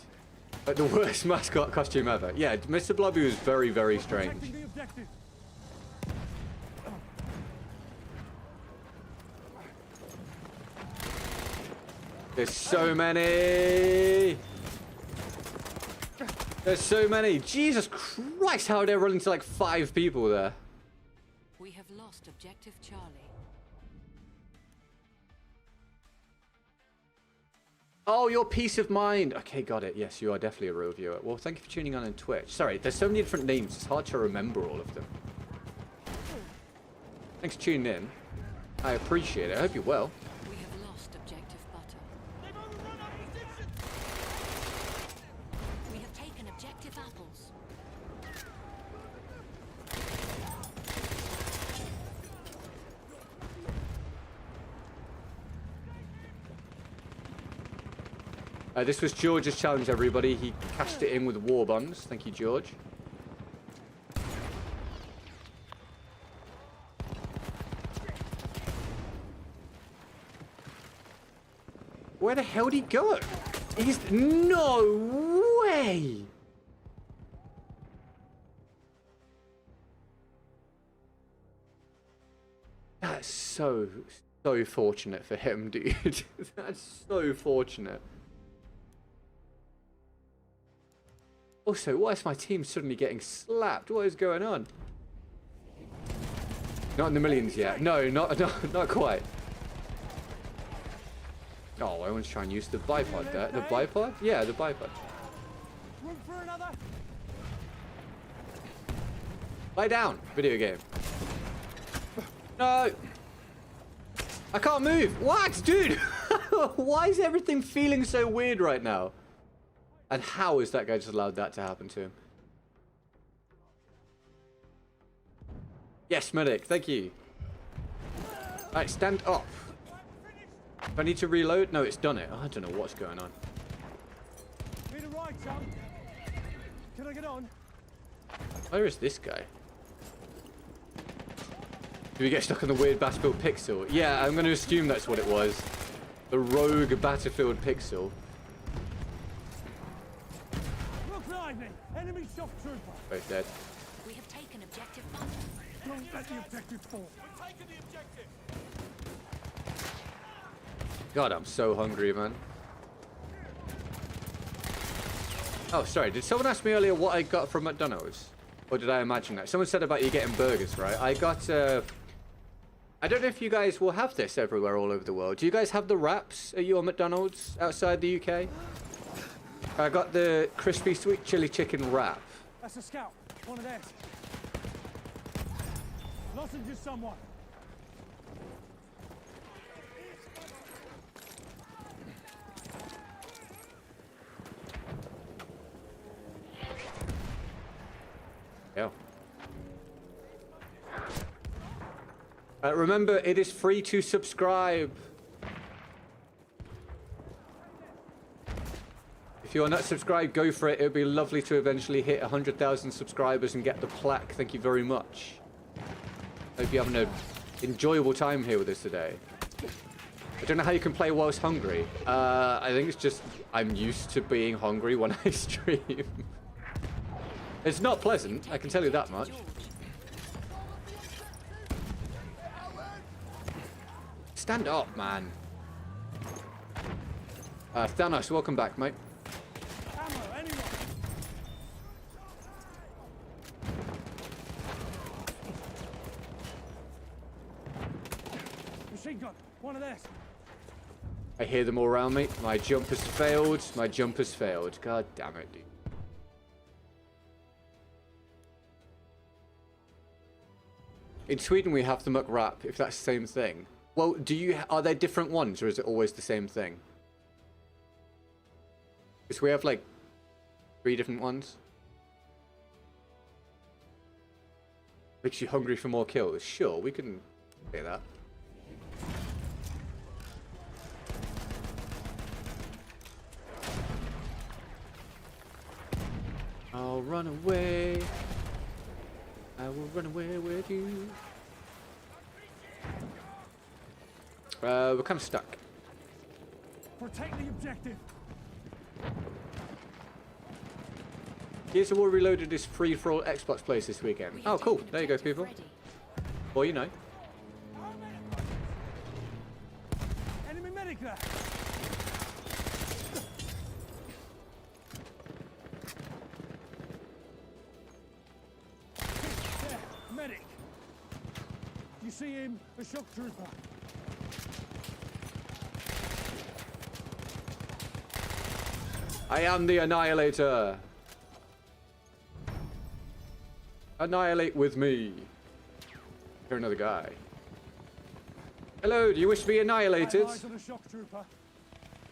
Like the worst mascot costume ever. Yeah, Mr. Blobby was very, very strange. There's so many. There's so many. Jesus Christ, how did I run into like 5 people there? We have lost objective Charlie. Oh, your peace of mind. Okay, got it. Yes, you are definitely a real viewer. Well, thank you for tuning on Twitch. Sorry, there's so many different names. It's hard to remember all of them. Thanks for tuning in. I appreciate it. I hope you're well. We have lost objective butter. They've overrun our position! We have taken objective apples. This was George's challenge, everybody. He cashed it in with war bombs. Thank you, George. Where the hell did he go? He's... No way! That's so fortunate for him, dude. That's so fortunate. Also, why is my team suddenly getting slapped? What is going on? Not in the millions yet. No, not quite. Oh, I want to try and use the bipod there. The bipod? Yeah, the bipod. Room for another? Lie down, video game. No! I can't move! What? Dude! Why is everything feeling so weird right now? And how is that guy just allowed that to happen to him? Yes, medic, thank you. Alright, stand up. Do I need to reload? No, it's done it. I don't know what's going on. Need a ride, son. Can I get on? Where is this guy? Do we get stuck on the weird Battlefield pixel? Yeah, I'm going to assume that's what it was. The rogue Battlefield pixel. Look behind me! Enemy shock trooper! Both dead. We have taken objective butter. Don't let the objective fall. We're taking the objective. God, I'm so hungry, man. Oh, sorry. Did someone ask me earlier what I got from McDonald's? Or did I imagine that? Someone said about you getting burgers, right? I got, I don't know if you guys will have this everywhere all over the world. Do you guys have the wraps at your McDonald's outside the UK? I got the crispy sweet chili chicken wrap. That's a scout. One of theirs. Lozenge someone. Yeah. Remember, it is free to subscribe. If you're not subscribed, go for it. It would be lovely to eventually hit 100,000 subscribers and get the plaque. Thank you very much. Hope you're having an enjoyable time here with us today. I don't know how you can play whilst hungry. I think it's just I'm used to being hungry when I stream. It's not pleasant, I can tell you that much. Stand up, man. Thanos, welcome back, mate. Ammo, anyone? machine gun. One of this. I hear them all around me. My jump has failed. My jump has failed. God damn it, dude. In Sweden, we have the muck wrap, if that's the same thing. Well, are there different ones, or is it always the same thing? Because we have, like, 3 different ones. Makes you hungry for more kills. Sure, we can say that. I'll run away. I will run away with you. We're kind of stuck. Protect the objective. Gears of War Reloaded is free for all Xbox players this weekend. Oh, cool. There you go, people. Well, you know. Enemy medic there. There, medic. You see him? A shock trooper. I am the Annihilator. Annihilate with me. Here's another guy. Hello, do you wish to be annihilated? Eyes on a shock trooper.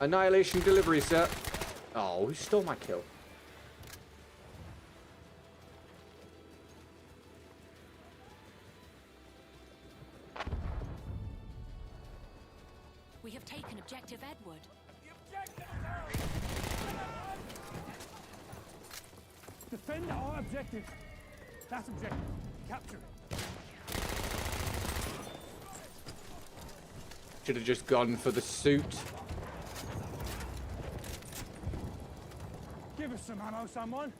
Annihilation delivery, sir. Oh, who stole my kill? We have taken objective Edward. Defend our objective. That objective. Capture it. Should have just gone for the suit. Give us some ammo, someone.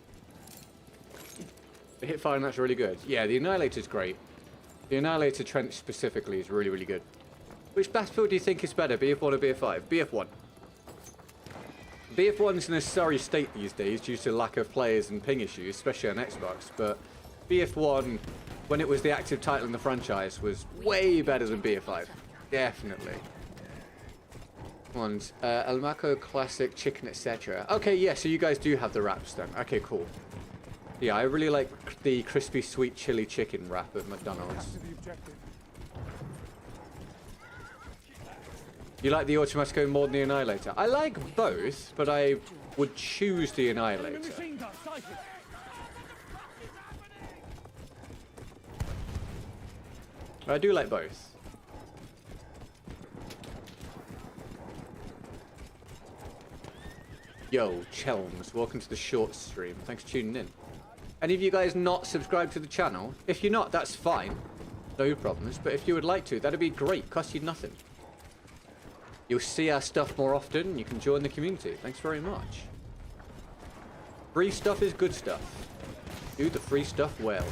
The Hipfire on that's really good. Yeah, the Annihilator's great. The Annihilator trench specifically is really, really good. Which battlefield do you think is better, BF1 or BF5? BF1. BF1's in a sorry state these days due to lack of players and ping issues, especially on Xbox, but BF1, when it was the active title in the franchise, was way better than BF5. Definitely. Ones. El Maco Classic Chicken, etc. Okay, yeah, so you guys do have the wraps then. Okay, cool. Yeah, I really like the crispy sweet chili chicken wrap at McDonald's. Capture the objective. You like the Automatico more than the Annihilator? I like both, but I would choose the Enemy Annihilator. machine gun sighted. I do like both. Yo, Chelms, welcome to the short stream. Thanks for tuning in. Any of you guys not subscribed to the channel? If you're not, that's fine. No problems. But if you would like to, that'd be great. Cost you nothing. You'll see our stuff more often. You can join the community. Thanks very much. Free stuff is good stuff. Do the free stuff well.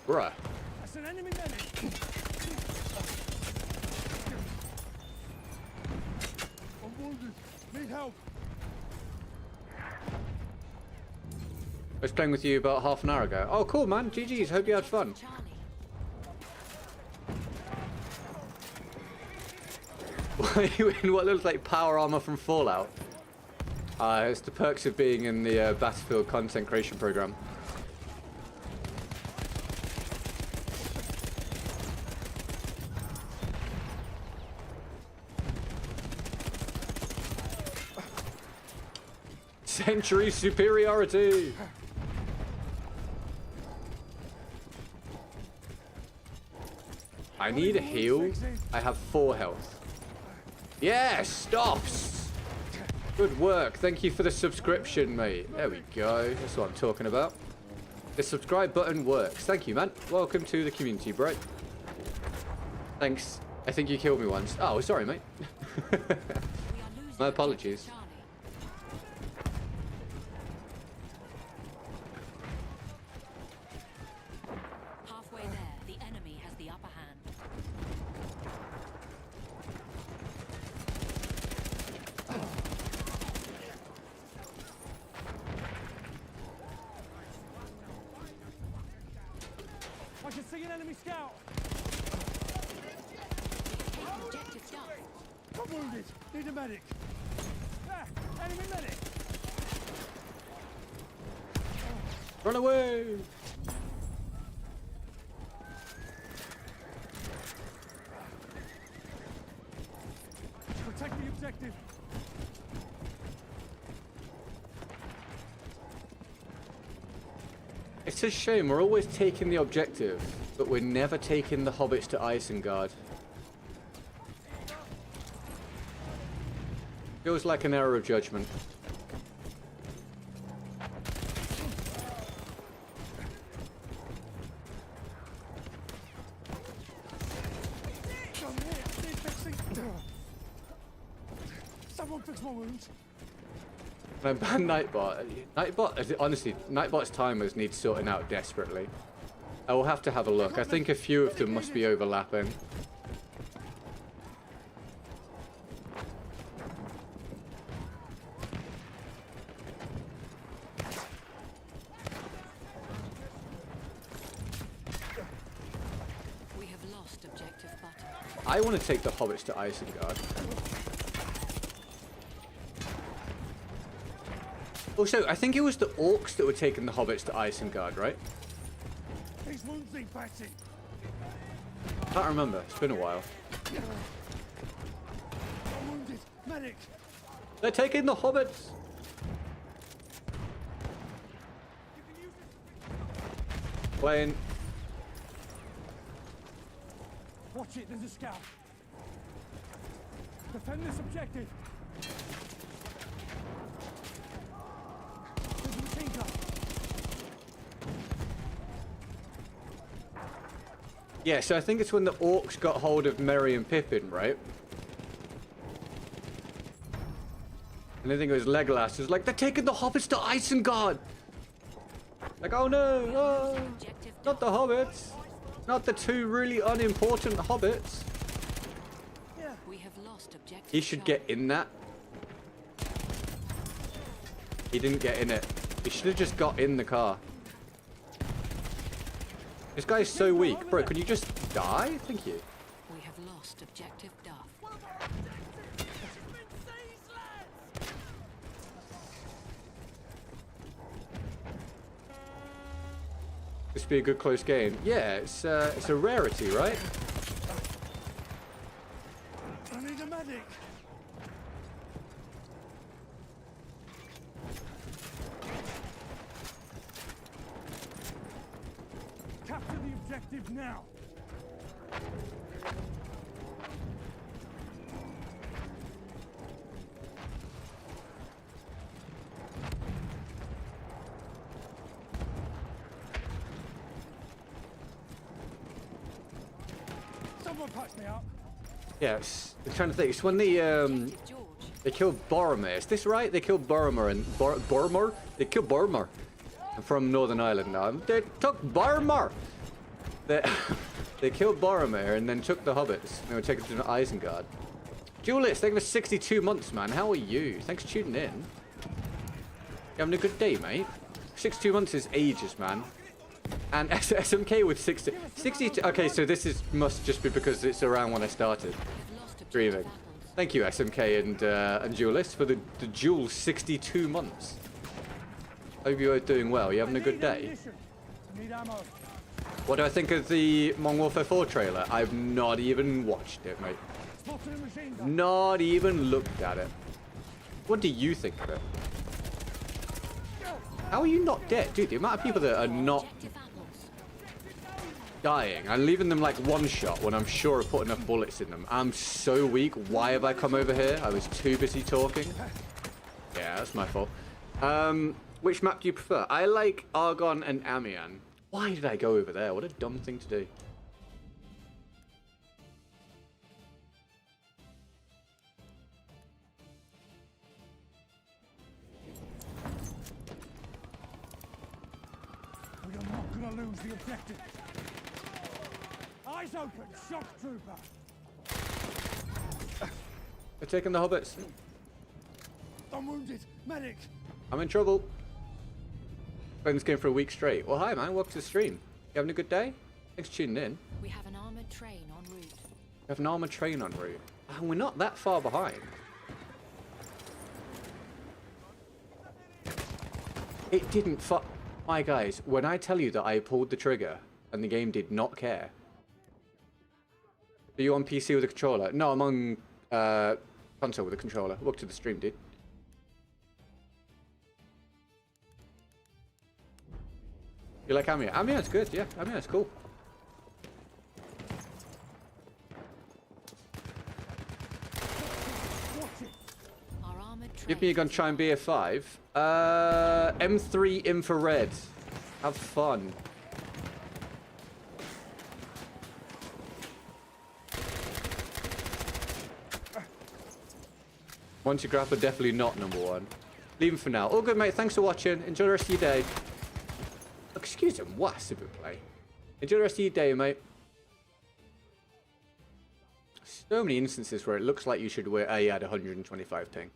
Bruh. That's an enemy medic. I'm wounded. Need help. I was playing with you about half an hour ago. Oh, cool, man. GG's. Hope you had fun. Why are you in what looks like power armor from Fallout? It's the perks of being in the Battlefield content creation program. Century superiority! I need a heal. I have 4 health. Yeah, stops! Good work. Thank you for the subscription, mate. There we go. That's what I'm talking about. The subscribe button works. Thank you, man. Welcome to the community, bro. Thanks. I think you killed me once. Oh, sorry, mate. My apologies. Enemy scout. Take objective Duff. I'm wounded. Need a medic. Ah, enemy medic. Run away! Protect the objective. It's a shame, we're always taking the objective, but we're never taking the hobbits to Isengard. Feels like an error of judgment. Come here. Need fixing. Someone fix my wounds. No, ban Nightbot. Nightbot, honestly, Nightbot's timers need sorting out desperately. I will have to have a look. I think a few of them must be overlapping. We have lost objective Butter. I want to take the hobbits to Isengard. Also, I think it was the orcs that were taking the hobbits to Isengard, right? These wounds need patching. Can't remember. It's been a while. I'm wounded. Medic. They're taking the hobbits. Playing. Watch it. There's a scout. Defend this objective. There's a machine gun. Yeah, so I think it's when the orcs got hold of Merry and Pippin, right? And I think it was Legolas who was like, they're taking the hobbits to Isengard! Like, oh no, oh, Objective not the hobbits. Not the two really unimportant hobbits. We have lost objective He should get in that. He didn't get in it. He should have just got in the car. This guy's so weak. Bro, can you just die? Thank you. We have lost objective Duff. This would be a good close game. Yeah, it's a rarity, right? I need a medic. Capture the objective now. Someone patch me up. Yeah, I'm trying to think. It's when they killed Boromir. Is this right? They killed Boromir and Boromir? They killed Boromir. I'm from Northern Ireland now. They took Boromir. They killed Boromir and then took the hobbits. They were taken to Isengard. Julius, thank you for 62 months, man. How are you? Thanks for tuning in. You having a good day, mate? 62 months is ages, man. And SMK with 62. Okay, so this must just be because it's around when I started streaming. Thank you, SMK and Julius, for the dual 62 months. Hope you're doing well. You having a good day? Need ammo. What do I think of the Modern Warfare 4 trailer? I've not even watched it, mate. Spotted a machine gun. Not even looked at it. What do you think of it? How are you not dead? Dude, the amount of people that are not Objective apples. dying and leaving them like one shot when I'm sure I put enough bullets in them. I'm so weak. Why have I come over here? I was too busy talking. Yeah, that's my fault. Which map do you prefer? I like Argonne and Amiens. Why did I go over there? What a dumb thing to do. We are not gonna lose the objective. Eyes open, shock trooper. They're taking the hobbits. I'm wounded. Medic. I'm in trouble. Playing this game for a week straight. Well, hi, man. Welcome to the stream. You having a good day? Thanks for tuning in. We have an armored train en route. We have an armored train en route. And we're not that far behind. It didn't Hi guys, when I tell you that I pulled the trigger and the game did not care. Are you on PC with a controller? No, I'm on console with a controller. Welcome to the stream, dude. You like Amiya? Amiya's good, yeah. Amiya's cool. Our armored train. Give me a gun, try and be a 5. M3 infrared. Have fun. Once you grapple, definitely not number 1. Leave him for now. All good, mate. Thanks for watching. Enjoy the rest of your day. Excuse him. What s'il vous plaît? Enjoy the rest of your day, mate. So many instances where it looks like you should wear A at 125 ping.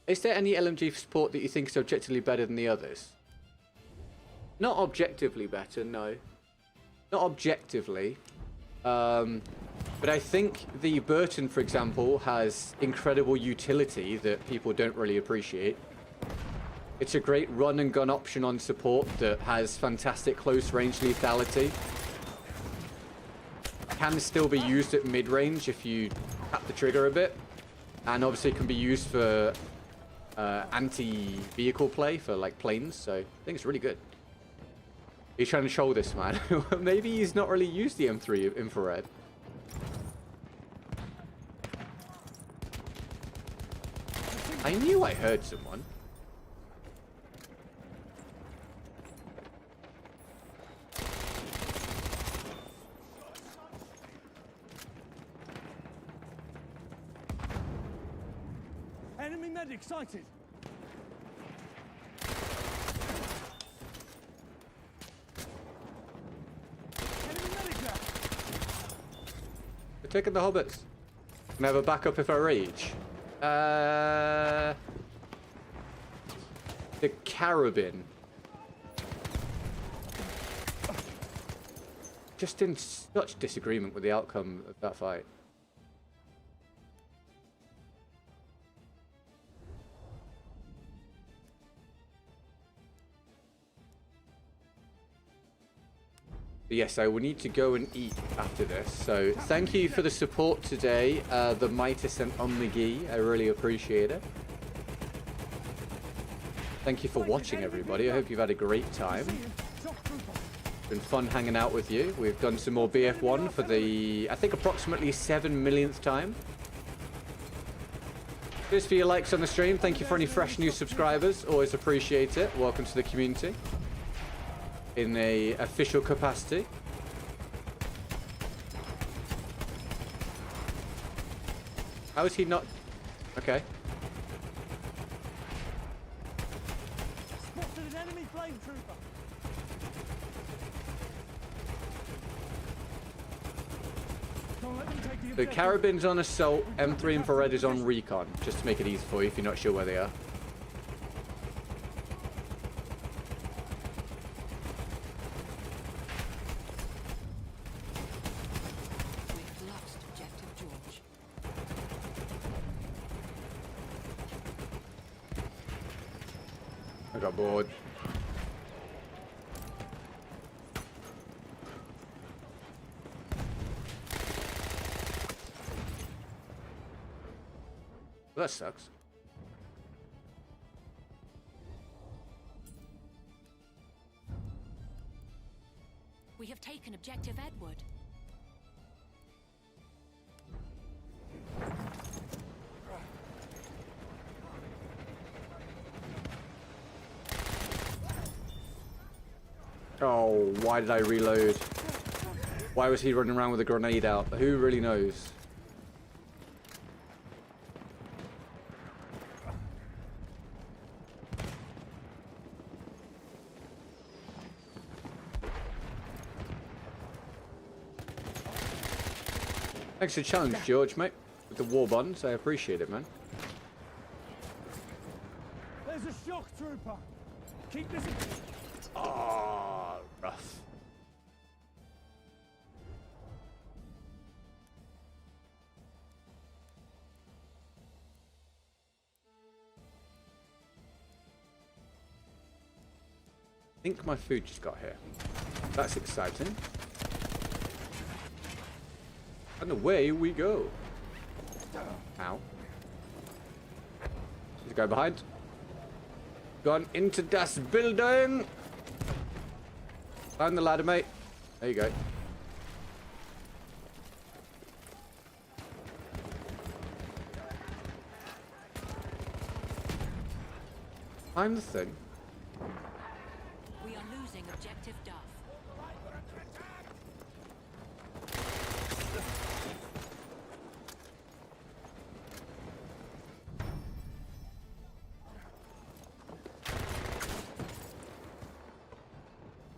Is there any LMG support that you think is objectively better than the others? Not objectively better, no. Not objectively. But I think the Burton, for example, has incredible utility that people don't really appreciate. It's a great run and gun option on support that has fantastic close range lethality. Can still be used at mid-range if you tap the trigger a bit. And obviously it can be used for anti-vehicle play for like planes, so I think it's really good. He's trying to troll this man. Maybe he's not really used the M3 infrared. I knew I heard someone. Enemy medic sighted. Enemy medic there. We're taking the hobbits. Can I have a backup if I rage? The carabin. Just in such disagreement with the outcome of that fight. But yes, I will need to go and eat after this. So thank you for the support today, the Mitre sent on the gi. I really appreciate it. Thank you for watching, everybody. I hope you've had a great time. It's been fun hanging out with you. We've done some more BF1 for the, I think, approximately 7 millionth time. Cheers for your likes on the stream. Thank you for any fresh new subscribers. Always appreciate it. Welcome to the community. In a official capacity. How is he not? Okay. Spotted an enemy flame trooper. Don't let them take the The objective. carabin's on assault, M3 infrared is on recon, just to make it easy for you if you're not sure where they are. We've lost objective George. I got bored. Well, that sucks. We have taken objective Edward. Oh, why did I reload? Why was he running around with a grenade out? Who really knows? Thanks for the challenge, George, mate. With the war bonds, I appreciate it, man. There's a shock trooper. Keep this. Oh, rough. think my food just got here. That's exciting. And away we go. Ow. There's a guy behind. Gone into das building. Climb the ladder, mate. There you go. Climb the thing. We are losing objective Duff.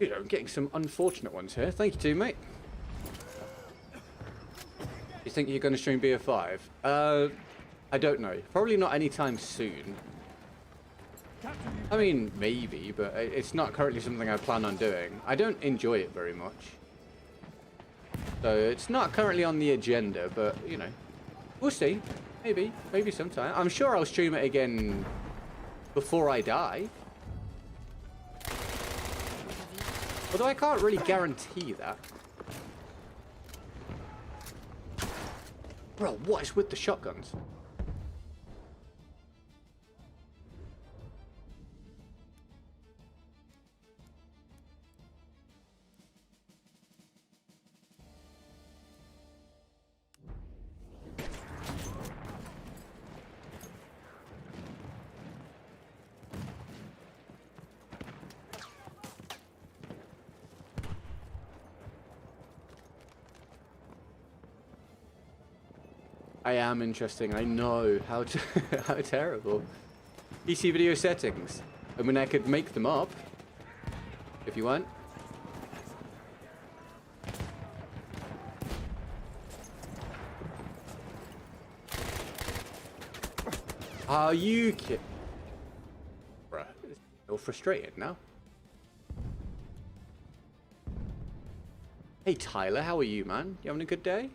Dude, I'm getting some unfortunate ones here. Thank you, teammate. You think you're going to stream BF5? I don't know. Probably not anytime soon. I mean, maybe, but it's not currently something I plan on doing. I don't enjoy it very much. So it's not currently on the agenda, but, you know, we'll see. Maybe. Maybe sometime. I'm sure I'll stream it again before I die. Although I can't really guarantee that. Bro, what is with the shotguns? I am interesting. I know how how terrible. PC video settings. I mean, I could make them up if you want. Are you kidding? Bruh, it's so frustrated now. Hey Tyler, how are you, man? You having a good day?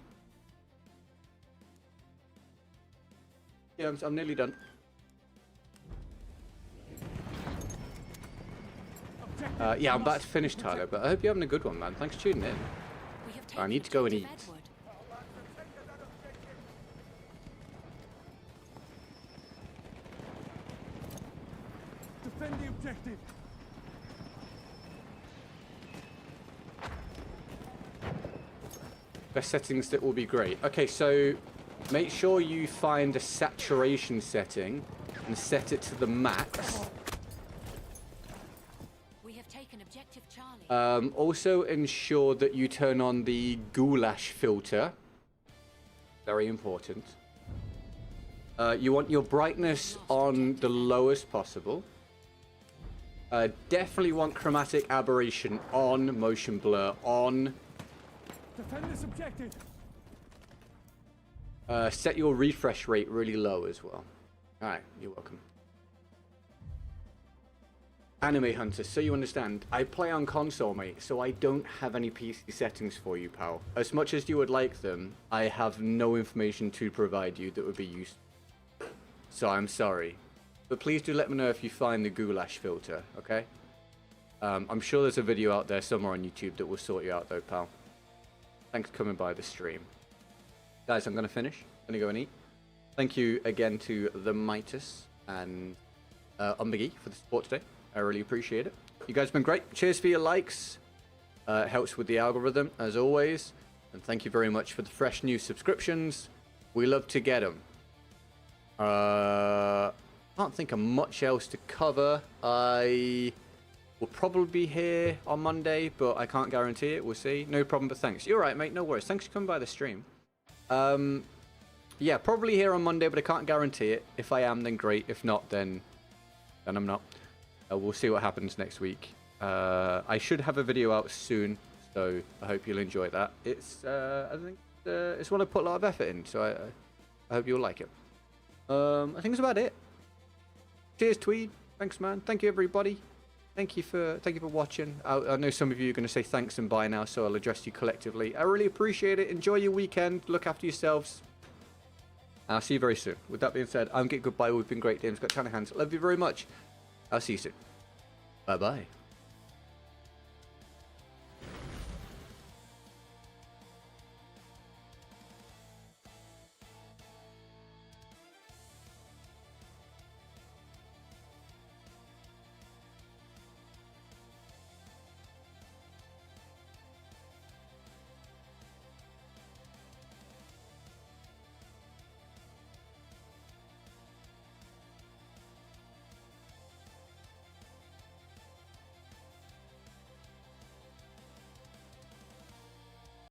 Yeah, I'm nearly done. Yeah, I'm about to finish, Tyler, but I hope you're having a good one, man. Thanks for tuning in. I need to go and eat. Defend the objective. Best settings that will be great. Okay, so make sure you find a saturation setting and set it to the max. We have taken objective Charlie. Also ensure that you turn on the goulash filter. Very important. You want your brightness on the lowest possible. Definitely want chromatic aberration on, motion blur on. Defend this objective. Set your refresh rate really low as well. Alright, you're welcome. Anime Hunter, so you understand, I play on console, mate, so I don't have any PC settings for you, pal. As much as you would like them, I have no information to provide you that would be useful. So I'm sorry. But please do let me know if you find the goulash filter, okay? I'm sure there's a video out there somewhere on YouTube that will sort you out though, pal. Thanks for coming by the stream. Guys, I'm going to finish. I'm going to go and eat. Thank you again to the Midas and Umbiggy for the support today. I really appreciate it. You guys have been great. Cheers for your likes. It helps with the algorithm, as always. And thank you very much for the fresh new subscriptions. We love to get them. Can't think of much else to cover. I will probably be here on Monday, but I can't guarantee it. We'll see. No problem, but thanks. You're right, mate. No worries. Thanks for coming by the stream. Yeah, probably here on Monday, but I can't guarantee it. If I am, then great. If not, then I'm not. We'll see what happens next week. I should have a video out soon, so I hope you'll enjoy that. It's I think it's one I put a lot of effort in, so I hope you'll like it. I think that's about it. Cheers, Tweed. Thanks, man. Thank you, everybody. Thank you for watching. I know some of you are going to say thanks and bye now, so I'll address you collectively. I really appreciate it. Enjoy your weekend. Look after yourselves. And I'll see you very soon. With that being said, I'm getting goodbye. We've been great, James. Got China hands. Love you very much. I'll see you soon. Bye-bye.